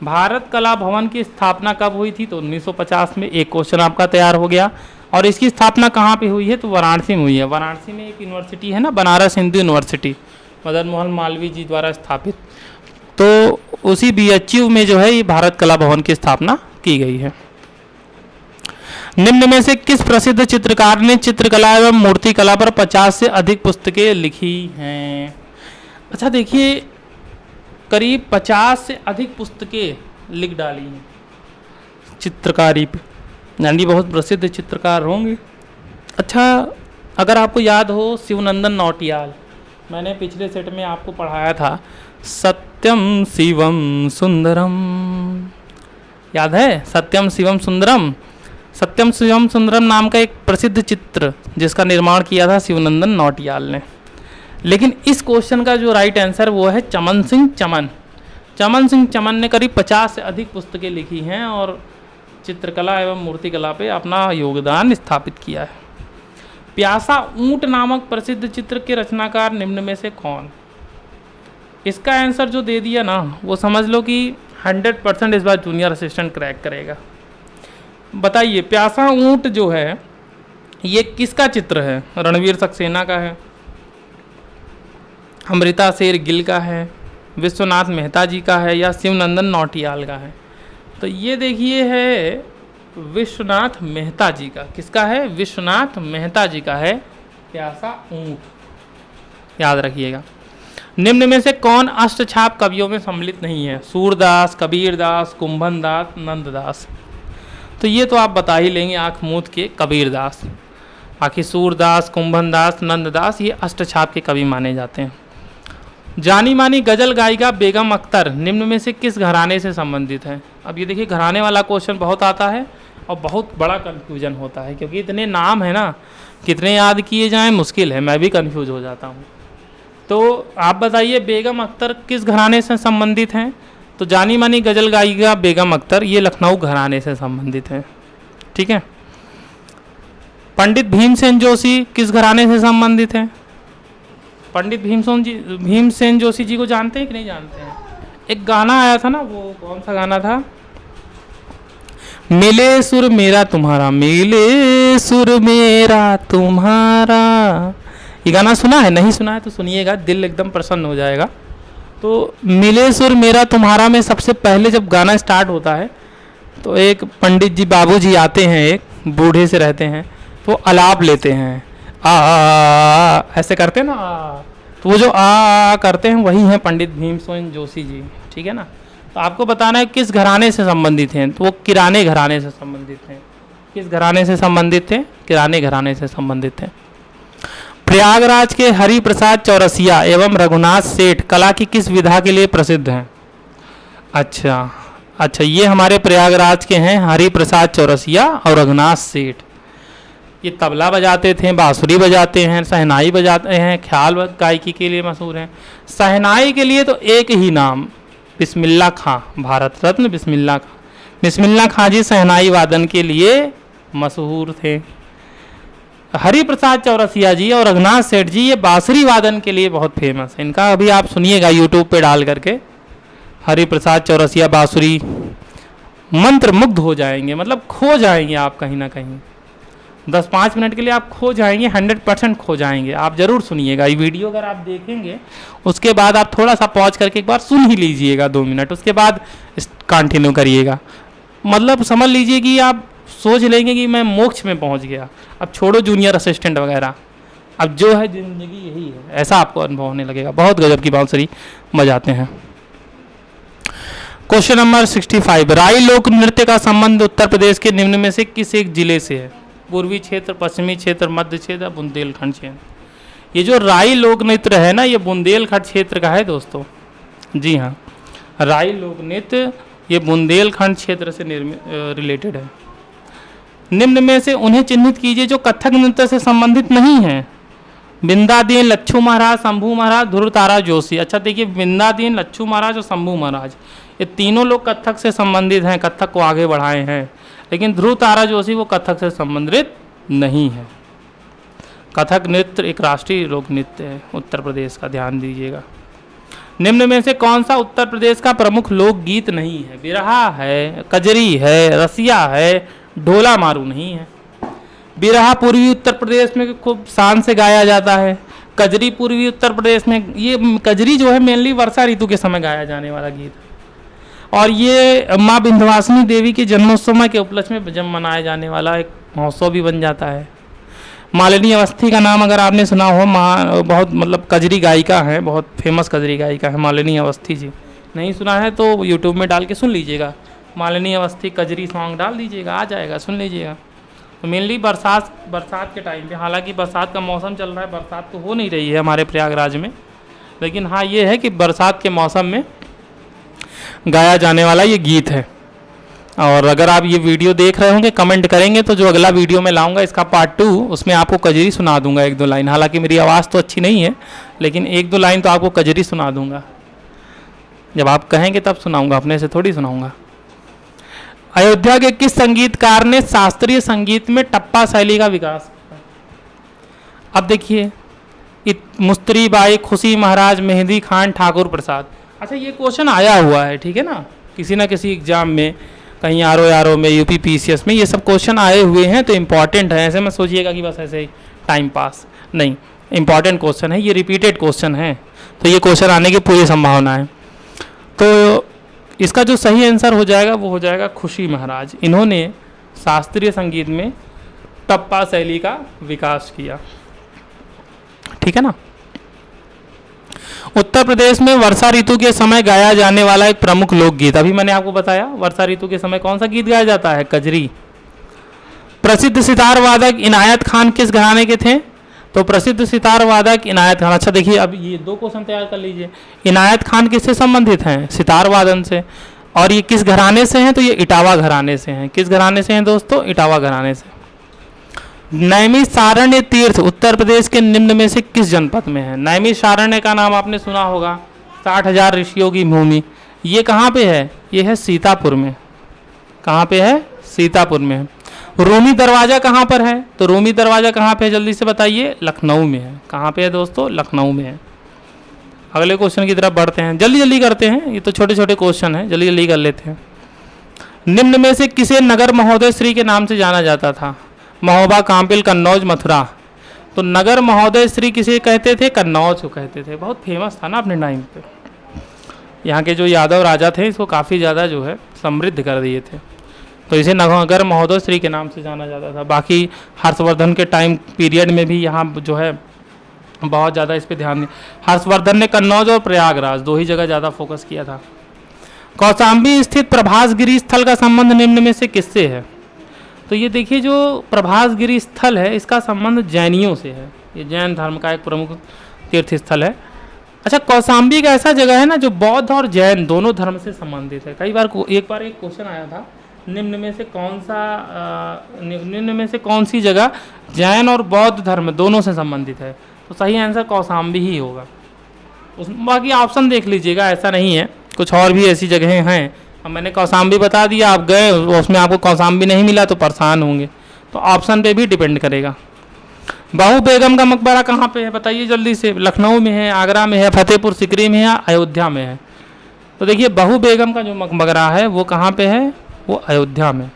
Speaker 1: भारत कला भवन की स्थापना कब हुई थी? तो 1950 में। एक क्वेश्चन आपका तैयार हो गया। और इसकी स्थापना कहाँ पे हुई है? तो वाराणसी में हुई है। वाराणसी में एक यूनिवर्सिटी है ना, बनारस हिंदू यूनिवर्सिटी, मदन मोहन मालवीय जी द्वारा स्थापित, तो उसी BHU में जो है ये भारत कला भवन की स्थापना की गई है। निम्न में से किस प्रसिद्ध चित्रकार ने चित्रकला एवं मूर्तिकला पर 50 से अधिक पुस्तकें लिखी हैं? अच्छा देखिए, करीब 50 से अधिक पुस्तकें लिख डाली हैं चित्रकारी पे, यानी बहुत प्रसिद्ध चित्रकार होंगे। अच्छा, अगर आपको याद हो शिवनंदन नौटियाल, मैंने पिछले सेट में आपको पढ़ाया था सत्यम शिवम सुंदरम, याद है? सत्यम शिवम सुंदरम। सत्यम शिवम सुंदरम नाम का एक प्रसिद्ध चित्र जिसका निर्माण किया था शिवनंदन नौटियाल ने। लेकिन इस क्वेश्चन का जो राइट आंसर वो है चमन सिंह चमन। चमन सिंह चमन ने करीब 50 से अधिक पुस्तकें लिखी हैं और चित्रकला एवं मूर्तिकला पे अपना योगदान स्थापित किया है। प्यासा ऊंट नामक प्रसिद्ध चित्र के रचनाकार निम्न में से कौन? इसका आंसर जो दे दिया ना, वो समझ लो कि 100% इस बार जूनियर असिस्टेंट क्रैक करेगा। बताइए, प्यासा ऊंट जो है ये किसका चित्र है? रणवीर सक्सेना का है, अमृता शेर गिल का है, विश्वनाथ मेहता जी का है, या शिवनंदन नौटियाल का है? तो ये देखिए है विश्वनाथ मेहता जी का। किसका है? विश्वनाथ मेहता जी का है प्यासा ऊंट, याद रखिएगा। निम्न में से कौन अष्टछाप कवियों में सम्मिलित नहीं है? सूरदास, कबीरदास, कुंभनदास, नंददास। तो ये तो आप बता ही लेंगे आँख मूंद के, कबीरदास। आखिर सूरदास, कुंभनदास, नंददास ये अष्टछाप के कवि माने जाते हैं। जानी मानी गजल गायिका बेगम अख्तर निम्न में से किस घराने से संबंधित है? अब ये देखिए, घराने वाला क्वेश्चन बहुत आता है और बहुत बड़ा कन्फ्यूजन होता है, क्योंकि इतने नाम है ना, कितने याद किए जाएं मुश्किल है, मैं भी कन्फ्यूज हो जाता हूँ। तो आप बताइए बेगम अख्तर किस घराने से संबंधित हैं? तो जानी मानी गजल गायिका बेगम अख्तर ये लखनऊ घराने से संबंधित है। ठीक है। पंडित भीमसेन जोशी किस घराने से संबंधित हैं? पंडित भीमसेन जोशी जी को जानते हैं कि नहीं जानते हैं? एक गाना आया था ना, वो कौन सा गाना था? मिले सुर मेरा तुम्हारा, मिले सुर मेरा तुम्हारा। ये गाना सुना है? नहीं सुना है तो सुनिएगा, दिल एकदम प्रसन्न हो जाएगा। तो मिले सुर मेरा तुम्हारा में सबसे पहले जब गाना स्टार्ट होता है तो एक पंडित जी, बाबू जी आते हैं, एक बूढ़े से रहते हैं, तो अलाप लेते हैं, आ ऐसे करते हैं ना, तो वो जो आ करते हैं वही हैं पंडित भीमसेन जोशी जी। ठीक है ना। तो आपको बताना है किस घराने से संबंधित हैं, तो वो किराने घराने से संबंधित हैं। किस घराने से संबंधित थे? किराने घराने से संबंधित थे। प्रयागराज के हरि प्रसाद चौरसिया एवं रघुनाथ सेठ कला की किस विधा के लिए प्रसिद्ध हैं? अच्छा, ये हमारे प्रयागराज के हैं हरि प्रसाद चौरसिया और रघुनाथ सेठ। ये तबला बजाते थे, बांसुरी बजाते हैं, शहनाई बजाते हैं, ख्याल गायकी के लिए मशहूर हैं। शहनाई के लिए तो एक ही नाम, बिस्मिल्लाह खां, भारत रत्न बिस्मिल्लाह खां। बिस्मिल्लाह खां जी शहनाई वादन के लिए मशहूर थे। हरि प्रसाद चौरसिया जी और रघुनाथ सेठ जी ये बांसुरी वादन के लिए बहुत फेमस है। इनका अभी आप सुनिएगा यूट्यूब पे डाल करके, हरि प्रसाद चौरसिया बांसुरी, मंत्र मुग्ध हो जाएंगे, मतलब खो जाएंगे आप कहीं ना कहीं। 10-5 मिनट के लिए आप खो जाएंगे, 100% खो जाएंगे। आप ज़रूर सुनिएगा ये वीडियो, अगर आप देखेंगे उसके बाद आप थोड़ा सा पॉज करके एक बार सुन ही लीजिएगा 2 मिनट, उसके बाद कंटिन्यू करिएगा। मतलब समझ लीजिए कि आप सोच लेंगे कि मैं मोक्ष में पहुंच गया, अब छोड़ो जूनियर असिस्टेंट वगैरह, अब जो है ज़िंदगी यही है, ऐसा आपको अनुभव होने लगेगा। बहुत गजब की बांसुरी बजाते हैं। क्वेश्चन नंबर 65, राई लोक नृत्य का संबंध उत्तर प्रदेश के निम्न में से किस एक जिले से है? पूर्वी क्षेत्र, पश्चिमी क्षेत्र, मध्य क्षेत्र, बुंदेलखंड क्षेत्र। ये जो राई लोक नृत्य है ना, ये बुंदेलखंड क्षेत्र का है दोस्तों। जी हाँ, राई लोक नृत्य ये बुंदेलखंड क्षेत्र से रिलेटेड है। निम्न में से उन्हें चिन्हित कीजिए जो कथक नृत्य से संबंधित नहीं है। विंध्यादीन लच्छू महाराज, शंभू महाराज, ध्रुवतारा जोशी। अच्छा देखिए, विंध्यादीन, लच्छू महाराज और शंभू महाराज, ये तीनों लोग कथक से संबंधित हैं, कथक को आगे बढ़ाए हैं। लेकिन ध्रुवतारा जोशी वो कथक से संबंधित नहीं है। कथक नृत्य एक राष्ट्रीय लोक नृत्य है उत्तर प्रदेश का, ध्यान दीजिएगा। निम्न में से कौन सा उत्तर प्रदेश का प्रमुख लोकगीत नहीं है? बिरहा है, कजरी है, रसिया है, ढोला मारू नहीं है। बिरहा पूर्वी उत्तर प्रदेश में खूब शान से गाया जाता है। कजरी पूर्वी उत्तर प्रदेश में, ये कजरी जो है मेनली वर्षा ऋतु के समय गाया जाने वाला गीत है। और ये माँ विंध्यवासिनी देवी के जन्मोत्सव के उपलक्ष्य में जब मनाया जाने वाला एक महोत्सव भी बन जाता है। मालिनी अवस्थी का नाम अगर आपने सुना हो, बहुत मतलब कजरी गायिका है, बहुत फेमस कजरी गायिका है मालिनी अवस्थी जी। नहीं सुना है तो यूट्यूब में डाल के सुन लीजिएगा, मालिनी अवस्थी कजरी सॉन्ग डाल दीजिएगा, आ जाएगा, सुन लीजिएगा। तो मेनली बरसात के टाइम पे, हालांकि बरसात का मौसम चल रहा है, बरसात तो हो नहीं रही है हमारे प्रयागराज में, लेकिन हाँ ये है कि बरसात के मौसम में गाया जाने वाला ये गीत है। और अगर आप ये वीडियो देख रहे होंगे, कमेंट करेंगे, तो जो अगला वीडियो मैं लाऊंगा इसका पार्ट 2, उसमें आपको कजरी सुना दूंगा 1-2 लाइन। हालांकि मेरी आवाज़ तो अच्छी नहीं है, लेकिन 1-2 लाइन तो आपको कजरी सुना दूंगा। जब आप कहेंगे तब सुनाऊंगा, अपने से थोड़ी सुनाऊंगा। अयोध्या के किस संगीतकार ने शास्त्रीय संगीत में टप्पा शैली का विकास किया? अब देखिए, मुस्तरी बाई, खुशी महाराज, मेहंदी खान, ठाकुर प्रसाद। अच्छा ये क्वेश्चन आया हुआ है, ठीक है ना, किसी ना किसी एग्जाम में, कहीं आर में, यूपी PCS में ये सब क्वेश्चन आए हुए हैं, तो इम्पॉर्टेंट है। ऐसे में सोचिएगा कि बस ऐसे ही टाइम पास नहीं, इम्पॉर्टेंट क्वेश्चन है, ये रिपीटेड क्वेश्चन है, तो ये क्वेश्चन आने की पूरी संभावना है। तो इसका जो सही आंसर हो जाएगा वो हो जाएगा खुशी महाराज। इन्होंने शास्त्रीय संगीत में टप्पा शैली का विकास किया, ठीक है ना। उत्तर प्रदेश में वर्षा ऋतु के समय गाया जाने वाला एक प्रमुख लोकगीत, अभी मैंने आपको बताया वर्षा ऋतु के समय कौन सा गीत गाया जाता है? कजरी। प्रसिद्ध सितार वादक इनायत खान किस घराने के थे? तो प्रसिद्ध सितार वादक इनायत खान। अच्छा देखिए, अब ये 2 क्वेश्चन तैयार कर लीजिए। इनायत खान किससे संबंधित हैं? सितार वादन से। और ये किस घराने से हैं? तो ये इटावा घराने से हैं। किस घराने से हैं दोस्तों? इटावा घराने से। नैमिषारण्य तीर्थ उत्तर प्रदेश के निम्न में से किस जनपद में है? नैमिषारण्य का नाम आपने सुना होगा, 60,000 ऋषियों की भूमि। ये कहाँ पे है? ये है सीतापुर में। कहाँ पे है? सीतापुर में है। रूमी दरवाज़ा कहाँ पर है? तो रूमी दरवाज़ा कहाँ पे है, जल्दी से बताइए? लखनऊ में है। कहाँ पे है दोस्तों? लखनऊ में है। अगले क्वेश्चन की तरफ बढ़ते हैं, जल्दी जल्दी करते हैं, ये तो छोटे छोटे क्वेश्चन हैं, जल्दी जल्दी कर लेते हैं। निम्न में से किसे नगर महोदय श्री के नाम से जाना जाता था? महोबा, काम्पिल, कन्नौज, मथुरा। तो नगर महोदय श्री किसे कहते थे? कन्नौज को कहते थे। बहुत फेमस था ना अपने टाइम पे। यहाँ के जो यादव राजा थे इसको काफ़ी ज़्यादा जो है समृद्ध कर दिए थे, तो इसे नगर महोदय श्री के नाम से जाना जाता था। बाकी हर्षवर्धन के टाइम पीरियड में भी यहाँ जो है बहुत ज़्यादा इस पर ध्यान दिया। हर्षवर्धन ने कन्नौज और प्रयागराज 2 ही जगह ज़्यादा फोकस किया था। कौशाम्बी स्थित प्रभासगिरी स्थल का संबंध निम्न में से किससे है? तो ये देखिए, जो प्रभासगिरी स्थल है इसका संबंध जैनियों से है। ये जैन धर्म का एक प्रमुख तीर्थ स्थल है। अच्छा, कौशाम्बी एक ऐसा जगह है ना जो बौद्ध और जैन दोनों धर्म से संबंधित है। कई बार एक क्वेश्चन आया था, निम्न में से कौन सी जगह जैन और बौद्ध धर्म दोनों से संबंधित है? तो सही आंसर कौशाम्बी ही होगा। बाकी ऑप्शन देख लीजिएगा, ऐसा नहीं है, कुछ और भी ऐसी जगहें हैं। अब मैंने कौशाम्बी बता दिया, आप गए उसमें आपको कौशाम्बी नहीं मिला तो परेशान होंगे, तो ऑप्शन पे भी डिपेंड करेगा। बहू बेगम का मकबरा कहाँ पे है बताइए जल्दी से? लखनऊ में है, आगरा में है, फतेहपुर सिकरी में है, अयोध्या में है? तो देखिए, बहू बेगम का जो मकबरा है वो कहाँ पे है? वो अयोध्या में।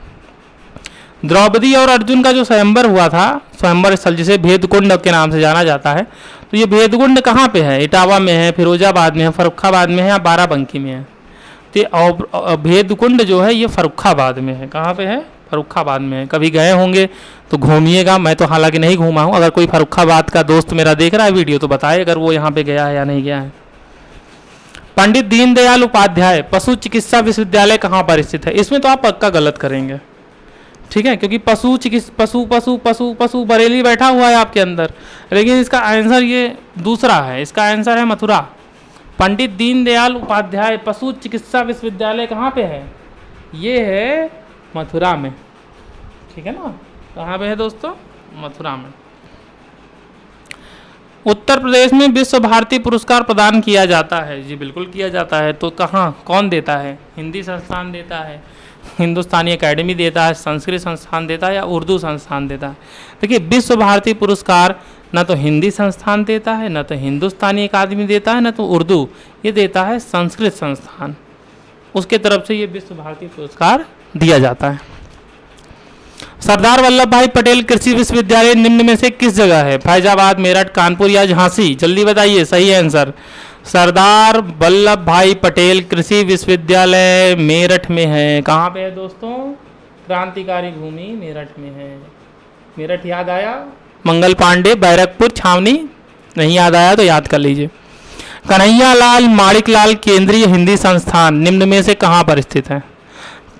Speaker 1: द्रौपदी और अर्जुन का जो स्वयंवर हुआ था, स्वयंवर स्थल जिसे भेदकुंड के नाम से जाना जाता है, तो ये भेदकुंड कहाँ पे है? इटावा में है, फिरोजाबाद में है, फर्रुखाबाद में है या बाराबंकी में है? तो भेदकुंड जो है ये फर्रुखाबाद में है। कहाँ पे है? फर्रुखाबाद में है। कभी गए होंगे तो घूमिएगा, मैं तो हालांकि नहीं घूमा हूँ। अगर कोई फर्रुखाबाद का दोस्त मेरा देख रहा है वीडियो तो बताए अगर वो यहाँ पे गया है या नहीं गया है। पंडित दीनदयाल उपाध्याय पशु चिकित्सा विश्वविद्यालय कहाँ पर स्थित है? इसमें तो आप पक्का गलत करेंगे, ठीक है, क्योंकि पशु बरेली बैठा हुआ है आपके अंदर, लेकिन इसका आंसर ये दूसरा है। इसका आंसर है मथुरा। पंडित दीनदयाल उपाध्याय पशु चिकित्सा विश्वविद्यालय कहाँ पे है? ये है मथुरा में, ठीक है ना। कहाँ पे है दोस्तों? मथुरा में। उत्तर प्रदेश में विश्व भारती पुरस्कार प्रदान किया जाता है। जी बिल्कुल किया जाता है। तो कहाँ, कौन देता है? हिंदी संस्थान देता है, हिंदुस्तानी एकेडमी देता है, संस्कृत संस्थान देता है, या उर्दू संस्थान देता है? देखिए, विश्व भारती पुरस्कार ना तो हिंदी संस्थान देता है, ना तो हिंदुस्तानी अकादमी देता है, ना तो उर्दू, ये देता है संस्कृत संस्थान। उसके तरफ से ये विश्व भारती पुरस्कार दिया जाता है। सरदार वल्लभ भाई पटेल कृषि विश्वविद्यालय निम्न में से किस जगह है? फैजाबाद, मेरठ, कानपुर या झांसी? जल्दी बताइए सही आंसर। सरदार वल्लभ भाई पटेल कृषि विश्वविद्यालय मेरठ में है। कहाँ पे है दोस्तों? क्रांतिकारी भूमि मेरठ में है। मेरठ याद आया? मंगल पांडे, बैरकपुर, छावनी? नहीं याद आया तो याद कर लीजिए। कन्हैयालाल माणिकलाल केंद्रीय हिंदी संस्थान निम्न में से कहाँ पर स्थित है?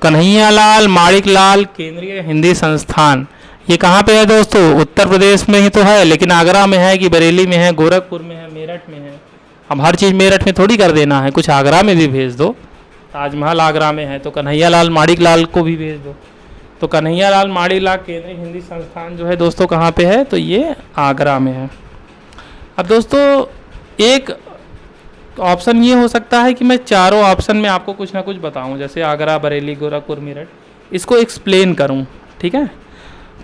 Speaker 1: कन्हैयालाल माणिकलाल केंद्रीय हिंदी संस्थान ये कहाँ पे है दोस्तों? उत्तर प्रदेश में ही तो है, लेकिन आगरा में है कि बरेली में है, गोरखपुर में है, मेरठ में है? अब हर चीज़ मेरठ में थोड़ी कर देना है, कुछ आगरा में भी भेज दो। ताजमहल आगरा में है तो कन्हैयालाल माणिकलाल को भी भेज दो। तो कन्हैयालाल माणिकलाल केंद्रीय हिंदी संस्थान जो है दोस्तों कहाँ पे है? तो ये आगरा में है। अब दोस्तों एक ऑप्शन ये हो सकता है कि मैं चारों ऑप्शन में आपको कुछ ना कुछ बताऊं, जैसे आगरा, बरेली, गोरखपुर, मेरठ, इसको एक्सप्लेन करूं, ठीक है?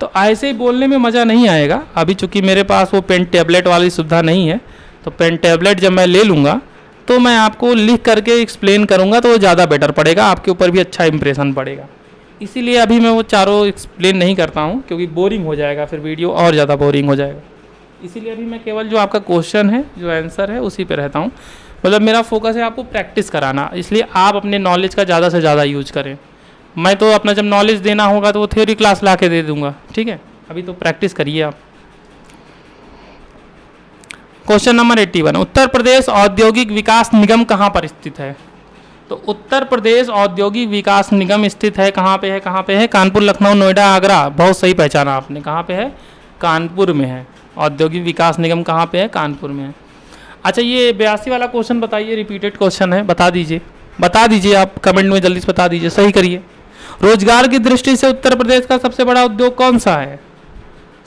Speaker 1: तो ऐसे ही बोलने में मज़ा नहीं आएगा। अभी चूंकि मेरे पास वो पेन टैबलेट वाली सुविधा नहीं है, तो पेन टैबलेट जब मैं ले लूँगा तो मैं आपको लिख करके एक्सप्लेन करूँगा तो वो ज़्यादा बेटर पड़ेगा, आपके ऊपर भी अच्छा इंप्रेशन पड़ेगा। इसीलिए अभी मैं वो चारों एक्सप्लेन नहीं करता हूँ, क्योंकि बोरिंग हो जाएगा, फिर वीडियो और ज़्यादा बोरिंग हो जाएगा। इसीलिए अभी मैं केवल जो आपका क्वेश्चन है, जो आंसर है, उसी पे रहता हूँ। मतलब मेरा फोकस है आपको प्रैक्टिस कराना, इसलिए आप अपने नॉलेज का ज़्यादा से ज़्यादा यूज करें। मैं तो अपना जब नॉलेज देना होगा तो वो थ्योरी क्लास ला के दे दूंगा, ठीक है? अभी तो प्रैक्टिस करिए आप। क्वेश्चन नंबर 81, उत्तर प्रदेश औद्योगिक विकास निगम कहाँ पर स्थित है? तो उत्तर प्रदेश औद्योगिक विकास निगम स्थित है कहाँ पे है? कहाँ पे है? कानपुर, लखनऊ, नोएडा, आगरा? बहुत सही पहचाना आपने। कहाँ पे है? कानपुर में है। औद्योगिक विकास निगम कहाँ पे है? कानपुर में है। अच्छा, ये 82 वाला क्वेश्चन बताइए, रिपीटेड क्वेश्चन है, बता दीजिए आप कमेंट में जल्दी से बता दीजिए, सही करिए। रोजगार की दृष्टि से उत्तर प्रदेश का सबसे बड़ा उद्योग कौन सा है?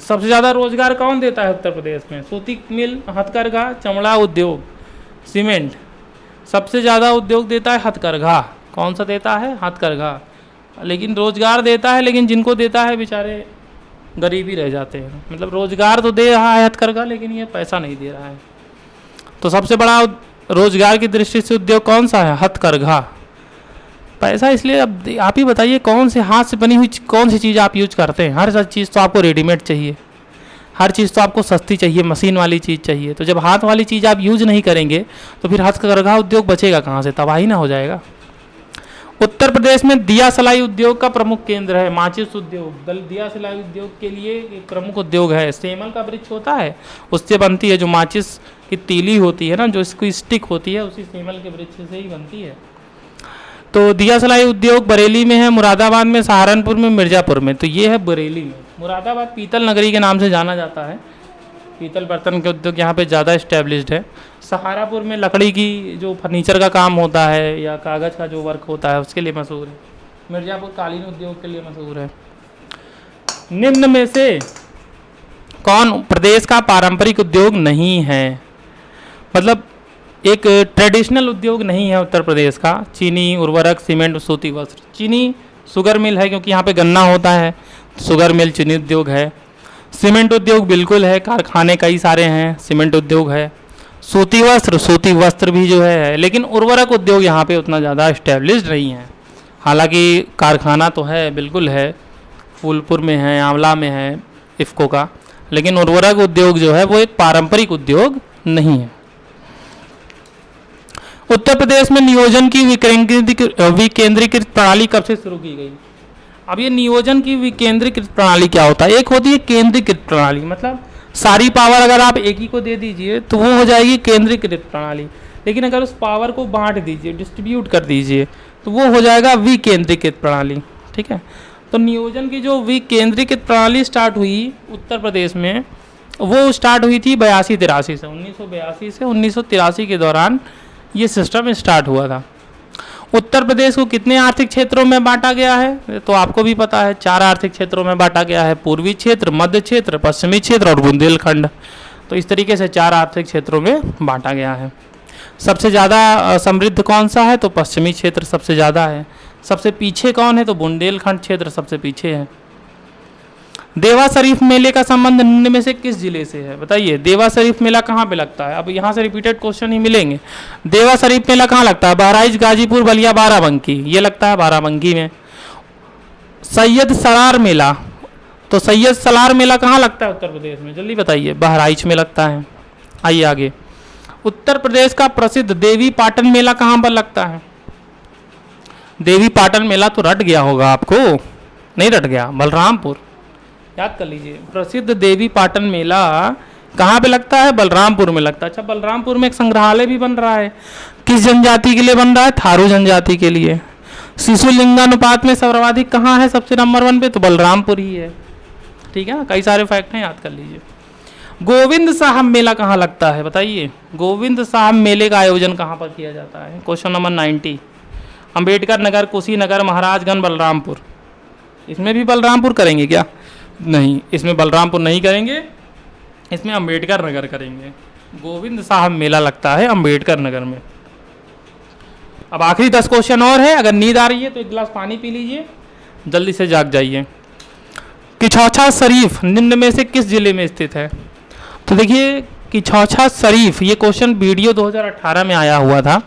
Speaker 1: सबसे ज़्यादा रोजगार कौन देता है उत्तर प्रदेश में? सूती मिल, हथकरघा, चमड़ा उद्योग, सीमेंट। सबसे ज़्यादा उद्योग देता है हथकरघा। कौन सा देता है? हथकरघा। लेकिन रोजगार देता है, लेकिन जिनको देता है बेचारे गरीब ही रह जाते हैं। मतलब रोजगार तो दे रहा है हथकरघा, लेकिन ये पैसा नहीं दे रहा है। तो सबसे बड़ा रोजगार की दृष्टि से उद्योग कौन सा है? हथकरघा। पैसा इसलिए, अब आप ही बताइए कौन से हाथ से बनी हुई कौन सी चीज़ आप यूज करते हैं? हर चीज़ तो आपको रेडीमेड चाहिए, हर चीज़ तो आपको सस्ती चाहिए, मशीन वाली चीज़ चाहिए। तो जब हाथ वाली चीज़ आप यूज नहीं करेंगे तो फिर हथकरघा उद्योग बचेगा कहाँ से? तबाही ना हो जाएगा। उत्तर प्रदेश में दिया सिलाई उद्योग का प्रमुख केंद्र है। माचिस उद्योग, दिया सिलाई उद्योग के लिए एक प्रमुख उद्योग है। सेमल का वृक्ष होता है, उससे बनती है जो माचिस की तीली होती है ना, जो इसकी स्टिक होती है, उसी सेमल के वृक्ष से ही बनती है। तो दिया सिलाई उद्योग बरेली में है, मुरादाबाद में, सहारनपुर में, मिर्ज़ापुर में। तो ये है बरेली में। मुरादाबाद पीतल नगरी के नाम से जाना जाता है। पीतल बर्तन के उद्योग यहाँ पे ज़्यादा इस्टेब्लिश्ड है। सहारापुर में लकड़ी की जो फर्नीचर का काम होता है या कागज़ का जो वर्क होता है उसके लिए मशहूर है। मिर्ज़ापुर कालीन उद्योग के लिए मशहूर है। निम्न में से कौन प्रदेश का पारंपरिक उद्योग नहीं है? मतलब एक ट्रेडिशनल उद्योग नहीं है उत्तर प्रदेश का। चीनी, उर्वरक, सीमेंट, सूती वस्त्र। चीनी शुगर मिल है, क्योंकि यहाँ पे गन्ना होता है, शुगर मिल चीनी उद्योग है। सीमेंट उद्योग बिल्कुल है, कारखाने कई सारे हैं, सीमेंट उद्योग है। सूती वस्त्र भी जो है, लेकिन उर्वरक उद्योग यहाँ पे उतना ज़्यादा इस्टेब्लिश्ड नहीं है। हालांकि कारखाना तो है, बिल्कुल है, फूलपुर में है, आंवला में है इफ़को का, लेकिन उर्वरक उद्योग जो है वो एक पारंपरिक उद्योग नहीं है। उत्तर प्रदेश में नियोजन की विकेंद्रीकृत प्रणाली कब से शुरू की गई? अब ये नियोजन की विकेंद्रीकृत प्रणाली क्या होता है? एक होती है केंद्रीकृत प्रणाली, मतलब सारी पावर अगर आप एक ही को दे दीजिए तो वो हो जाएगी केंद्रीकृत प्रणाली। लेकिन अगर उस पावर को बांट दीजिए, डिस्ट्रीब्यूट कर दीजिए, तो वो हो जाएगा विकेंद्रीकृत प्रणाली, ठीक है? तो नियोजन की जो विकेंद्रीकृत प्रणाली स्टार्ट हुई उत्तर प्रदेश में, वो स्टार्ट हुई थी 82-83 से। 1982 से 1983 के दौरान ये सिस्टम स्टार्ट हुआ था। उत्तर प्रदेश को कितने आर्थिक क्षेत्रों में बांटा गया है? तो आपको भी पता है, 4 आर्थिक क्षेत्रों में बांटा गया है। पूर्वी क्षेत्र, मध्य क्षेत्र, पश्चिमी क्षेत्र और बुंदेलखंड। तो इस तरीके से 4 आर्थिक क्षेत्रों में बांटा गया है। सबसे ज़्यादा समृद्ध कौन सा है? तो पश्चिमी क्षेत्र सबसे ज़्यादा है। सबसे पीछे कौन है? तो बुंदेलखंड क्षेत्र सबसे पीछे है। देवा शरीफ मेले का संबंध निम्न में से किस जिले से है? बताइए, देवा शरीफ मेला कहाँ पे लगता है? अब यहाँ से रिपीटेड क्वेश्चन ही मिलेंगे। देवा शरीफ मेला कहाँ लगता है? बहराइच, गाजीपुर, बलिया, बाराबंकी। ये लगता है बाराबंकी में। सैयद सरार मेला, तो सैयद सलार मेला कहाँ लगता है उत्तर प्रदेश में? जल्दी बताइए। बहराइच में लगता है। आइए आगे। उत्तर प्रदेश का प्रसिद्ध देवी पाटन मेला कहाँ पर लगता है? देवी पाटन मेला तो रट गया होगा आपको, नहीं रट गया? बलरामपुर, याद कर लीजिए। प्रसिद्ध देवी पाटन मेला कहाँ पे लगता है? बलरामपुर में लगता है। अच्छा, बलरामपुर में एक संग्रहालय भी बन रहा है। किस जनजाति के लिए बन रहा है? थारू जनजाति के लिए। शिशु लिंगानुपात में सर्वाधिक कहाँ है? सबसे नंबर 1 पे? तो बलरामपुर ही है। ठीक है ना, कई सारे फैक्ट हैं, याद कर लीजिए। गोविंद साहब मेला कहाँ लगता है? बताइए, गोविंद साहब मेले का आयोजन कहाँ पर किया जाता है? Question number 90। अंबेडकर नगर, कुशीनगर, महाराजगंज, बलरामपुर। इसमें भी बलरामपुर करेंगे क्या? नहीं, इसमें बलरामपुर नहीं करेंगे, इसमें अंबेडकर नगर करेंगे। गोविंद साहब मेला लगता है अंबेडकर नगर में। अब आखिरी 10 क्वेश्चन और है। अगर नींद आ रही है तो एक गिलास पानी पी लीजिए, जल्दी से जाग जाइए। किछौछा शरीफ निम्न में से किस जिले में स्थित है? तो देखिए, किछौछा शरीफ, ये क्वेश्चन वीडियो 2018 में आया हुआ था।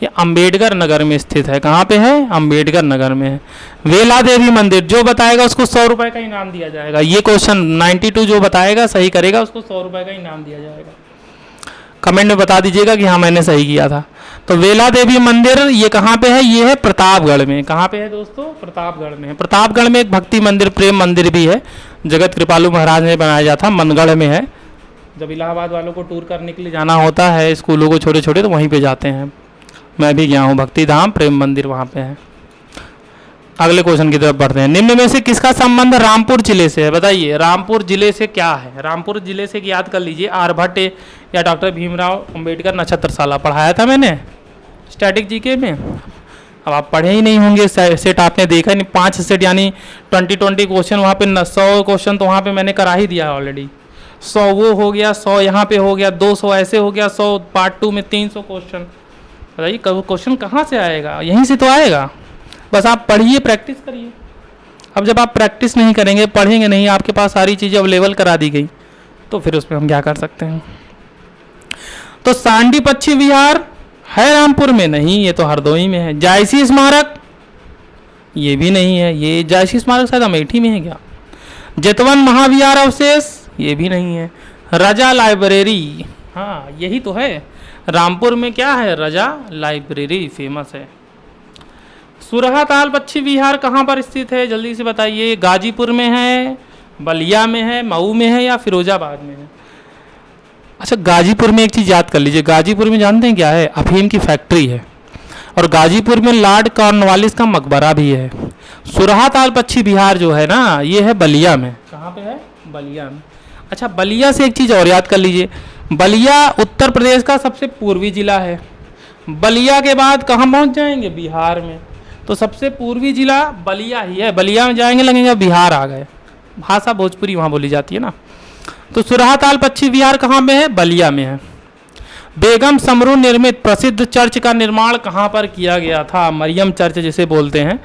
Speaker 1: ये अंबेडकर नगर में स्थित है। कहाँ पे है? अंबेडकर नगर में है। वेला देवी मंदिर, जो बताएगा उसको 100 रुपये का इनाम दिया जाएगा। ये क्वेश्चन 92 जो बताएगा, सही करेगा, उसको 100 रुपये का इनाम दिया जाएगा। कमेंट में बता दीजिएगा कि हाँ मैंने सही किया था। तो वेला देवी मंदिर ये कहाँ पे है? ये है प्रतापगढ़ में। कहाँ पे है दोस्तों? प्रतापगढ़ में है। प्रतापगढ़ में एक भक्ति मंदिर, प्रेम मंदिर भी है, जगत कृपालु महाराज ने बनाया था, मनगढ़ में है। जब इलाहाबाद वालों को टूर करने के लिए जाना होता है, स्कूलों को छोटे छोटे, तो वहीं पे जाते हैं। मैं भी गया हूँ, भक्ति धाम प्रेम मंदिर वहाँ पे है। अगले क्वेश्चन की तरफ बढ़ते हैं। निम्न में से किसका संबंध रामपुर जिले से है? बताइए, रामपुर जिले से क्या है? रामपुर जिले से याद कर लीजिए, आर्यभट्ट या डॉक्टर भीमराव अंबेडकर नक्षत्रशाला पढ़ाया था मैंने स्टैटिक जीके में। अब आप पढ़े ही नहीं होंगे, सेट आपने देखा नहीं। 5 सेट यानी 20 क्वेश्चन वहाँ पे, 100 क्वेश्चन तो वहाँ पे मैंने करा ही दिया ऑलरेडी। 100 वो हो गया, 100 यहाँ पे हो गया, 200 ऐसे हो गया, 100 पार्ट 2 में 300 क्वेश्चन। बताइए क्वेश्चन कहाँ से आएगा? यहीं से तो आएगा। बस आप पढ़िए, प्रैक्टिस करिए। अब जब आप प्रैक्टिस नहीं करेंगे, पढ़ेंगे नहीं, आपके पास सारी चीज़ें अवेलेबल करा दी गई, तो फिर उसमें हम क्या कर सकते हैं? तो सांडी पक्षी विहार है रामपुर में? नहीं, ये तो हरदोई में है। जायसी स्मारक, ये भी नहीं है। ये जायसी स्मारक शायद अमेठी में है क्या? जेतवन महाविहार अवशेष, ये भी नहीं है। रजा लाइब्रेरी, हाँ यही तो है। रामपुर में क्या है? रजा लाइब्रेरी फेमस है। सुरहा ताल पक्षी विहार कहाँ पर स्थित है? जल्दी से बताइए। गाजीपुर में है, बलिया में है, मऊ में है, या फिरोजाबाद में है? अच्छा, गाजीपुर में एक चीज़ याद कर लीजिए। गाजीपुर में जानते हैं क्या है? अफीम की फैक्ट्री है। और गाजीपुर में लॉर्ड कॉर्नवालिस का मकबरा भी है। सुरहा ताल पक्षी विहार जो है ना, ये है बलिया में। कहाँ पे है? बलिया में। अच्छा, बलिया से एक चीज़ और याद कर लीजिए। बलिया उत्तर प्रदेश का सबसे पूर्वी जिला है। बलिया के बाद कहाँ पहुँच जाएंगे? बिहार में। तो सबसे पूर्वी जिला बलिया ही है। बलिया में जाएंगे, लगेंगे बिहार आ गए। भाषा भोजपुरी वहाँ बोली जाती है ना। तो सुरहा ताल पक्षी विहार कहाँ में है? बलिया में है। बेगम समरू निर्मित प्रसिद्ध चर्च का निर्माण कहाँ पर किया गया था? मरियम चर्च जिसे बोलते हैं।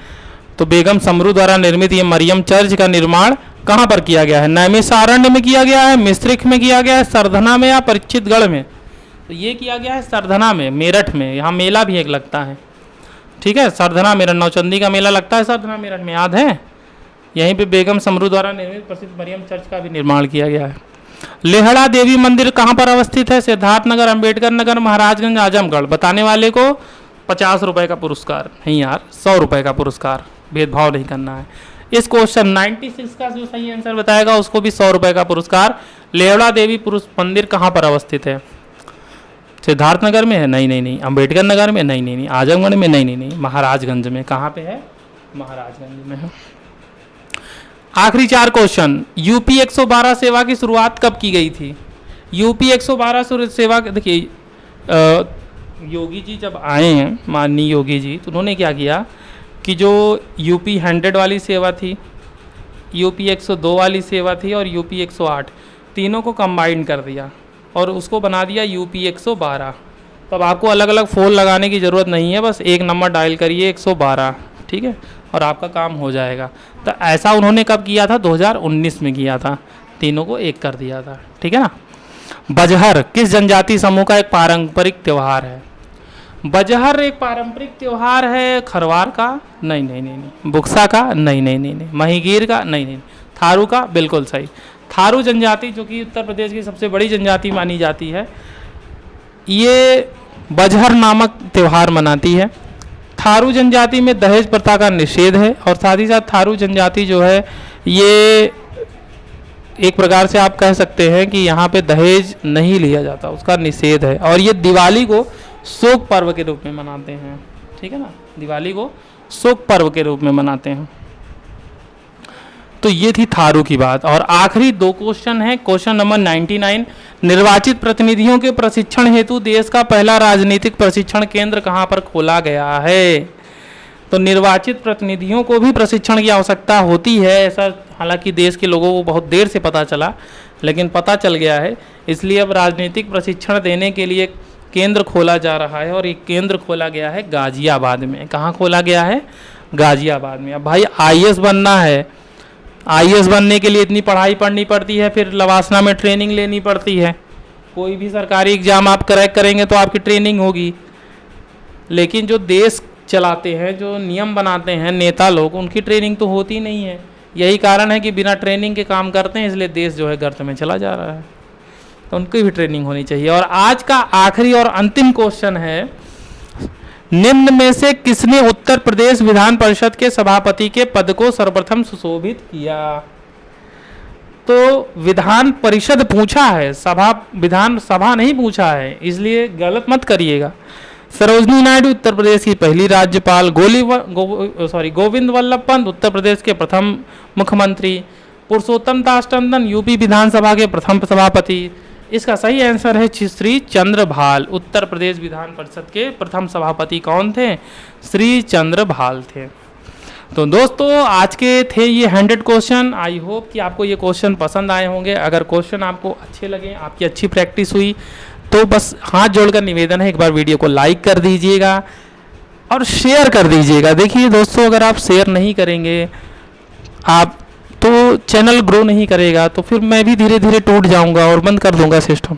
Speaker 1: तो बेगम समरू द्वारा निर्मित ये मरियम चर्च का निर्माण कहाँ पर किया गया है? नैमिषारण्य में किया गया है, मिश्रिख में किया गया है, सरधना में, या परीक्षितगढ़ में? तो ये किया गया है सरधना में, मेरठ में। यहाँ मेला भी एक लगता है, ठीक है, सरधना मेरठ। नौचंदी का मेला लगता है सरधना मेरठ में, याद है? यहीं पे बेगम समरू द्वारा निर्मित प्रसिद्ध मरियम चर्च का भी निर्माण किया गया है। लेहड़ा देवी मंदिर कहाँ पर अवस्थित है? सिद्धार्थनगर, अंबेडकर नगर, महाराजगंज, आजमगढ़। बताने वाले को 50 रुपये का पुरस्कार, नहीं यार 100 रुपये का पुरस्कार, भेदभाव नहीं करना है। इस क्वेश्चन 96 का जो सही आंसर बताएगा उसको भी 100 रुपये का पुरस्कार। लेहड़ा देवी पुरुष मंदिर कहाँ पर अवस्थित है? सिद्धार्थनगर में है? नहीं नहीं नहीं। अंबेडकर नगर में? नहीं नहीं नहीं। आजमगढ़ में? नहीं नहीं नहीं। महाराजगंज में। कहाँ पे है? महाराजगंज में है। आखिरी 4 क्वेश्चन। यूपी 112 सेवा की शुरुआत कब की गई थी? यूपी 112 सेवा, देखिए योगी जी जब आए हैं, माननीय योगी जी, तो उन्होंने क्या किया कि जो यूपी 100 वाली सेवा थी, यूपी 102 वाली सेवा थी, और यूपी 108, तीनों को कंबाइन कर दिया। और उसको बना दिया यूपी 112। तो अब आपको अलग अलग फ़ोन लगाने की ज़रूरत नहीं है, बस एक नंबर डायल करिए 112, ठीक है, और आपका काम हो जाएगा। तो ऐसा उन्होंने कब किया था? 2019 में किया था, तीनों को एक कर दिया था, ठीक है ना। बजहर किस जनजाति समूह का एक पारंपरिक त्यौहार है? बजहर एक पारंपरिक त्यौहार है खरवार का? नहीं नहीं नहीं नहीं। बुक्सा का? नहीं नहीं नहीं नहीं। महिगीर का? नहीं नहीं। थारू का? बिल्कुल सही। थारू जनजाति जो कि उत्तर प्रदेश की सबसे बड़ी जनजाति मानी जाती है, ये बजहर नामक त्यौहार मनाती है। थारू जनजाति में दहेज प्रथा का निषेध है और साथ ही साथ थारू जनजाति जो है ये एक प्रकार से आप कह सकते हैं कि यहाँ पे दहेज नहीं लिया जाता, उसका निषेध है। और ये दिवाली को शोक पर्व के रूप में मनाते हैं, ठीक है ना, दिवाली को शोक पर्व के रूप में मनाते हैं। तो ये थी थारू की बात। और आखिरी 2 क्वेश्चन है। क्वेश्चन नंबर 99, निर्वाचित प्रतिनिधियों के प्रशिक्षण हेतु देश का पहला राजनीतिक प्रशिक्षण केंद्र कहाँ पर खोला गया है? तो निर्वाचित प्रतिनिधियों को भी प्रशिक्षण की आवश्यकता होती है, ऐसा हालांकि देश के लोगों को बहुत देर से पता चला, लेकिन पता चल गया है। इसलिए अब राजनीतिक प्रशिक्षण देने के लिए केंद्र खोला जा रहा है और एक केंद्र खोला गया है गाजियाबाद में। कहाँ खोला गया है? गाजियाबाद में। अब भाई आईएएस बनना है, आईएएस बनने के लिए इतनी पढ़ाई पढ़नी पड़ती है, फिर लवासना में ट्रेनिंग लेनी पड़ती है। कोई भी सरकारी एग्ज़ाम आप क्रैक करेंगे तो आपकी ट्रेनिंग होगी, लेकिन जो देश चलाते हैं, जो नियम बनाते हैं नेता लोग, उनकी ट्रेनिंग तो होती नहीं है। यही कारण है कि बिना ट्रेनिंग के काम करते हैं, इसलिए देश जो है गर्त में चला जा रहा है। तो उनकी भी ट्रेनिंग होनी चाहिए। और आज का आखिरी और अंतिम क्वेश्चन है, निम्न में से किसने उत्तर प्रदेश विधान परिषद के सभापति के पद को सर्वप्रथम सुशोभित किया? तो विधान परिषद पूछा है, विधान सभा नहीं पूछा है, इसलिए गलत मत करिएगा। सरोजनी नायडू उत्तर प्रदेश की पहली राज्यपाल, गोविंद वल्लभ पंत उत्तर प्रदेश के प्रथम मुख्यमंत्री, पुरुषोत्तम दास टंडन यूपी विधानसभा के प्रथम सभापति। इसका सही आंसर है श्री चंद्रभाल। उत्तर प्रदेश विधान परिषद के प्रथम सभापति कौन थे? श्री चंद्रभाल थे। तो दोस्तों आज के थे ये 100 क्वेश्चन। आई होप कि आपको ये क्वेश्चन पसंद आए होंगे। अगर क्वेश्चन आपको अच्छे लगे, आपकी अच्छी प्रैक्टिस हुई, तो बस हाथ जोड़कर निवेदन है, एक बार वीडियो को लाइक कर दीजिएगा और शेयर कर दीजिएगा। देखिए दोस्तों, अगर आप शेयर नहीं करेंगे आप तो चैनल ग्रो नहीं करेगा, तो फिर मैं भी धीरे धीरे टूट जाऊंगा और बंद कर दूंगा सिस्टम।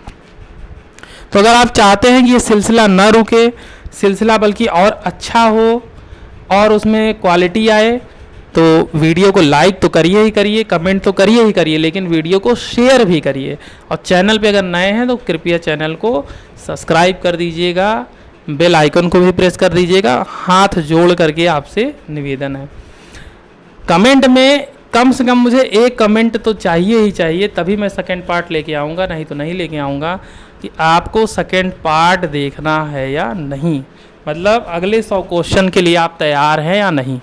Speaker 1: तो अगर आप चाहते हैं कि ये सिलसिला ना रुके, सिलसिला बल्कि और अच्छा हो और उसमें क्वालिटी आए, तो वीडियो को लाइक तो करिए ही करिए, कमेंट तो करिए ही करिए, लेकिन वीडियो को शेयर भी करिए। और चैनल पे अगर नए हैं तो कृपया चैनल को सब्सक्राइब कर दीजिएगा, बेल आइकन को भी प्रेस कर दीजिएगा। हाथ जोड़ करके आपसे निवेदन है, कमेंट में कम से कम मुझे एक कमेंट तो चाहिए ही चाहिए, तभी मैं सेकंड पार्ट लेके आऊँगा, नहीं तो नहीं लेके आऊँगा। कि आपको सेकंड पार्ट देखना है या नहीं, मतलब अगले 100 क्वेश्चन के लिए आप तैयार हैं या नहीं।